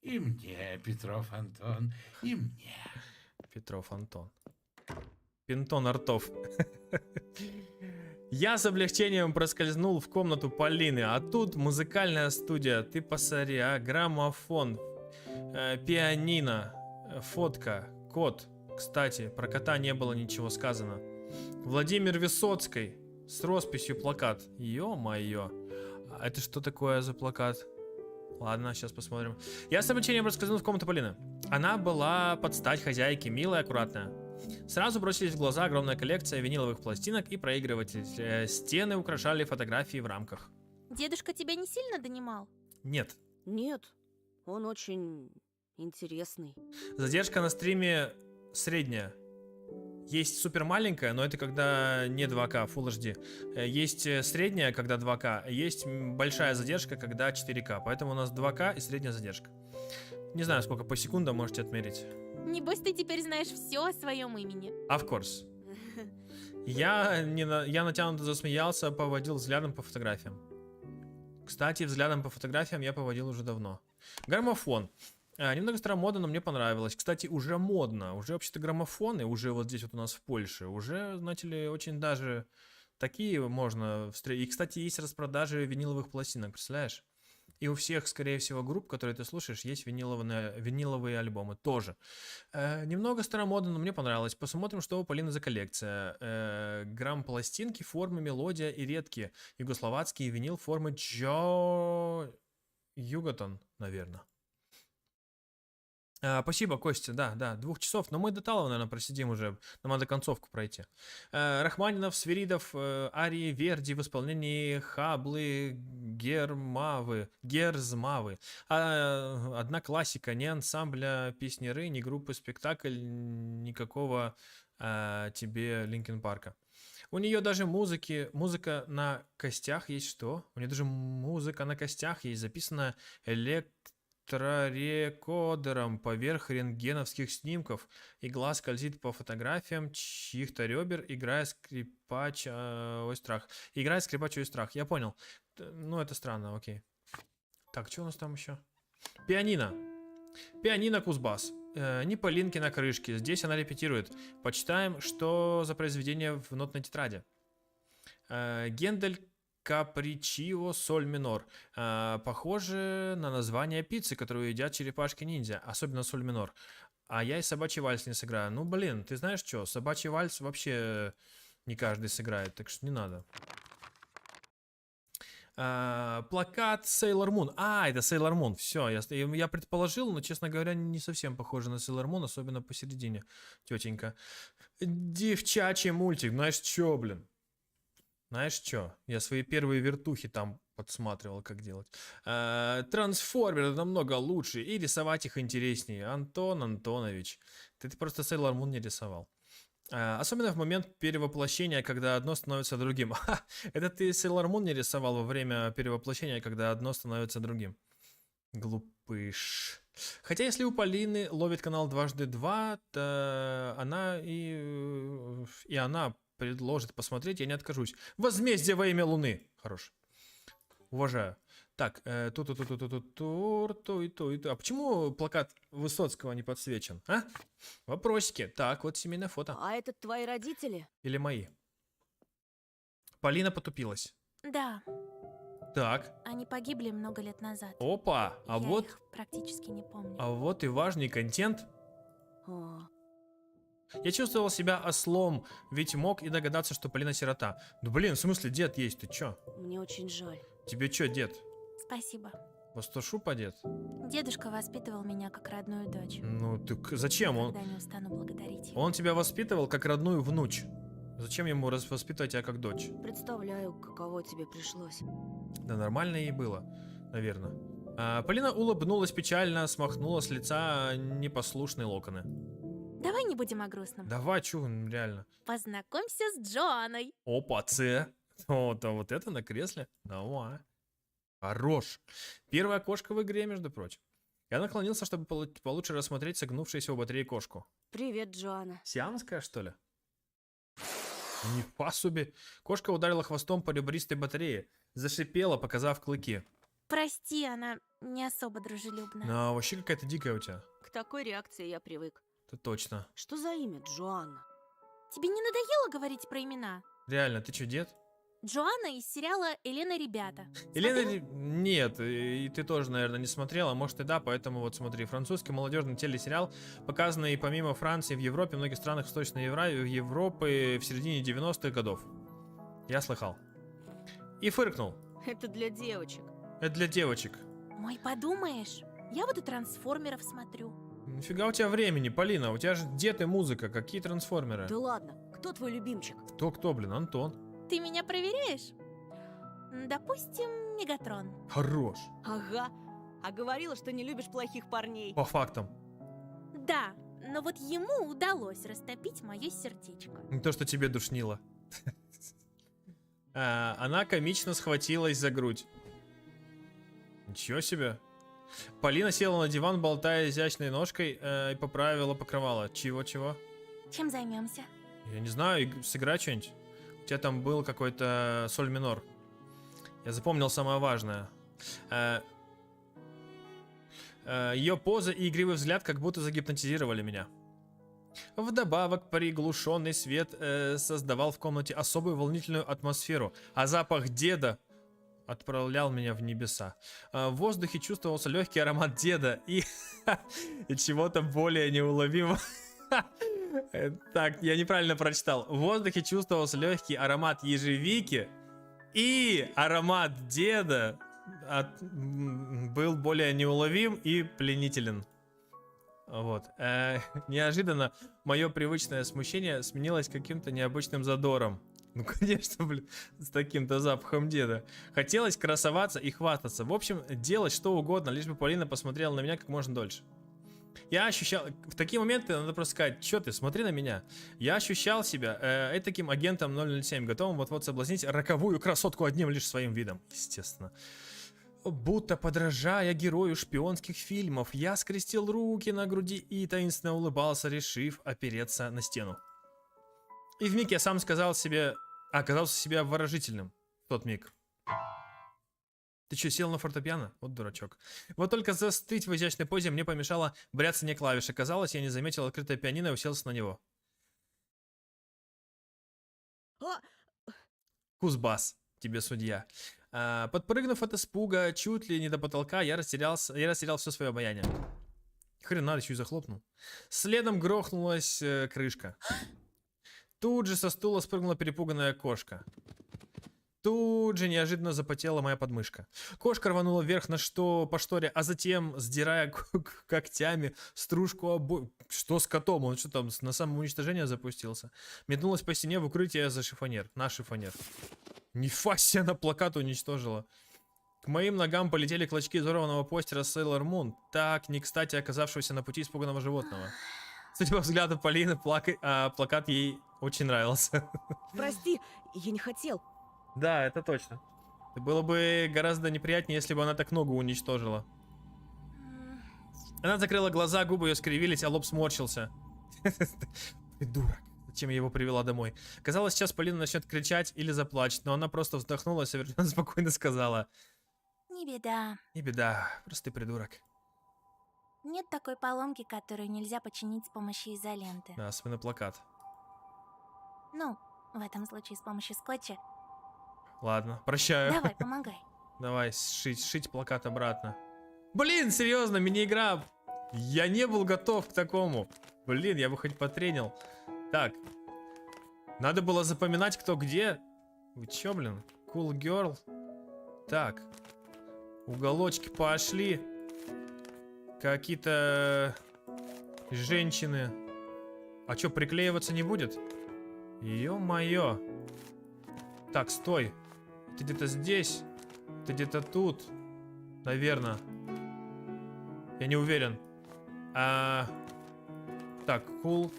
И мне, Петров Антон, и мне. Петров Антон. Пинтон Артов. Я с облегчением проскользнул в комнату Полины, а тут музыкальная студия, ты посмотри, граммофон, пианино, фотка, кот. Кстати, про кота не было ничего сказано. Владимир Высоцкий с росписью плакат. Ё-моё. А это что такое за плакат? Ладно, сейчас посмотрим. Я с облегчением проскользнул в комнату Полины. Она была под стать хозяйке, милая, аккуратная. Сразу бросились в глаза огромная коллекция виниловых пластинок и проигрыватель. Стены украшали фотографии в рамках. Дедушка тебя не сильно донимал? Нет. Нет, он очень интересный. Задержка на стриме средняя. Есть супер маленькая, но это когда не 2К, Full HD. Есть средняя, когда 2К. Есть большая задержка, когда 4К. Поэтому у нас 2К и средняя задержка. Не знаю, сколько по секундам можете отмерить. Небось, ты теперь знаешь все о своем имени. Of course. Я натянуто засмеялся, поводил взглядом по фотографиям. Кстати, взглядом по фотографиям я поводил уже давно. Граммофон. Немного старомодно, но мне понравилось. Кстати, уже модно. Уже вообще-то граммофоны, уже вот здесь вот у нас в Польше, уже, знаете ли, очень даже такие можно встретить. И, кстати, есть распродажи виниловых пластинок, представляешь? И у всех, скорее всего, групп, которые ты слушаешь, есть виниловые альбомы тоже. Немного старомодно, но мне понравилось. Посмотрим, что у Полины за коллекция. Грамм-пластинки, формы, мелодия и редкие. Югословацкий винил формы Джо Юготон, наверное. Спасибо, Костя, да, 2 часов, но мы до Талова, наверное, просидим уже, нам надо концовку пройти. Рахманинов, Свиридов, арии Верди в исполнении Хаблы, Герзмавы. Одна классика, ни ансамбля песняры, ни группы спектакль, никакого тебе Линкин Парка. У нее даже музыка на костях есть, что? У нее даже музыка на костях есть, записана электрорекодером поверх рентгеновских снимков. Игла скользит по фотографиям чьих-то ребер, играя скрипачий страх. Я понял. Ну, это странно, окей. Так, что у нас там еще? Пианино. Пианино Кузбасс. Не Полинки на крышке. Здесь она репетирует. Почитаем, что за произведение в нотной тетради. Гендель Капричио соль минор. Похоже на название пиццы, которую едят черепашки-ниндзя. Особенно соль минор. А я и собачий вальс не сыграю. Ну, блин, ты знаешь что? Собачий вальс вообще не каждый сыграет, так что не надо. Плакат Sailor Moon. Это Sailor Moon. Все, я предположил, но, честно говоря, не совсем похоже на Sailor Moon, особенно посередине, тетенька. Девчачий мультик. Знаешь что, блин? Знаешь что? Я свои первые вертухи там подсматривал, как делать. Трансформеры намного лучше, и рисовать их интереснее. Антон Антонович, ты просто Sailor Moon не рисовал. Особенно в момент перевоплощения, когда одно становится другим. Это ты Sailor Moon не рисовал во время перевоплощения, когда одно становится другим. Глупыш. Хотя если у Полины ловит канал 2x2, то она и она предложит посмотреть, я не откажусь. Возмездие во имя Луны. Хорош. Уважаю. Так, А почему плакат Высоцкого не подсвечен, а? Вопросики. Так, вот семейное фото. А это твои родители? Или мои? Полина потупилась. Да, Так. они погибли много лет назад. Опа, а Я вот... их практически не помню. А вот и важный контент. О, Я чувствовал себя ослом, ведь мог и догадаться, что Полина сирота. Да блин, в смысле дед есть, ты чё? мне очень жаль. Тебе чё, дед? Спасибо. Пастушупа дед? Дедушка воспитывал меня как родную дочь. Ну, так зачем он? Никогда не устану благодарить его. Он тебя воспитывал как родную внуч. Зачем ему воспитывать тебя как дочь? Представляю, каково тебе пришлось. Да нормально ей было, наверное. Полина улыбнулась печально, смахнула с лица непослушные локоны. Давай не будем о грустном. Давай, чё, реально. Познакомься с Джоанной. Опа, Ц. Вот это на кресле. Давай. Хорош. Первая кошка в игре, между прочим. Я наклонился, чтобы получше рассмотреть согнувшуюся у батареи кошку. Привет, Джоанна. Сиамская, что ли? Не себе. Кошка ударила хвостом по ребристой батарее. Зашипела, показав клыки. Прости, она не особо дружелюбная. Ну, вообще какая-то дикая у тебя. К такой реакции я привык. Это точно. Что за имя, Джоанна? Тебе не надоело говорить про имена? Реально, ты что, дед? Джоанна из сериала «Елена, ребята». Елена, нет, и ты тоже, наверное, не смотрела, может и да, поэтому вот смотри, французский молодежный телесериал, показанный помимо Франции в Европе, в многих странах Восточной Европы в середине 90-х годов. Я слыхал. И фыркнул. Это для девочек. Это для девочек. Ой, подумаешь, я вот и трансформеров смотрю. Нифига у тебя времени, Полина, у тебя же дед и музыка, какие трансформеры? Да ладно, кто твой любимчик? Кто, блин, Антон. Ты меня проверяешь? Допустим, Мегатрон. Хорош. Ага, а говорила, что не любишь плохих парней. По фактам. Да, но вот ему удалось растопить мое сердечко. Не то, что тебе душнило. Она комично схватилась за грудь. Ничего себе. Полина села на диван, болтая изящной ножкой, и поправила покрывало. Чего? Чем займемся? Я не знаю, сыграй что-нибудь. У тебя там был какой-то соль минор. Я запомнил самое важное. Ее поза и игривый взгляд как будто загипнотизировали меня. Вдобавок, приглушенный свет создавал в комнате особую волнительную атмосферу, а запах деда отправлял меня в небеса. В воздухе чувствовался легкий аромат деда и чего-то более неуловимого. Так, я неправильно прочитал. В воздухе чувствовался легкий аромат ежевики и аромат деда был более неуловим и пленителен. Вот. Неожиданно мое привычное смущение сменилось каким-то необычным задором. Ну, конечно, блин, с таким-то запахом деда. Хотелось красоваться и хвастаться. В общем, делать что угодно, лишь бы Полина посмотрела на меня как можно дольше. Я ощущал... В такие моменты надо просто сказать, что ты, смотри на меня. Я ощущал себя таким агентом 007, готовым вот-вот соблазнить роковую красотку одним лишь своим видом. Естественно. Будто подражая герою шпионских фильмов, я скрестил руки на груди и таинственно улыбался, решив опереться на стену. И вмиг я сам оказался себе обворожительным в тот миг. Ты что, сел на фортепиано? Вот дурачок. Вот только застыть в изящной позе мне помешало бряцание клавиш. Оказалось, я не заметил открытое пианино и уселся на него. Кузбасс, тебе судья. Подпрыгнув от испуга чуть ли не до потолка, я растерял все свое обаяние. Хрена, еще и захлопнул. Следом грохнулась крышка. Тут же со стула спрыгнула перепуганная кошка. Тут же неожиданно запотела моя подмышка. Кошка рванула вверх по шторе, а затем, сдирая когтями стружку обои... Что с котом? Он что там, на самоуничтожение запустился? Метнулась по стене в укрытие за шифонер. На шифонер. Нифига себе, она плакат уничтожила. К моим ногам полетели клочки изорванного постера Sailor Moon, так не кстати оказавшегося на пути испуганного животного. Судя по взгляду Полины, плакат ей очень нравился. Прости, я не хотел. Да, это точно. Было бы гораздо неприятнее, если бы она так ногу уничтожила. Она закрыла глаза, губы ее скривились, а лоб сморщился. Придурок. Зачем я его привела домой? Казалось, сейчас Полина начнет кричать или заплачет, но она просто вздохнула и совершенно спокойно сказала: Не беда. не беда, просто ты придурок. Нет такой поломки, которую нельзя починить с помощью изоленты. Да, особенно плакат. Ну, в этом случае с помощью скотча. Ладно, прощаю. Давай, помогай. Давай, сшить плакат обратно. Блин, серьезно, мини-игра. Я не был готов к такому. Блин, я бы хоть потренил. Так. Надо было запоминать, кто где. Вы чё, блин? Cool girl. Так. Уголочки пошли. Какие-то женщины. А чё, приклеиваться не будет? Ё-моё. Так, стой. Ты где-то здесь. Ты где-то тут. Наверное. Я не уверен. Так, Кул.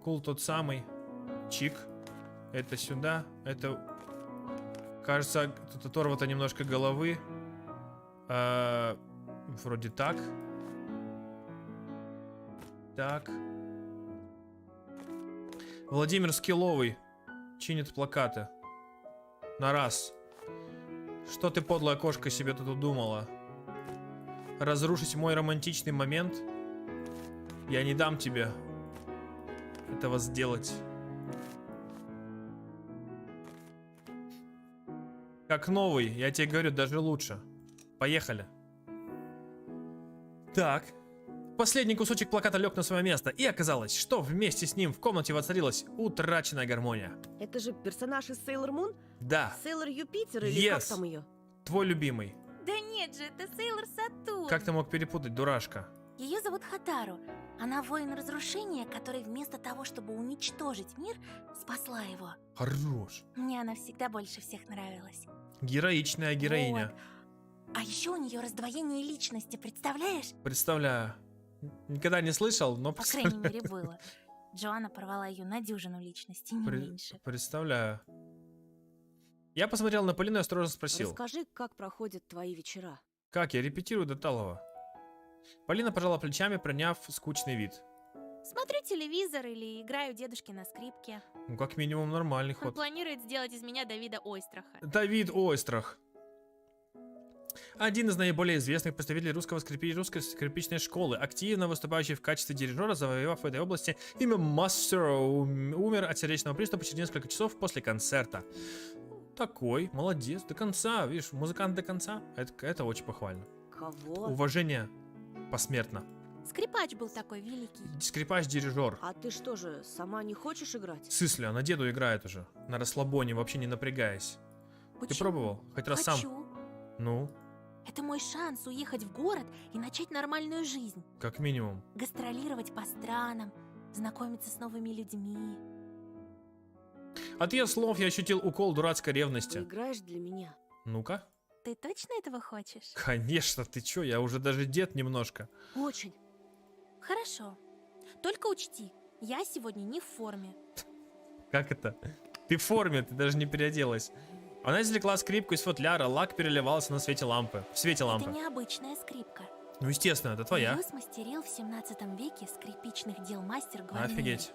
Кул тот самый. Чик. Это сюда. Это... Кажется, тут оторвато немножко головы. Вроде так. Так. Владимир Скилловый чинит плакаты. На раз. Что ты, подлая кошка, себе тут удумала? Разрушить мой романтичный момент? Я не дам тебе этого сделать. Как новый, я тебе говорю, даже лучше. Поехали. Так. Последний кусочек плаката лег на свое место, и оказалось, что вместе с ним в комнате воцарилась утраченная гармония. Это же персонаж из Sailor Moon? Да. Sailor Юпитер или как там ее? Твой любимый. Да нет же, это Сейлор Сатурн. Как ты мог перепутать, дурашка? Ее зовут Хатару. Она воин разрушения, который вместо того, чтобы уничтожить мир, спасла его. Хорош. Мне она всегда больше всех нравилась. Героичная героиня. Вот. А еще у нее раздвоение личности, представляешь? Представляю. Никогда не слышал, но По крайней мере, было. Джоанна порвала ее на дюжину личностей, не меньше. Представляю. Я посмотрел на Полину и осторожно спросил. Расскажи, как проходят твои вечера. Как? Я репетирую до талого. Полина пожала плечами, приняв скучный вид. Смотрю телевизор или играю дедушке на скрипке. Ну, как минимум, нормальный Он ход. планирует сделать из меня Давида Ойстраха. Давид Ойстрах. Один из наиболее известных представителей русской скрипичной школы, активно выступающий в качестве дирижера, завоевав в этой области имя мастера, умер от сердечного приступа через несколько часов после концерта. Такой, молодец, до конца, видишь, музыкант до конца, это очень похвально. Кого? Уважение посмертно. Скрипач был такой великий. Скрипач-дирижер. А ты что же, сама не хочешь играть? Сысли, она деду играет уже, на расслабоне, вообще не напрягаясь. Почему? Ты пробовал? Хоть раз сам? Хочу. Ну? Это мой шанс уехать в город и начать нормальную жизнь. Как минимум. Гастролировать по странам, знакомиться с новыми людьми. От ее слов я ощутил укол дурацкой ревности. Ты играешь для меня? Ну-ка. Ты точно этого хочешь? Конечно, ты чё, я уже даже дед немножко. Очень. Хорошо. Только учти, я сегодня не в форме. Как это? Ты в форме, ты даже не переоделась. Она извлекла скрипку из футляра, лак переливался на свете лампы. В свете лампы. Это необычная скрипка. Ну, естественно, это твоя. Ее смастерил в 17 веке скрипичных дел мастер Гварнери. Офигеть.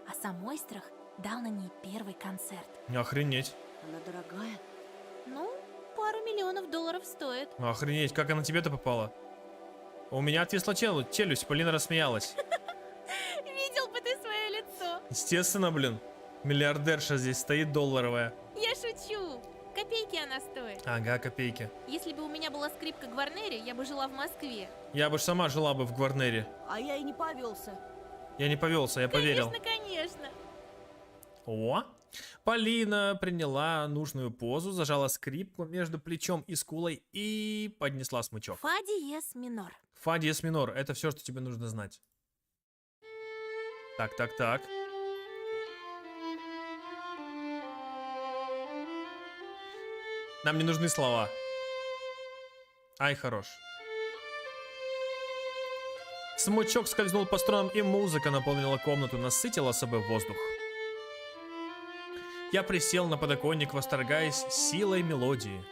А сам Ойстрах дал на ней первый концерт. Охренеть. Она дорогая? Ну, пару миллионов долларов стоит. Охренеть, как она тебе-то попала? У меня отвисла челюсть, Полина рассмеялась. Видел бы ты свое лицо. Естественно, блин. Миллиардерша здесь стоит долларовая. Я шучу. Копейки она стоит. Ага, копейки. Если бы у меня была скрипка Гварнери, я бы жила в Москве. Я бы сама жила бы в Гварнере. А я и не повелся. Я не повелся, я поверил. Конечно. О! Полина приняла нужную позу, зажала скрипку между плечом и скулой и поднесла смычок. Фа диез минор. Фа диез минор. Это все, что тебе нужно знать. Так. Нам не нужны слова. Ай, хорош. Смычок скользнул по струнам, и музыка наполнила комнату, насытила собой воздух. Я присел на подоконник, восторгаясь силой мелодии.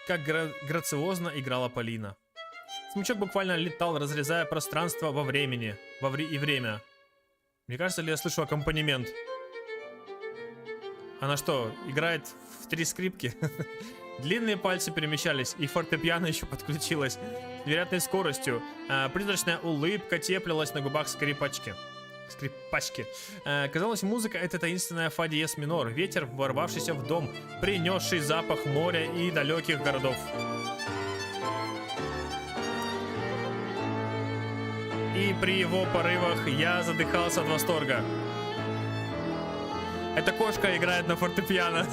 Как грациозно играла Полина. Смычок буквально летал, разрезая пространство во времени, и время. Мне кажется, ли я слышу аккомпанемент? Она что, играет в 3 скрипки? Длинные пальцы перемещались, и фортепиано еще подключилось с невероятной скоростью. Призрачная улыбка теплилась на губах скрипачки. Казалось, музыка — это таинственная фа диез минор, ветер, ворвавшийся в дом, принесший запах моря и далеких городов. И при его порывах я задыхался от восторга. Эта кошка играет на фортепиано.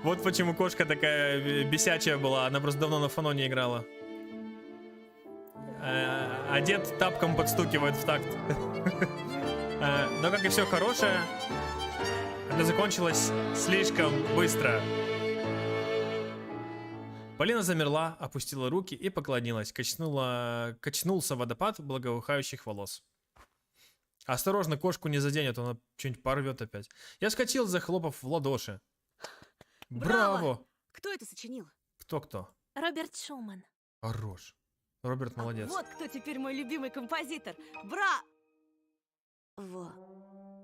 Вот почему кошка такая бесячая была. Она просто давно на фаноне играла. А дед тапком подстукивает в такт. Но как и все хорошее, это закончилось слишком быстро. Полина замерла, опустила руки и поклонилась. Качнулся водопад благоухающих волос. Осторожно, кошку не заденет, она что-нибудь порвет опять. Я вскочил, захлопав в ладоши. Браво! Кто это сочинил? Кто? Роберт Шуман. Хорош. Роберт молодец. Вот кто теперь мой любимый композитор. Во.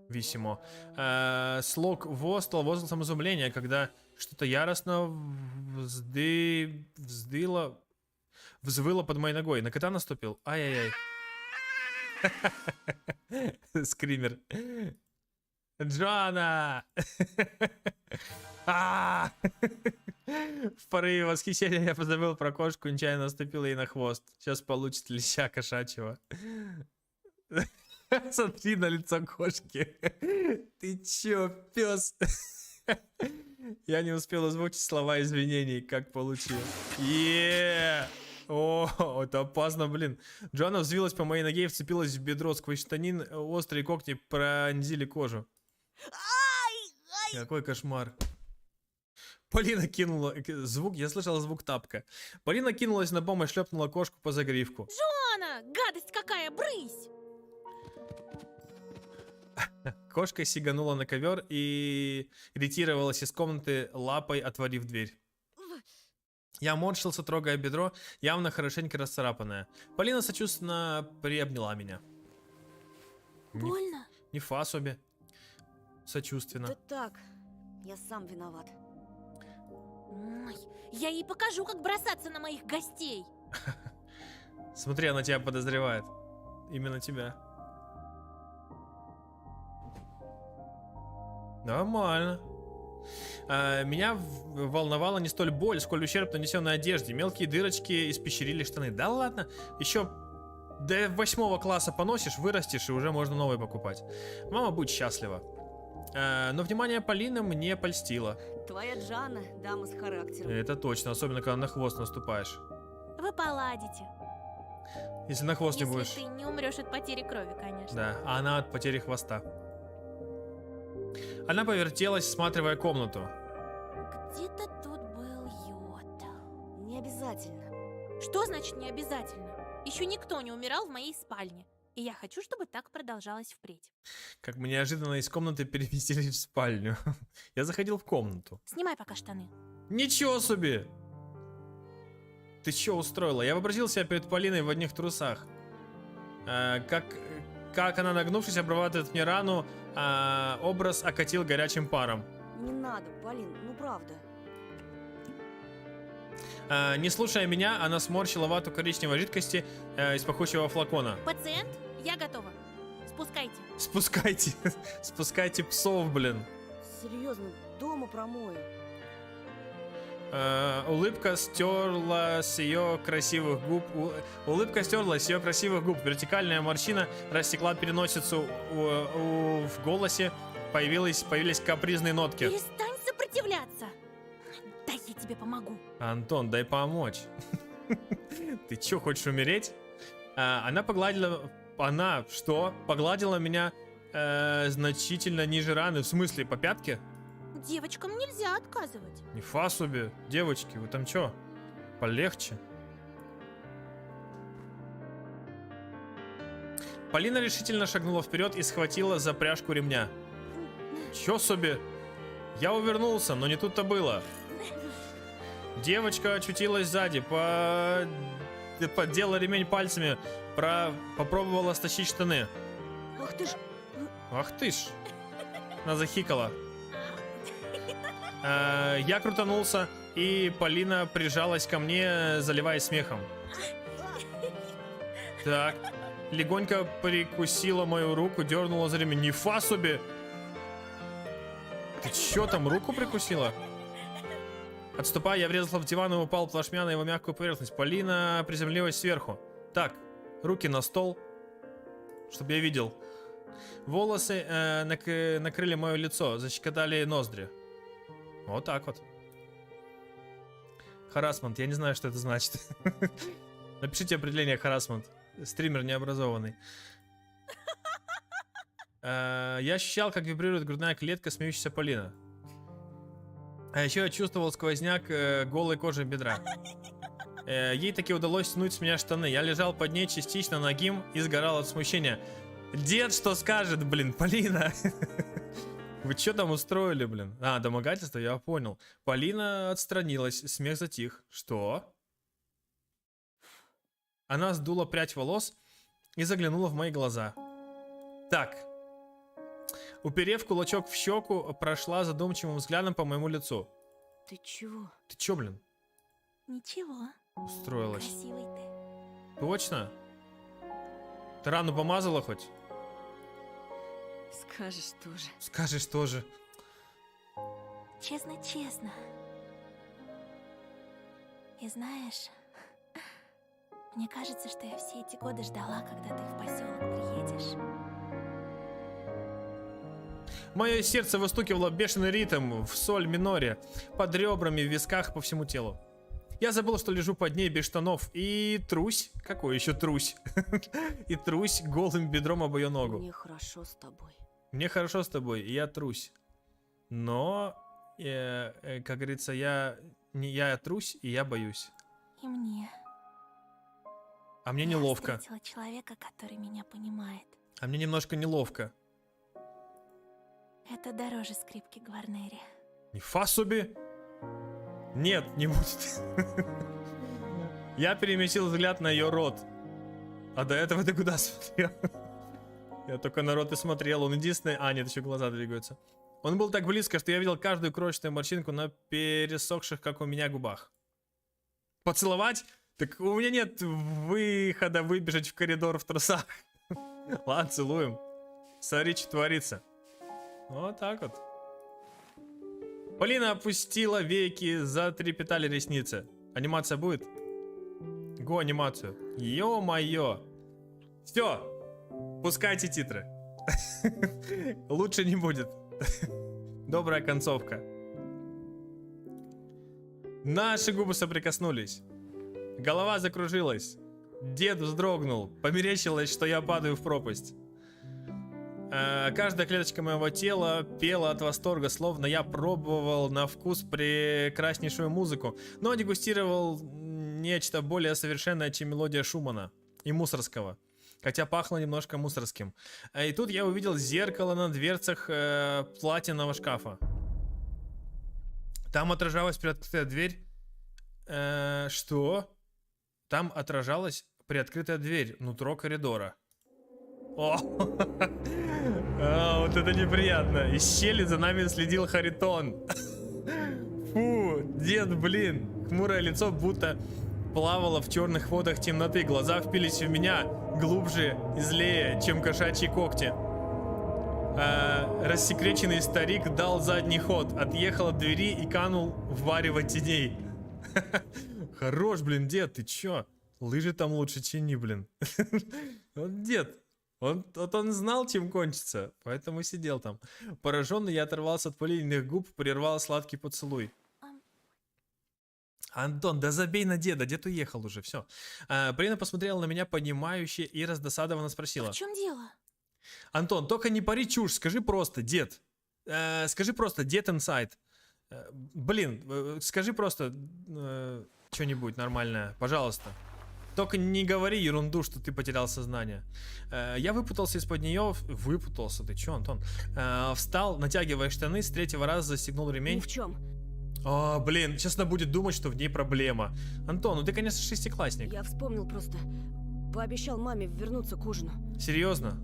Висимо. Слог «во» стал возгласом изумления, когда что-то яростно взвыло под моей ногой. На кота наступил. Ай-яй-яй. Скример. Джоанна! В порыве восхищения я позабыл про кошку, нечаянно наступил ей на хвост. Сейчас получит леща кошачьего. Смотри на лицо кошки. Ты чё, пес? Я не успел озвучить слова извинений, как получил. О, это опасно, блин. Джоанна взвилась по моей ноге и вцепилась в бедро. Сквозь штанин острые когти пронзили кожу. Какой кошмар. Полина кинула... Звук, я слышала звук тапка. Полина кинулась на помощь, шлепнула кошку по загривку. Джоанна, гадость какая, брысь! Кошка сиганула на ковер и ретировалась из комнаты, лапой отворив дверь. Я морщился, трогая бедро, явно хорошенько расцарапанное. Полина сочувственно приобняла меня. Больно? Не фа особи. Сочувственно. Да так, я сам виноват. Ой, я ей покажу, как бросаться на моих гостей. Смотри, она тебя подозревает. Именно тебя. Нормально. Меня волновала не столь боль, сколь ущерб, нанесенный одежде. Мелкие дырочки испещрили штаны. Да ладно, еще до 8 класса поносишь, вырастешь, и уже можно новые покупать. Мама будет счастлива. Но внимание Полины мне польстило. Твоя Джанна, дама с характером. Это точно, особенно когда на хвост наступаешь. Вы поладите. Если на хвост не будешь. Если ты не умрешь от потери крови, конечно. Да, а она от потери хвоста. Она повертелась, осматривая комнату. Где-то тут был йод. Не обязательно. Что значит не обязательно? Еще никто не умирал в моей спальне. И я хочу, чтобы так продолжалось впредь. Как мы неожиданно из комнаты переместились в спальню. Я заходил в комнату. Снимай пока штаны. Ничего себе! Ты что устроила? Я вообразил себя перед Полиной в одних трусах. Как она, нагнувшись, обрабатывает мне рану, образ окатил горячим паром. Не надо, Полин, ну правда. Не слушая меня, она сморщила вату коричневой жидкости из пахучего флакона. Пациент, я готова. Спускайте. Спускайте. Спускайте псов, блин. Серьезно, дома промою. Улыбка стерла с ее красивых губ. Улыбка стерла с ее красивых губ. Вертикальная морщина растекла переносицу. В голосе появились капризные нотки. Перестань сопротивляться. Дай я тебе помогу. Антон, дай помочь. Ты чё, хочешь умереть? Она погладила... Она что? Погладила меня значительно ниже раны. В смысле, по пятке? Девочкам нельзя отказывать. Нифа себе. Девочки, вы там чё? Полегче. Полина решительно шагнула вперед и схватила за пряжку ремня. Чё себе? Я увернулся, но не тут-то было. Девочка очутилась сзади, поддела ремень пальцами, попробовала стащить штаны. Ах ты ж... Ах ты ж. Она захикала. Я крутанулся, и Полина прижалась ко мне, заливаясь смехом. Так. Легонько прикусила мою руку, дернула за ремень. Нифа себе! Ты чё там, руку прикусила? Отступая, я врезался в диван и упал плашмя на его мягкую поверхность. Полина приземлилась сверху. Так, руки на стол, чтобы я видел. Волосы накрыли мое лицо, защекотали ноздри. Вот так вот. Харассмент, я не знаю, что это значит. Напишите определение харассмент. Стример необразованный. Я ощущал, как вибрирует грудная клетка смеющаяся Полина. А еще я чувствовал сквозняк голой кожи бедра. Ей таки удалось снуть с меня штаны. Я лежал под ней частично нагим и сгорал от смущения. Дед что скажет, блин, Полина? Вы что там устроили, блин? А, домогательство, я понял. Полина отстранилась, смех затих. Что? Она сдула прядь волос и заглянула в мои глаза. Так. Уперев кулачок в щеку, прошла задумчивым взглядом по моему лицу. Ты чего? Ты чё, блин? Ничего. Устроилась. Красивый ты. Точно? Ты рану помазала хоть? Скажешь тоже. Скажешь тоже. Честно-честно. И знаешь, мне кажется, что я все эти годы ждала, когда ты в поселок приедешь. Мое сердце выстукивало бешеный ритм в соль миноре, под ребрами, в висках, по всему телу. Я забыл, что лежу под ней без штанов и трусь. Какой еще трусь? И трусь голым бедром об ее ногу. Мне хорошо с тобой. Мне хорошо с тобой, и я трусь. Но, как говорится, я трусь, и я боюсь. И мне. А мне неловко. Я встретила человека, который меня понимает. А мне немножко неловко. Это дороже скрипки Гварнери. Нифа себе! Нет, не будет. Я переместил взгляд на ее рот. А до этого ты куда смотрел? Я только на рот и смотрел. Он единственный... А, нет, еще глаза двигаются. Он был так близко, что я видел каждую крошечную морщинку на пересохших, как у меня, губах. Поцеловать? Так у меня нет выхода выбежать в коридор в трусах. Ладно, целуем. Смотри, что творится. Вот так вот. Полина опустила веки, затрепетали ресницы. Анимация будет? Го анимацию. Ё-моё. Все. Пускайте титры. Лучше не будет. Добрая концовка. Наши губы соприкоснулись. Голова закружилась. Дед вздрогнул. Померещилось, что я падаю в пропасть. Каждая клеточка моего тела пела от восторга, словно я пробовал на вкус прекраснейшую музыку, но дегустировал нечто более совершенное, чем мелодия Шумана и Мусорского. Хотя пахло немножко мусорским. И тут я увидел зеркало на дверцах платинового шкафа. Там отражалась приоткрытая дверь. Что? Там отражалась приоткрытая дверь, нутро коридора. О, вот это неприятно. Из щели за нами следил Харитон. Фу, дед, блин. Хмурое лицо будто плавало в черных водах темноты. Глаза впились в меня глубже и злее, чем кошачьи когти. Рассекреченный старик дал задний ход, отъехал от двери и канул в варево теней. Хорош, блин, дед, ты чё? Лыжи там лучше чини, блин. Вот дед. Он знал, чем кончится, поэтому сидел там. Пораженный, я оторвался от Полининых губ, прервал сладкий поцелуй. Антон, да забей на деда, дед уехал уже, все. Полина посмотрела на меня понимающе и раздосадованно спросила. В чем дело? Антон, только не пари чушь, скажи просто, дед. Скажи просто Dead Inside. Блин, скажи просто что-нибудь нормальное, пожалуйста. Только не говори ерунду, что ты потерял сознание. Я выпутался из-под нее. Выпутался? Ты чё, Антон? Встал, натягивая штаны, с третьего раза застегнул ремень. Ни в чем. О, блин, честно будет думать, что в ней проблема. Антон, ну ты, конечно, шестиклассник. Я вспомнил просто. Пообещал маме вернуться к ужину. Серьезно?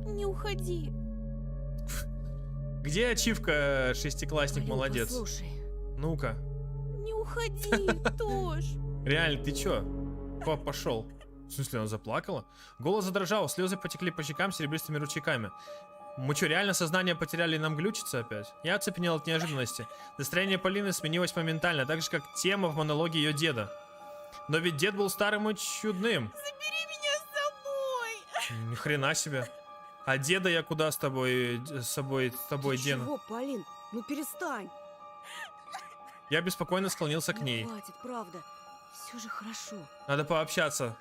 Не уходи. Где ачивка шестиклассник, Полин, молодец? послушай. Ну-ка. Не уходи, Тош. Реально, ты чё? Пошел. В смысле, она заплакала? Голос задрожал, слезы потекли по щекам серебристыми ручейками. Мы что, реально сознание потеряли и нам глючится опять? Я оцепенел от неожиданности. Настроение Полины сменилось моментально, так же, как тема в монологе ее деда. Но ведь дед был старым и чудным. Забери меня с собой. Ни хрена себе. А деда я куда с тобой Ты дену? чего, Полин? Ну перестань. Я беспокойно склонился к Ну, ней. хватит, правда. Все же хорошо. Надо пообщаться.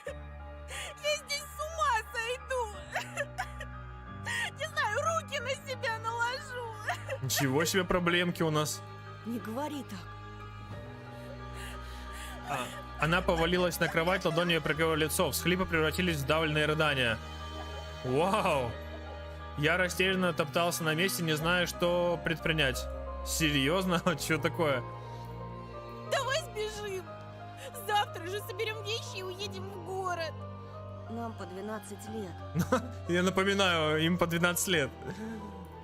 Я здесь с ума сойду. Не знаю, руки на себя наложу. Ничего себе проблемки у нас. Не говори так. Она повалилась на кровать, ладонью прикрыла лицо. Всхлипы превратились в сдавленные рыдания. Вау! Я растерянно топтался на месте, не зная, что предпринять. Серьезно? Что такое? Давай сбежим. Завтра же соберем вещи и уедем в город. Нам по 12 лет. Я напоминаю, им по 12 лет.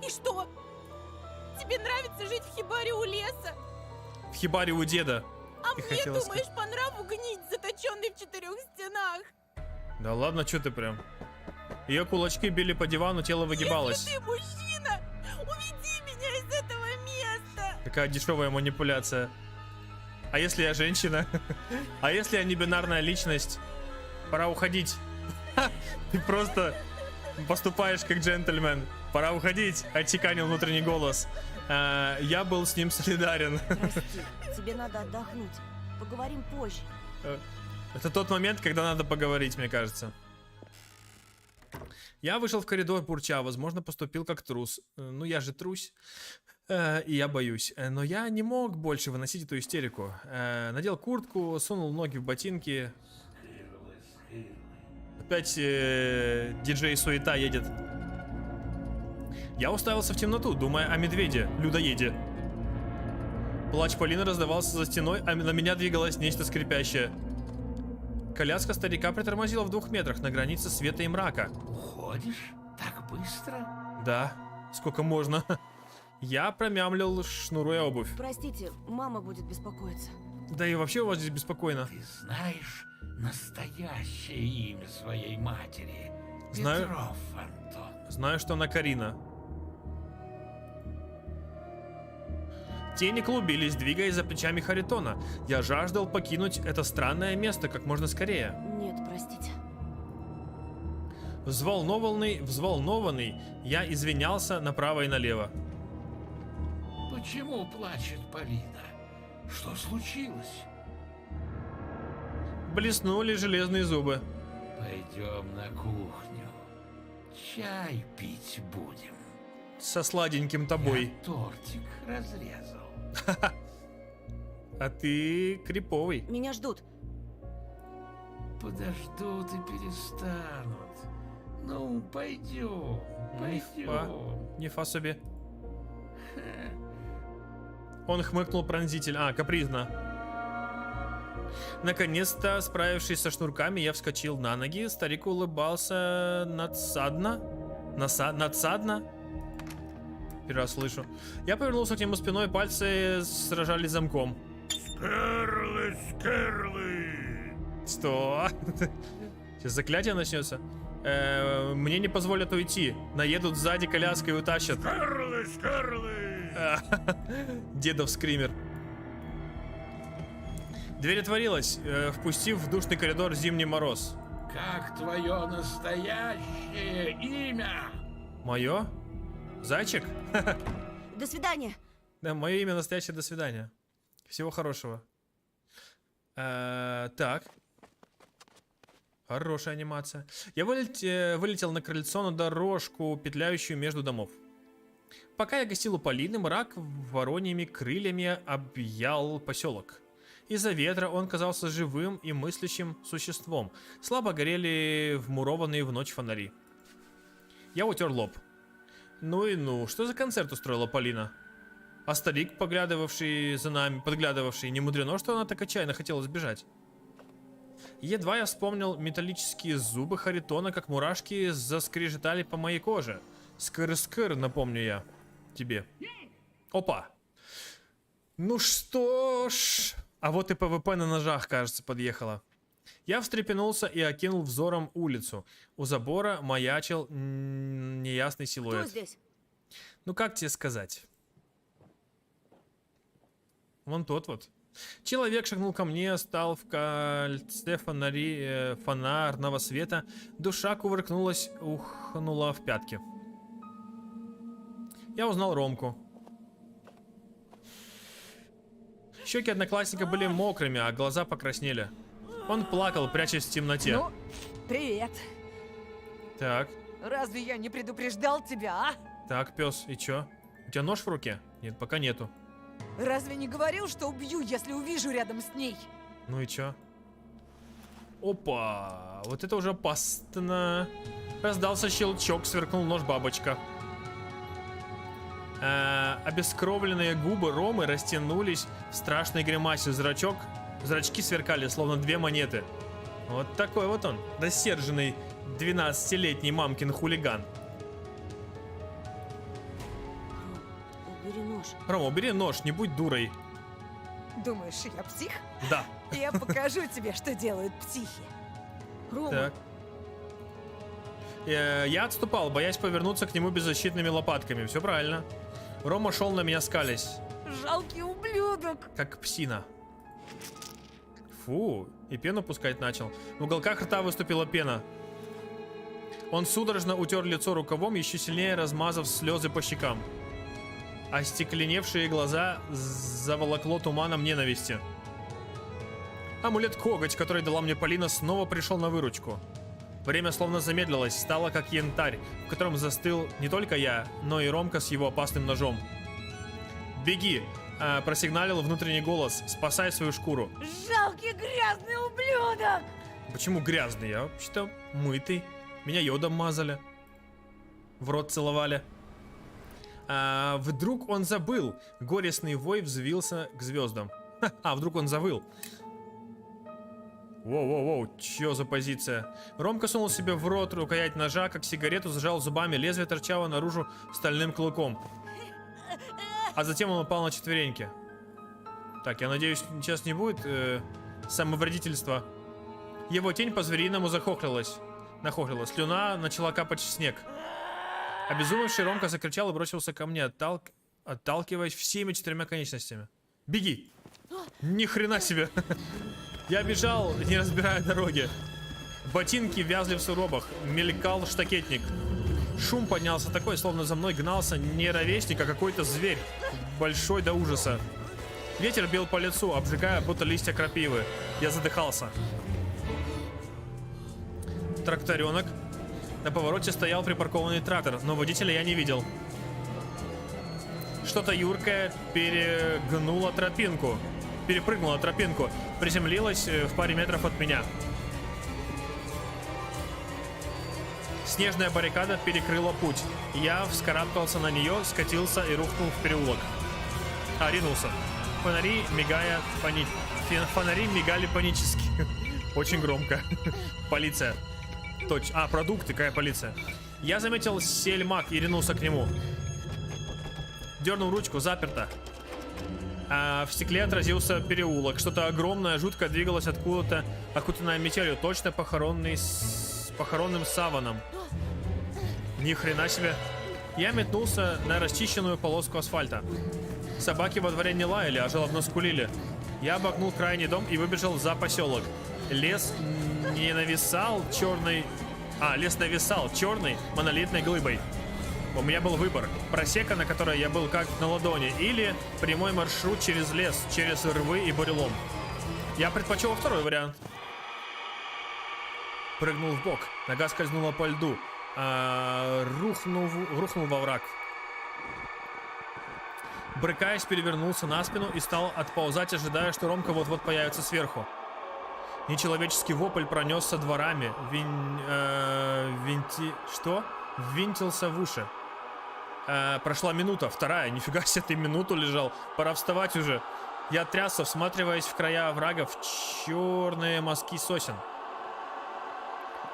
И что? Тебе нравится жить в хибаре у леса? В хибаре у деда. А Ты мне, хотела думаешь, по нраву гнить, заточенный в 4 стенах? Да ладно, что ты прям. Ее кулачки били по дивану, тело выгибалось. Если ты мужчина, уведи меня из этого места. Какая дешевая манипуляция. А если я женщина? А если я не бинарная личность? Пора уходить. Ты просто поступаешь как джентльмен. Пора уходить, отчеканил внутренний голос. Я был с ним солидарен. Прости, тебе надо отдохнуть. Поговорим позже. Это тот момент, когда надо поговорить, мне кажется. Я вышел в коридор, бурча, возможно, поступил как трус. Ну, я же трусь. И я боюсь. Но я не мог больше выносить эту истерику. Надел куртку, сунул ноги в ботинки. Опять диджей Суета едет. Я уставился в темноту, думая о медведе, людоеде. Плач Полины раздавался за стеной, а на меня двигалось нечто скрипящее. Коляска старика притормозила в 2 метрах на границе света и мрака. Уходишь? Так быстро? Да, сколько можно. Я промямлил, шнуруя обувь. Простите, мама будет беспокоиться. Да и вообще у вас здесь беспокойно. Ты знаешь настоящее имя своей матери? Знаю. Петров Антон. Знаю, что она Карина. Тени клубились, двигаясь за плечами Харитона. Я жаждал покинуть это странное место как можно скорее. Нет, простите. Взволнованный, я извинялся направо и налево. Почему плачет Полина? Что случилось? Блеснули железные зубы. Пойдем на кухню. Чай пить будем. Со сладеньким тобой. Я тортик разрезал. А ты криповый. Меня ждут. Подождут и перестанут. Ну, пойдем. Пойдем. Не фа себе. Он хмыкнул пронзительно. Капризно. Наконец-то, справившись со шнурками, я вскочил на ноги. Старик улыбался надсадно. Надсадно? Первый раз слышу. Я повернулся к нему спиной, пальцы сражались замком. Скерлы! Что? Сейчас заклятие начнется. Мне не позволят уйти. Наедут сзади коляской и утащат. Скерлы! Дедов скример. Дверь отворилась, впустив в душный коридор зимний мороз. Как твое настоящее имя? Мое? Зайчик? До свидания. Да, мое имя настоящее. До свидания. Всего хорошего. Так. Хорошая анимация. Я вылетел на крыльцо на дорожку, петляющую между домов. Пока я гостил у Полины, мрак вороньими крыльями объял поселок. Из-за ветра он казался живым и мыслящим существом. Слабо горели вмурованные в ночь фонари. Я утер лоб. Ну и ну, что за концерт устроила Полина? А старик, поглядывавший за нами, подглядывавший, не мудрено, что она так отчаянно хотела сбежать. Едва я вспомнил металлические зубы Харитона, как мурашки заскрежетали по моей коже. Скыр-скыр, напомню я тебе. Опа. Ну что ж... А вот и ПВП на ножах, кажется, подъехала. Я встрепенулся и окинул взором улицу. У забора маячил неясный силуэт. Кто здесь? Ну как тебе сказать? Вон тот вот. Человек шагнул ко мне, стал в кольце фонарного света. Душа кувыркнулась, ухнула в пятки. Я узнал Ромку. Щеки одноклассника были мокрыми, а глаза покраснели. Он плакал, прячась в темноте. Ну, привет. Так. Разве я не предупреждал тебя, а? Так, пес, и чё? У тебя нож в руке? Нет, пока нету. Разве не говорил, что убью, если увижу рядом с ней? Ну и чё? Опа! Вот это уже опасно. Раздался щелчок, сверкнул нож-бабочка. Обескровленные губы Ромы растянулись в страшной гримасе. Зрачки сверкали, словно две монеты. Вот такой вот он, рассерженный 12-летний мамкин хулиган. Убери нож. Рома, убери нож, не будь дурой. Думаешь, я псих? Да. Я покажу тебе, что делают психи. Рома. Так. Я отступал, боясь повернуться к нему беззащитными лопатками. Все правильно. Рома шел на меня скалясь. Жалкий ублюдок. Как псина. Фу, и пену пускать начал. В уголках рта выступила пена. Он судорожно утер лицо рукавом, еще сильнее размазав слезы по щекам. Остекленевшие глаза заволокло туманом ненависти. Амулет-коготь, который дала мне Полина, снова пришел на выручку. Время словно замедлилось, стало как янтарь, в котором застыл не только я, но и Ромка с его опасным ножом. «Беги!» — просигналил внутренний голос. «Спасай свою шкуру!» Жалкий грязный ублюдок! Почему грязный? Я вообще-то мытый. Меня йодом мазали. В рот целовали. Вдруг он забыл. Горестный вой взвился к звездам. Вдруг он завыл. Воу-воу-воу, чё за позиция? Ромка сунул себе в рот рукоять ножа, как сигарету, зажал зубами, лезвие торчало наружу стальным клыком. А затем он упал на четвереньки. Так, я надеюсь, сейчас не будет самовредительства. Его тень по-звериному нахохлилась. Слюна начала капать в снег. Обезумевший Ромка закричал и бросился ко мне, отталкиваясь всеми 4 конечностями. «Беги!» Ни хрена себе! Я бежал, не разбирая дороги. Ботинки вязли в сугробах, мелькал штакетник. Шум поднялся такой, словно за мной гнался не ровесник, а какой-то зверь, большой до ужаса. Ветер бил по лицу, обжигая, будто листья крапивы. Я задыхался. Тракторенок. На повороте стоял припаркованный трактор, но водителя я не видел. Что-то юркое перепрыгнуло тропинку, приземлилось в паре метров от меня. Снежная баррикада перекрыла путь. Я вскарабкался на нее, скатился и рухнул в переулок. Ринулся. Фонари мигали панически. Очень громко. Полиция. Точно. Продукты, какая полиция. Я заметил сельмак и ринулся к нему. Дернул ручку, заперто. В стекле отразился переулок. Что-то огромное, жутко двигалось откуда-то, окутанное метелью, точно похоронным саваном. Ни хрена себе. Я метнулся на расчищенную полоску асфальта. Собаки во дворе не лаяли, а жалобно скулили. Я обогнул крайний дом и выбежал за поселок. Лес нависал черной монолитной глыбой. У меня был выбор. Просека, на которой я был как на ладони, или прямой маршрут через лес, через рвы и бурелом. Я предпочел второй вариант. Прыгнул в бок. Нога скользнула по льду. Рухнул во враг. Брыкаясь, перевернулся на спину и стал отползать, ожидая, что Ромка вот-вот появится сверху. Нечеловеческий вопль пронесся дворами. Ввинтился в уши. Прошла минута, вторая. Нифига себе, ты минуту лежал. Пора вставать уже. Я трясся, всматриваясь в края оврага, в черные мазки сосен.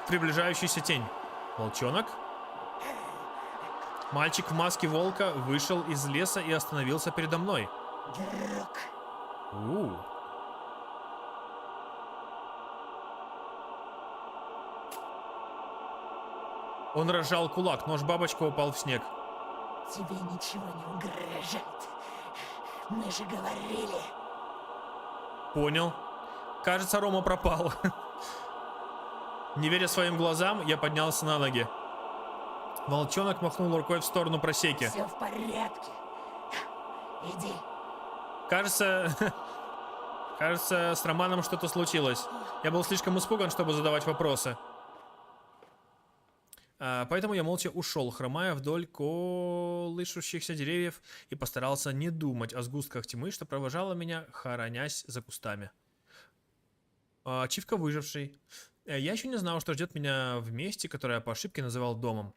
Приближающаяся тень. Волчонок? Мальчик в маске волка вышел из леса и остановился передо мной. Он разжал кулак, нож-бабочка упал в снег. Тебе ничего не угрожает. Мы же говорили. Понял. Кажется, Рома пропал. Не веря своим глазам, я поднялся на ноги. Волчонок махнул рукой в сторону просеки. Все в порядке. Иди. Кажется, с Романом что-то случилось. Я был слишком испуган, чтобы задавать вопросы. Поэтому я молча ушел, хромая вдоль колышущихся деревьев, и постарался не думать о сгустках тьмы, что провожало меня, хоронясь за кустами. Ачивка выживший. Я еще не знал, что ждет меня в месте, которое я по ошибке называл домом.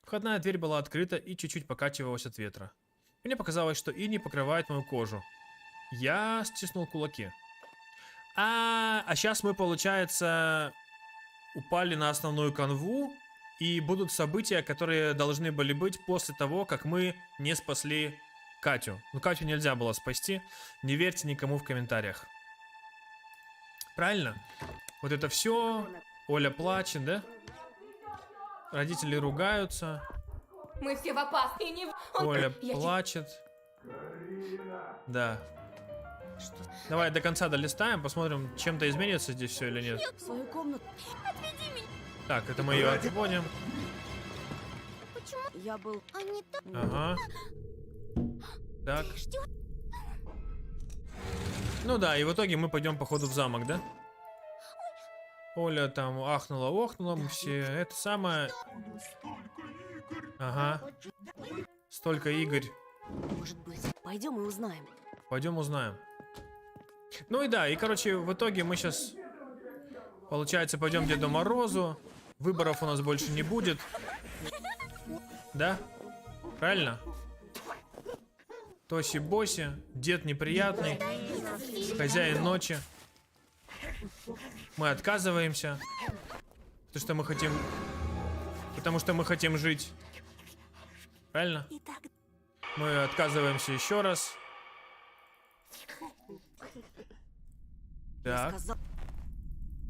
Входная дверь была открыта и чуть-чуть покачивалась от ветра. Мне показалось, что иней покрывает мою кожу. Я стиснул кулаки. А сейчас мы, получается, упали на основную канву, и будут события, которые должны были быть после того, как мы не спасли Катю. Ну, Катю нельзя было спасти. Не верьте никому в комментариях. Правильно? Вот это все. Оля плачет, да? Родители ругаются. Мы все в опасности. Оля плачет. Да. Давай до конца долистаем, посмотрим, чем-то изменится здесь все или нет. Свою комнату. Так, это мы ее отводим. Я был... Ага. Так. Ну да, и в итоге мы пойдем походу в замок, да? Оля там ахнула-охнула, мы все это самое... Ага. Столько Игорь. Может быть, пойдем и узнаем. Пойдем узнаем. Ну и да, и короче, в итоге мы сейчас, получается, пойдем к Деду Морозу. Выборов у нас больше не будет. Да? Правильно? Тоси-боси, дед неприятный, хозяин ночи. Мы отказываемся, потому что мы хотим жить. Правильно? Мы отказываемся еще раз. Так.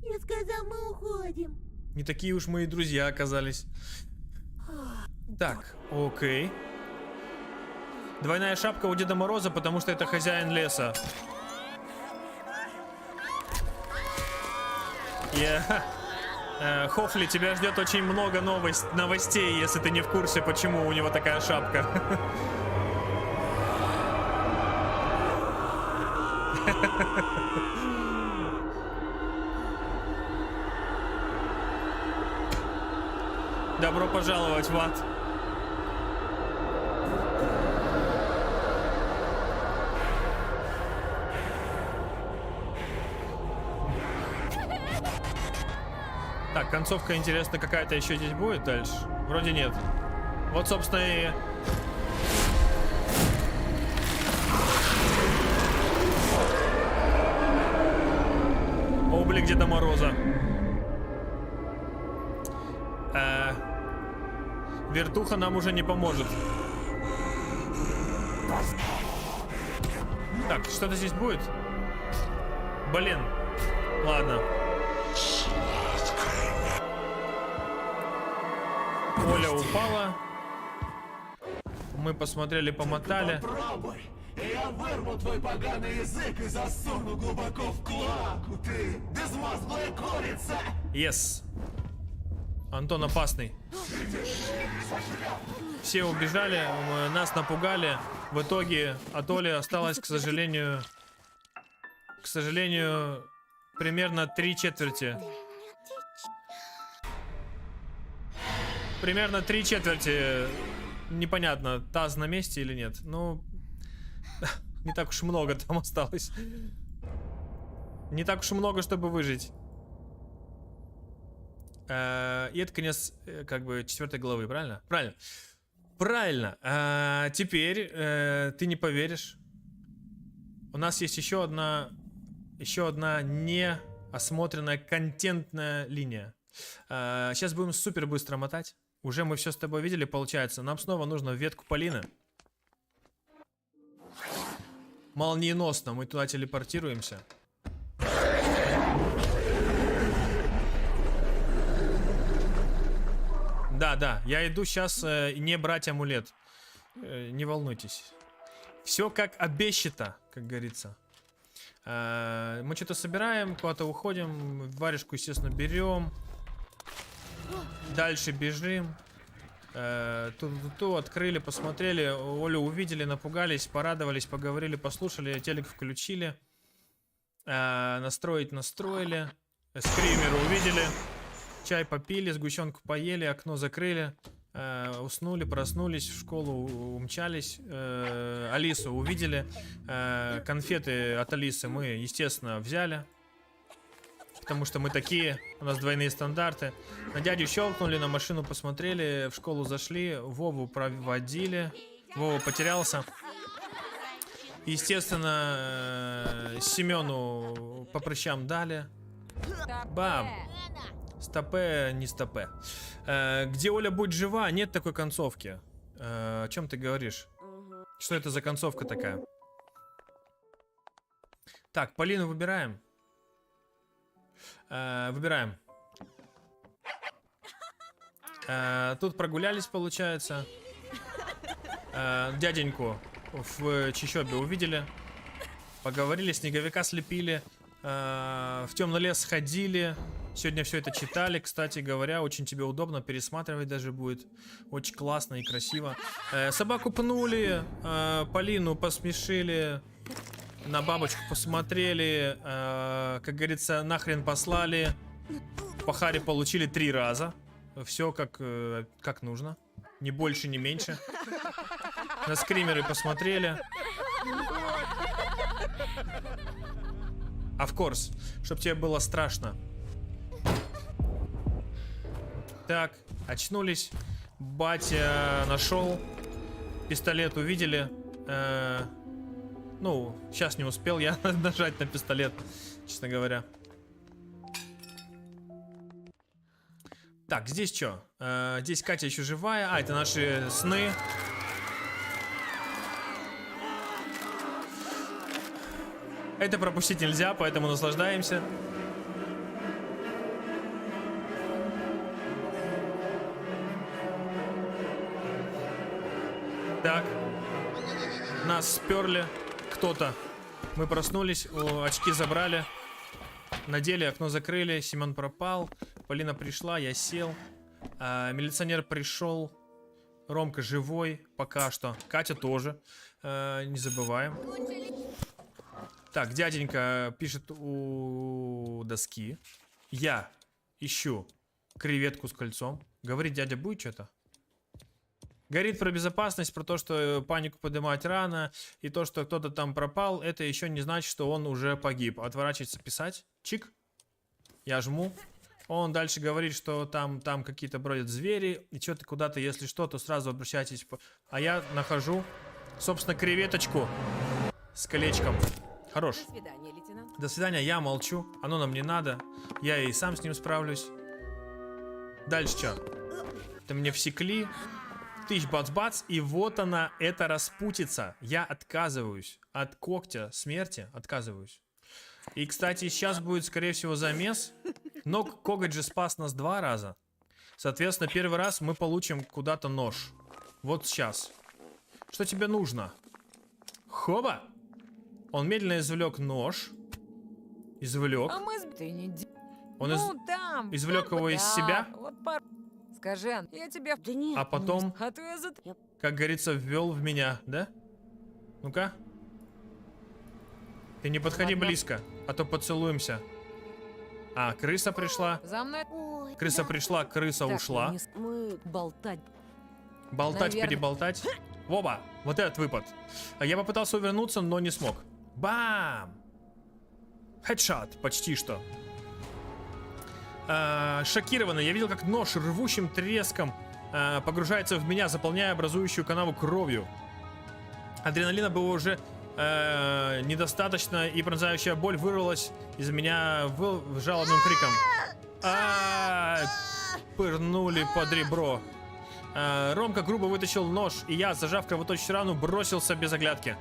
Я сказал, мы уходим. Не такие уж мы и друзья оказались. Так, окей. Двойная шапка у Деда Мороза, потому что это хозяин леса. Хофли, тебя ждет очень много новостей, если ты не в курсе, почему у него такая шапка. Добро пожаловать в ад. Так, концовка, интересно, какая-то еще здесь будет дальше? Вроде нет. Вот, собственно, и... Облик Деда Мороза. Вертуха нам уже не поможет. Так, что-то здесь будет? Блин. Ладно. Оля упала. Мы посмотрели, помотали. Попробуй, и я вырву твой поганый язык и засуну глубоко в клаку. Ты безмозглая курица. Yes. Антон опасный. Все убежали, нас напугали. В итоге от Оли осталось, к сожалению, примерно 3/4. Примерно 3/4. Непонятно, таз на месте или нет. Ну, Не так уж много там осталось. Не так уж много, чтобы выжить. И это конец, как бы, 4 главы, правильно? Правильно. Правильно. Теперь ты не поверишь. У нас есть еще одна неосмотренная контентная линия. Сейчас будем супер быстро мотать. Уже мы все с тобой видели, получается. Нам снова нужно в ветку Полины. Молниеносно мы туда телепортируемся. Да, я иду сейчас не брать амулет. Не волнуйтесь. Все как обещано, как говорится. Мы что-то собираем, куда-то уходим. Варежку, естественно, берем. Дальше бежим. Тут открыли, посмотрели. Олю увидели, напугались, порадовались, поговорили, послушали. Телек включили. Настроили. Скримеры увидели. Чай попили, сгущенку поели, окно закрыли. Уснули, проснулись, в школу умчались. Алису увидели. Конфеты от Алисы мы, естественно, взяли. Потому что мы такие, у нас двойные стандарты. На дядю щелкнули, на машину посмотрели, в школу зашли, Вову проводили. Вова потерялся. Естественно, Семену по прыщам дали. Бам! Стопе, не стопе. Где Оля будет жива? Нет такой концовки. О чем ты говоришь? Что это за концовка такая? Так, Полину выбираем. Выбираем. Тут прогулялись, получается. Дяденьку в Чищобе увидели. Поговорили, снеговика слепили. В темный лес ходили. Сегодня все это читали, кстати говоря. Очень тебе удобно, пересматривать даже будет. Очень классно и красиво. Собаку пнули. Полину посмешили. На бабочку посмотрели. Как говорится, нахрен послали. По харе получили 3 раза. Все как нужно. Ни больше, ни меньше. На скримеры посмотрели. Of course, чтоб тебе было страшно. Так, очнулись. Батя нашел. Пистолет увидели. Ну, сейчас не успел я нажать на пистолет, честно говоря. Так, здесь что? Здесь Катя еще живая. А, это наши сны. Это пропустить нельзя, поэтому наслаждаемся. Так. Нас сперли. Кто-то. Мы проснулись, очки забрали. Надели, окно закрыли. Семен пропал. Полина пришла, я сел. Милиционер пришел. Ромка живой пока что. Катя тоже. Не забываем. Так, дяденька пишет у доски. Я ищу креветку с кольцом. Говорит, дядя будет что-то? Говорит про безопасность, про то, что панику поднимать рано. И то, что кто-то там пропал, это еще не значит, что он уже погиб. Отворачивается писать. Чик. Я жму. Он дальше говорит, что там какие-то бродят звери. И что-то куда-то, если что, то сразу обращайтесь. А я нахожу, собственно, креветочку с колечком. Хорош. До свидания, лейтенант. До свидания, я молчу. Оно нам не надо. Я и сам с ним справлюсь. Дальше что? Это мне всекли. Тыщ, бац-бац. И вот она, эта распутица. Я отказываюсь. От когтя смерти отказываюсь. И, кстати, сейчас будет, скорее всего, замес. Но коготь же спас нас 2 раза. Соответственно, первый раз мы получим куда-то нож. Вот сейчас. Что тебе нужно? Хоба! Он медленно извлек нож. Извлек. А мы ты не... Он там, извлек его из себя. Вот скажи, я тебе... Да нет. А потом, А то я как говорится, ввел в меня, да? Ну-ка. Ты не подходи близко, а то поцелуемся. А, крыса пришла. За мной... Ой, Крыса пришла, крыса Так, ушла. Мы болтать. Болтать, наверное. переболтать. Оба! Вот этот выпад. Я попытался увернуться, но не смог. Бам! Хедшот, почти что. Шокированный, я видел, как нож рвущим треском погружается в меня, заполняя образующую канаву кровью. Адреналина было уже недостаточно, и пронзающая боль вырвалась из меня жалобным криком. Пырнули под ребро. Ромка грубо вытащил нож, и я, зажав кровоточащую рану, бросился без оглядки.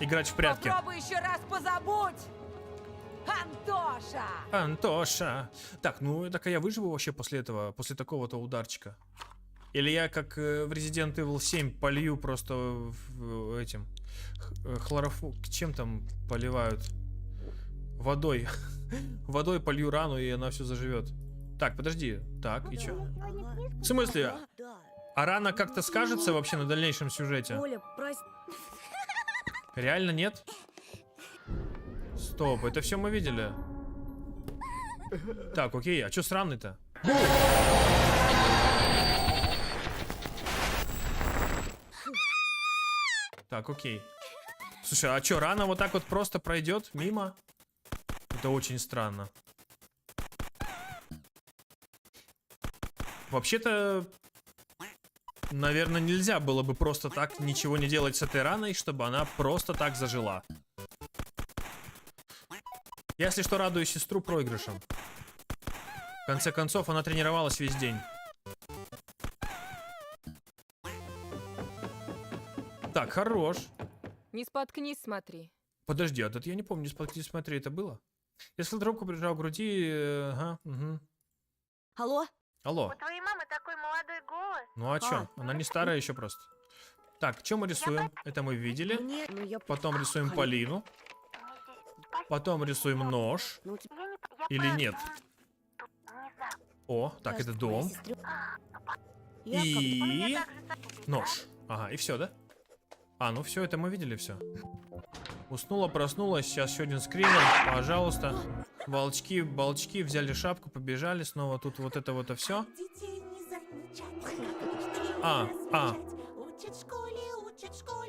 Играть в прятки. Попробуй еще раз позабудь! Антоша! Антоша! Так, ну так я выживу вообще после этого, после такого-то ударчика? Или я, как в Resident Evil 7, полью просто этим хлорофу... Чем там поливают? Водой. Водой полью рану, и она все заживет. Так, подожди. Так, и чё? В смысле? А рана как-то скажется вообще на дальнейшем сюжете? Оля, прости. Реально нет? Стоп, это все мы видели. Так, окей, а чё с раной-то? Так, окей. Слушай, а чё, рана вот так вот просто пройдет мимо? Это очень странно. Вообще-то, наверное, нельзя было бы просто так ничего не делать с этой раной, чтобы она просто так зажила. Я, если что, радую сестру проигрышем. В конце концов, она тренировалась весь день. Так, хорош. Не споткнись, смотри. Подожди, а тут я не помню, не споткнись, смотри, это было? Если трубку прижал к груди... ага, угу. Алло? Алло. У твоей мамы такой молодой голос. Ну а чё? Она не старая еще просто. Так, что мы рисуем? Это мы видели. Нет, ну я... Потом рисуем Полину. Потом рисуем нож. Ну, типа, Или нет? О, так, это дом. И... нож. Ага, и все, да? А, ну все, это мы видели все. Уснула, проснулась. Сейчас еще один скример. Пожалуйста. Волчки, болчки, взяли шапку, побежали. Снова тут вот это вот все.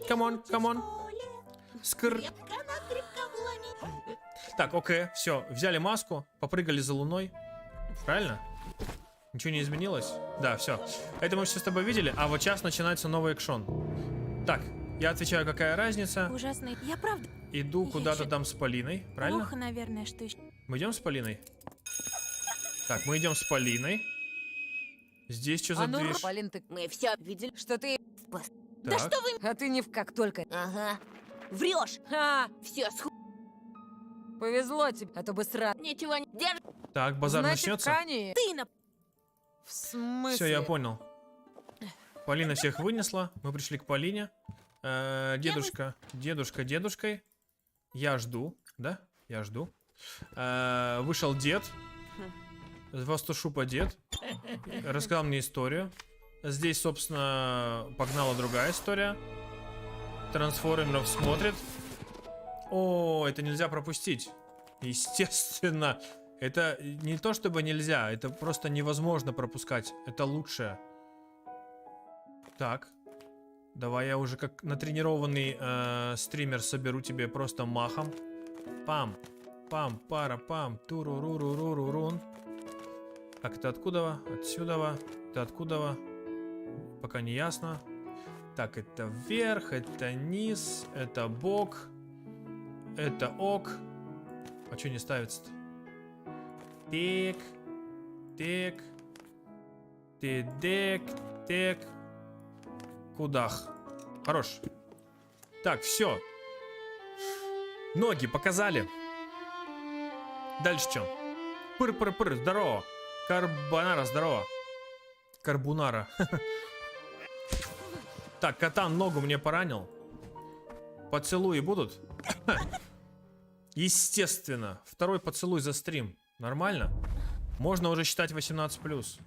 Камон, камон. Скр. Так, окей, все. Взяли маску, попрыгали за луной. Правильно? Ничего не изменилось? Да, все. Это мы все с тобой видели, а вот сейчас начинается новый экшон. Так, я отвечаю, какая разница. Ужасно. Я правда. Иду куда-то там с Полиной, правильно? Плохо, наверное, что еще. Мы идем с Полиной? Так, мы идем с Полиной. Здесь что за А ну, движ? Полин, ты... Мы все видели. Что ты... Да что вы... А ты не в как только. Ага. Врешь. Ха! Все, Повезло тебе, а то бы сразу... ничего не держи. Так, базар Значит, начнется. Кани... Ты на... В смысле? Все, я понял. Полина всех вынесла. Мы пришли к Полине. Дедушка, дедушкой. Я жду, да? Я жду. Вышел дед. Вастушупа дед. Рассказал мне историю. Здесь, собственно, погнала другая история. Трансформеров смотрит. О, это нельзя пропустить. Естественно. Это не то чтобы нельзя, это просто невозможно пропускать. Это лучшее. Так. Давай я уже как натренированный стример соберу тебе просто махом. Пам. Пам, пара, пам. Туру-ру-ру-ру-ру-рун. Так, это откуда? Отсюда. Это откуда? Пока не ясно. Так, это вверх, это низ, это бок. Это ок. А что не ставится-то? Тик. Тик. Тик. Тик. Кудах. Хорош. Так, все. Ноги показали. Дальше что? Пыр-пыр-пыр, здорово. Карбонара, здорово. Карбунара. Так, Катан ногу мне поранил. Поцелуи будут? Естественно. Второй поцелуй за стрим. Нормально? Можно уже считать 18+.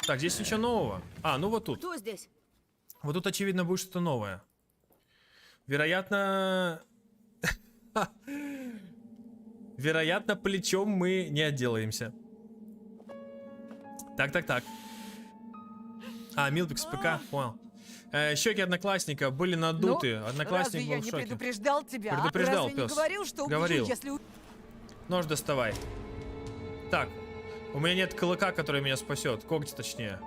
Так, здесь ничего нового. А, ну вот тут. Кто здесь? Вот тут, очевидно, будет что-то новое. Вероятно... Вероятно, плечом мы не отделаемся. Так. А, Милпикс ПК, понял. Щеки одноклассника были надуты. Одноклассник разве я был в не шоке. предупреждал тебя? Предупреждал, разве не пес. говорил, что убью, Говорил. если... Нож доставай. Так, у меня нет клыка, который меня спасет. Когти, точнее.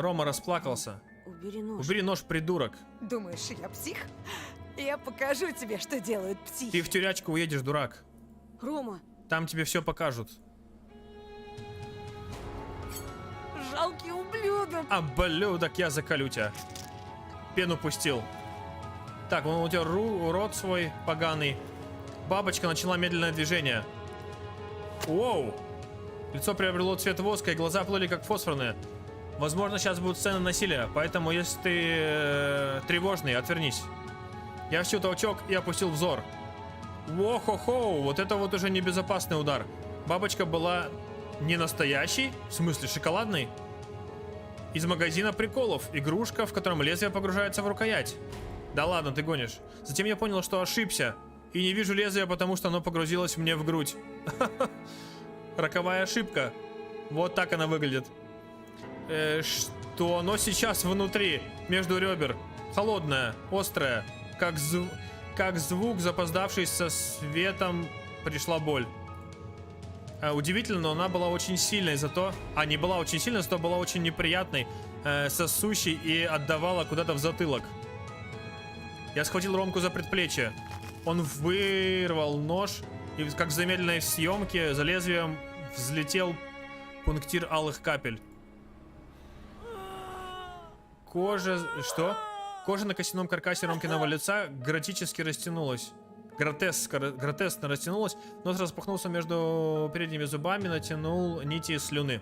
Рома расплакался. Убери нож. Убери нож, придурок. Думаешь, я псих? Я покажу тебе, что делают психи. Ты в тюрячку уедешь, дурак. Рома, Там тебе все покажут. Жалкий ублюдок. Облюдок, я заколю тебя. Пену пустил. Так, он утер рот свой поганый. Бабочка начала медленное движение. Воу! Лицо приобрело цвет воска, и глаза плыли как фосфорные. Возможно, сейчас будут сцены насилия, поэтому, если ты тревожный, отвернись. Я ощутил толчок и опустил взор. Во-хо-хо, вот это вот уже небезопасный удар. Бабочка была не настоящей, в смысле шоколадной. Из магазина приколов, игрушка, в котором лезвие погружается в рукоять. Да ладно, ты гонишь. Затем я понял, что ошибся. И не вижу лезвия, потому что оно погрузилось мне в грудь. Роковая ошибка. Вот так она выглядит. Что оно сейчас внутри, между ребер. Холодное, острое. Как звук, запоздавший со светом, пришла боль. Удивительно, но она была очень сильной, зато... не была очень сильной, зато была очень неприятной, сосущей и отдавала куда-то в затылок. Я схватил Ромку за предплечье. Он вырвал нож, и как в замедленной съемке за лезвием взлетел пунктир алых капель. Кожа... Что? Кожа на костяном каркасе Ромкиного лица гротически растянулась. Гротескно растянулась. Нос распахнулся между передними зубами, натянул нити слюны.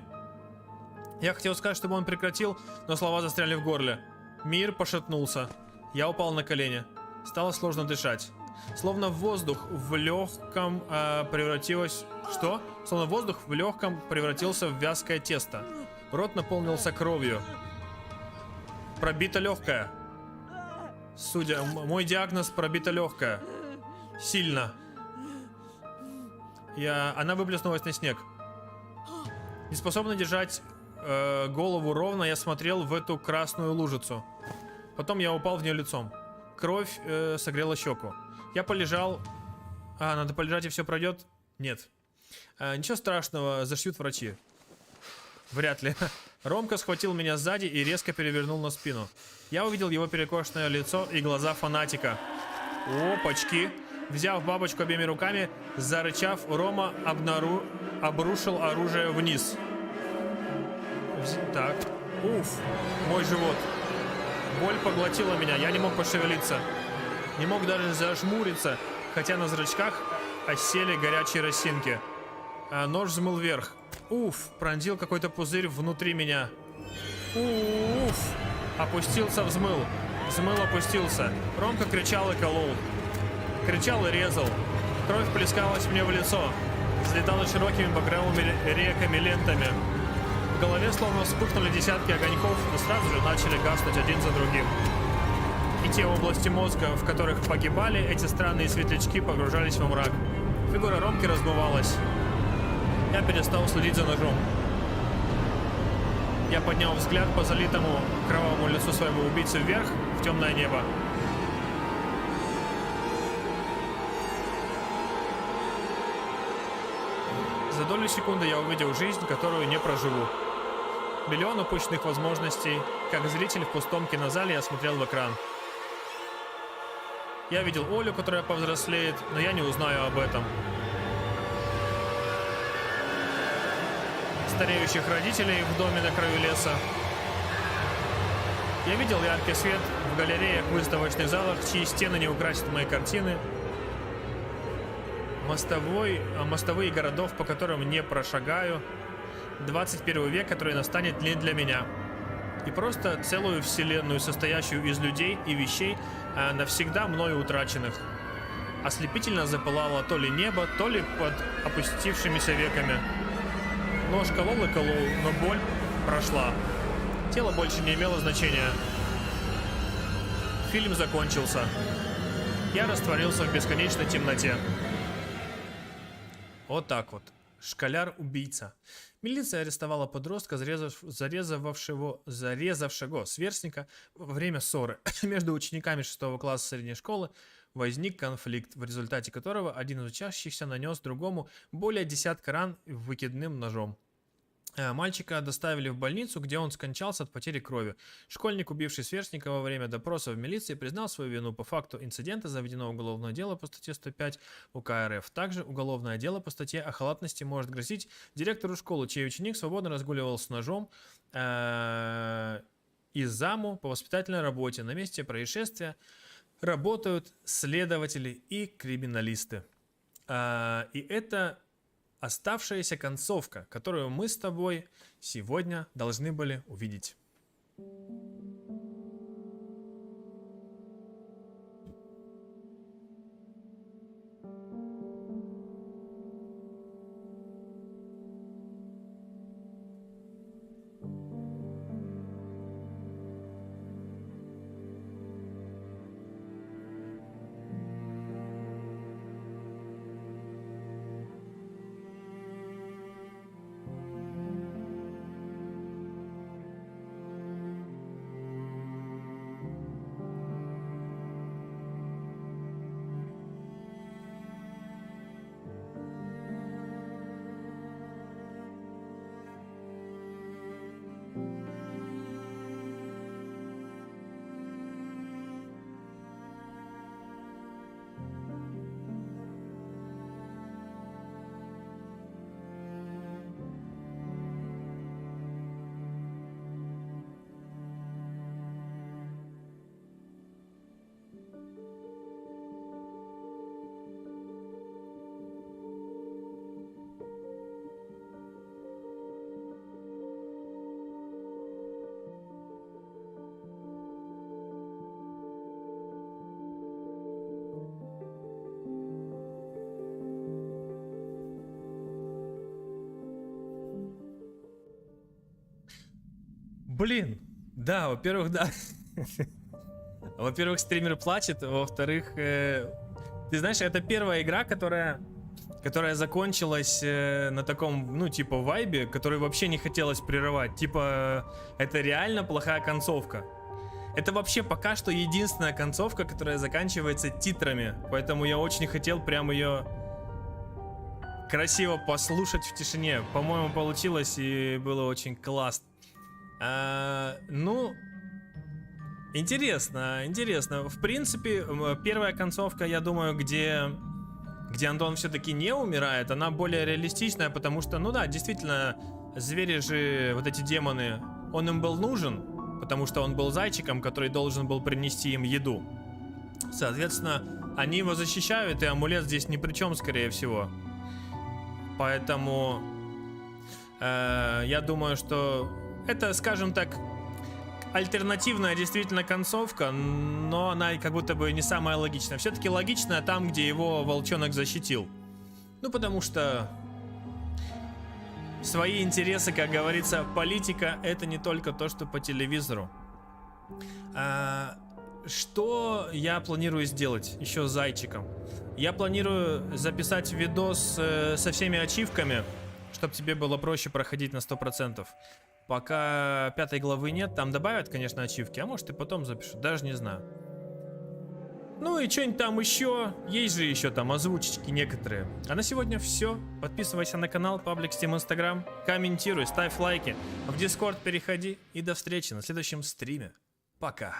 Я хотел сказать, чтобы он прекратил, но слова застряли в горле. Мир пошатнулся. Я упал на колени. Стало сложно дышать. Словно воздух в легком превратилось... Что? Словно воздух в легком превратился в вязкое тесто. Рот наполнился кровью. Пробито легкое. Судя... Мой диагноз — пробито легкое. Сильно. Она выплеснулась на снег. Не способный держать голову ровно, я смотрел в эту красную лужицу. Потом я упал в нее лицом. Кровь согрела щеку. Я полежал. Надо полежать, и все пройдет? Нет. Ничего страшного, зашьют врачи. Вряд ли. Ромка схватил меня сзади и резко перевернул на спину. Я увидел его перекошенное лицо и глаза фанатика. Опачки. Взяв бабочку обеими руками, зарычав, Рома обрушил оружие вниз. Так. Уф. Мой живот. Боль поглотила меня, я не мог пошевелиться. Не мог даже зажмуриться, хотя на зрачках осели горячие росинки. Нож взмыл вверх. Уф, пронзил какой-то пузырь внутри меня. Уф, опустился, взмыл. Взмыл, опустился. Ромка кричал и колол. Кричал и резал. Кровь плескалась мне в лицо. Взлетала широкими багровыми реками лентами. В голове словно вспыхнули десятки огоньков, но сразу же начали гаснуть один за другим. И те области мозга, в которых погибали эти странные светлячки, погружались во мрак. Фигура Ромки размывалась. Я перестал следить за ножом. Я поднял взгляд по залитому кровавому лицу своего убийцы вверх, в темное небо. За долю секунды я увидел жизнь, которую не проживу. Миллион упущенных возможностей. Как зритель в пустом кинозале я смотрел в экран. Я видел Олю, которая повзрослеет, но я не узнаю об этом. Стареющих родителей в доме на краю леса. Я видел яркий свет в галереях, выставочных залах, чьи стены не украсят мои картины. Мостовые городов, по которым не прошагаю. 21 век, который настанет не для меня. И просто целую вселенную, состоящую из людей и вещей, навсегда мною утраченных. Ослепительно запылало то ли небо, то ли под опустившимися веками. Нож колол и колол, но боль прошла. Тело больше не имело значения. Фильм закончился. Я растворился в бесконечной темноте. Вот так вот. Школяр-убийца. Милиция арестовала подростка, зарезавшего сверстника во время ссоры. Между учениками 6 класса средней школы возник конфликт, в результате которого один из учащихся нанес другому более десятка ран выкидным ножом. Мальчика доставили в больницу, где он скончался от потери крови. Школьник, убивший сверстника во время допроса в милиции, признал свою вину. По факту инцидента заведено уголовное дело по статье 105 УК РФ. Также уголовное дело по статье о халатности может грозить директору школы, чей ученик свободно разгуливал с ножом, и заму по воспитательной работе. На месте происшествия работают следователи и криминалисты. И это оставшаяся концовка, которую мы с тобой сегодня должны были увидеть. Блин, да, во-первых, да. Во-первых, стример плачет, во-вторых, ты знаешь, это первая игра, которая закончилась на таком, ну, типа, вайбе, который вообще не хотелось прерывать. Типа, это реально плохая концовка. Это вообще пока что единственная концовка, которая заканчивается титрами. Поэтому я очень хотел прям ее красиво послушать в тишине. По-моему, получилось и было очень классно. Ну, интересно. В принципе, первая концовка, я думаю, где Антон все-таки не умирает, она более реалистичная, потому что, ну да, действительно, звери же, вот эти демоны, он им был нужен, потому что он был зайчиком, который должен был принести им еду. Соответственно, они его защищают, и амулет здесь ни при чем, скорее всего. Поэтому я думаю, что это, скажем так, альтернативная действительно концовка, но она как будто бы не самая логичная. Все-таки логичная там, где его волчонок защитил. Ну, потому что свои интересы, как говорится, политика — это не только то, что по телевизору. Что я планирую сделать еще с зайчиком? Я планирую записать видос со всеми ачивками, чтобы тебе было проще проходить на 100%. Пока 5 главы нет, там добавят, конечно, ачивки, а может и потом запишу, даже не знаю. Ну и что-нибудь там еще, есть же еще там озвучечки некоторые. А на сегодня все. Подписывайся на канал, паблик, Steam, Instagram, комментируй, ставь лайки, в Discord переходи и до встречи на следующем стриме. Пока.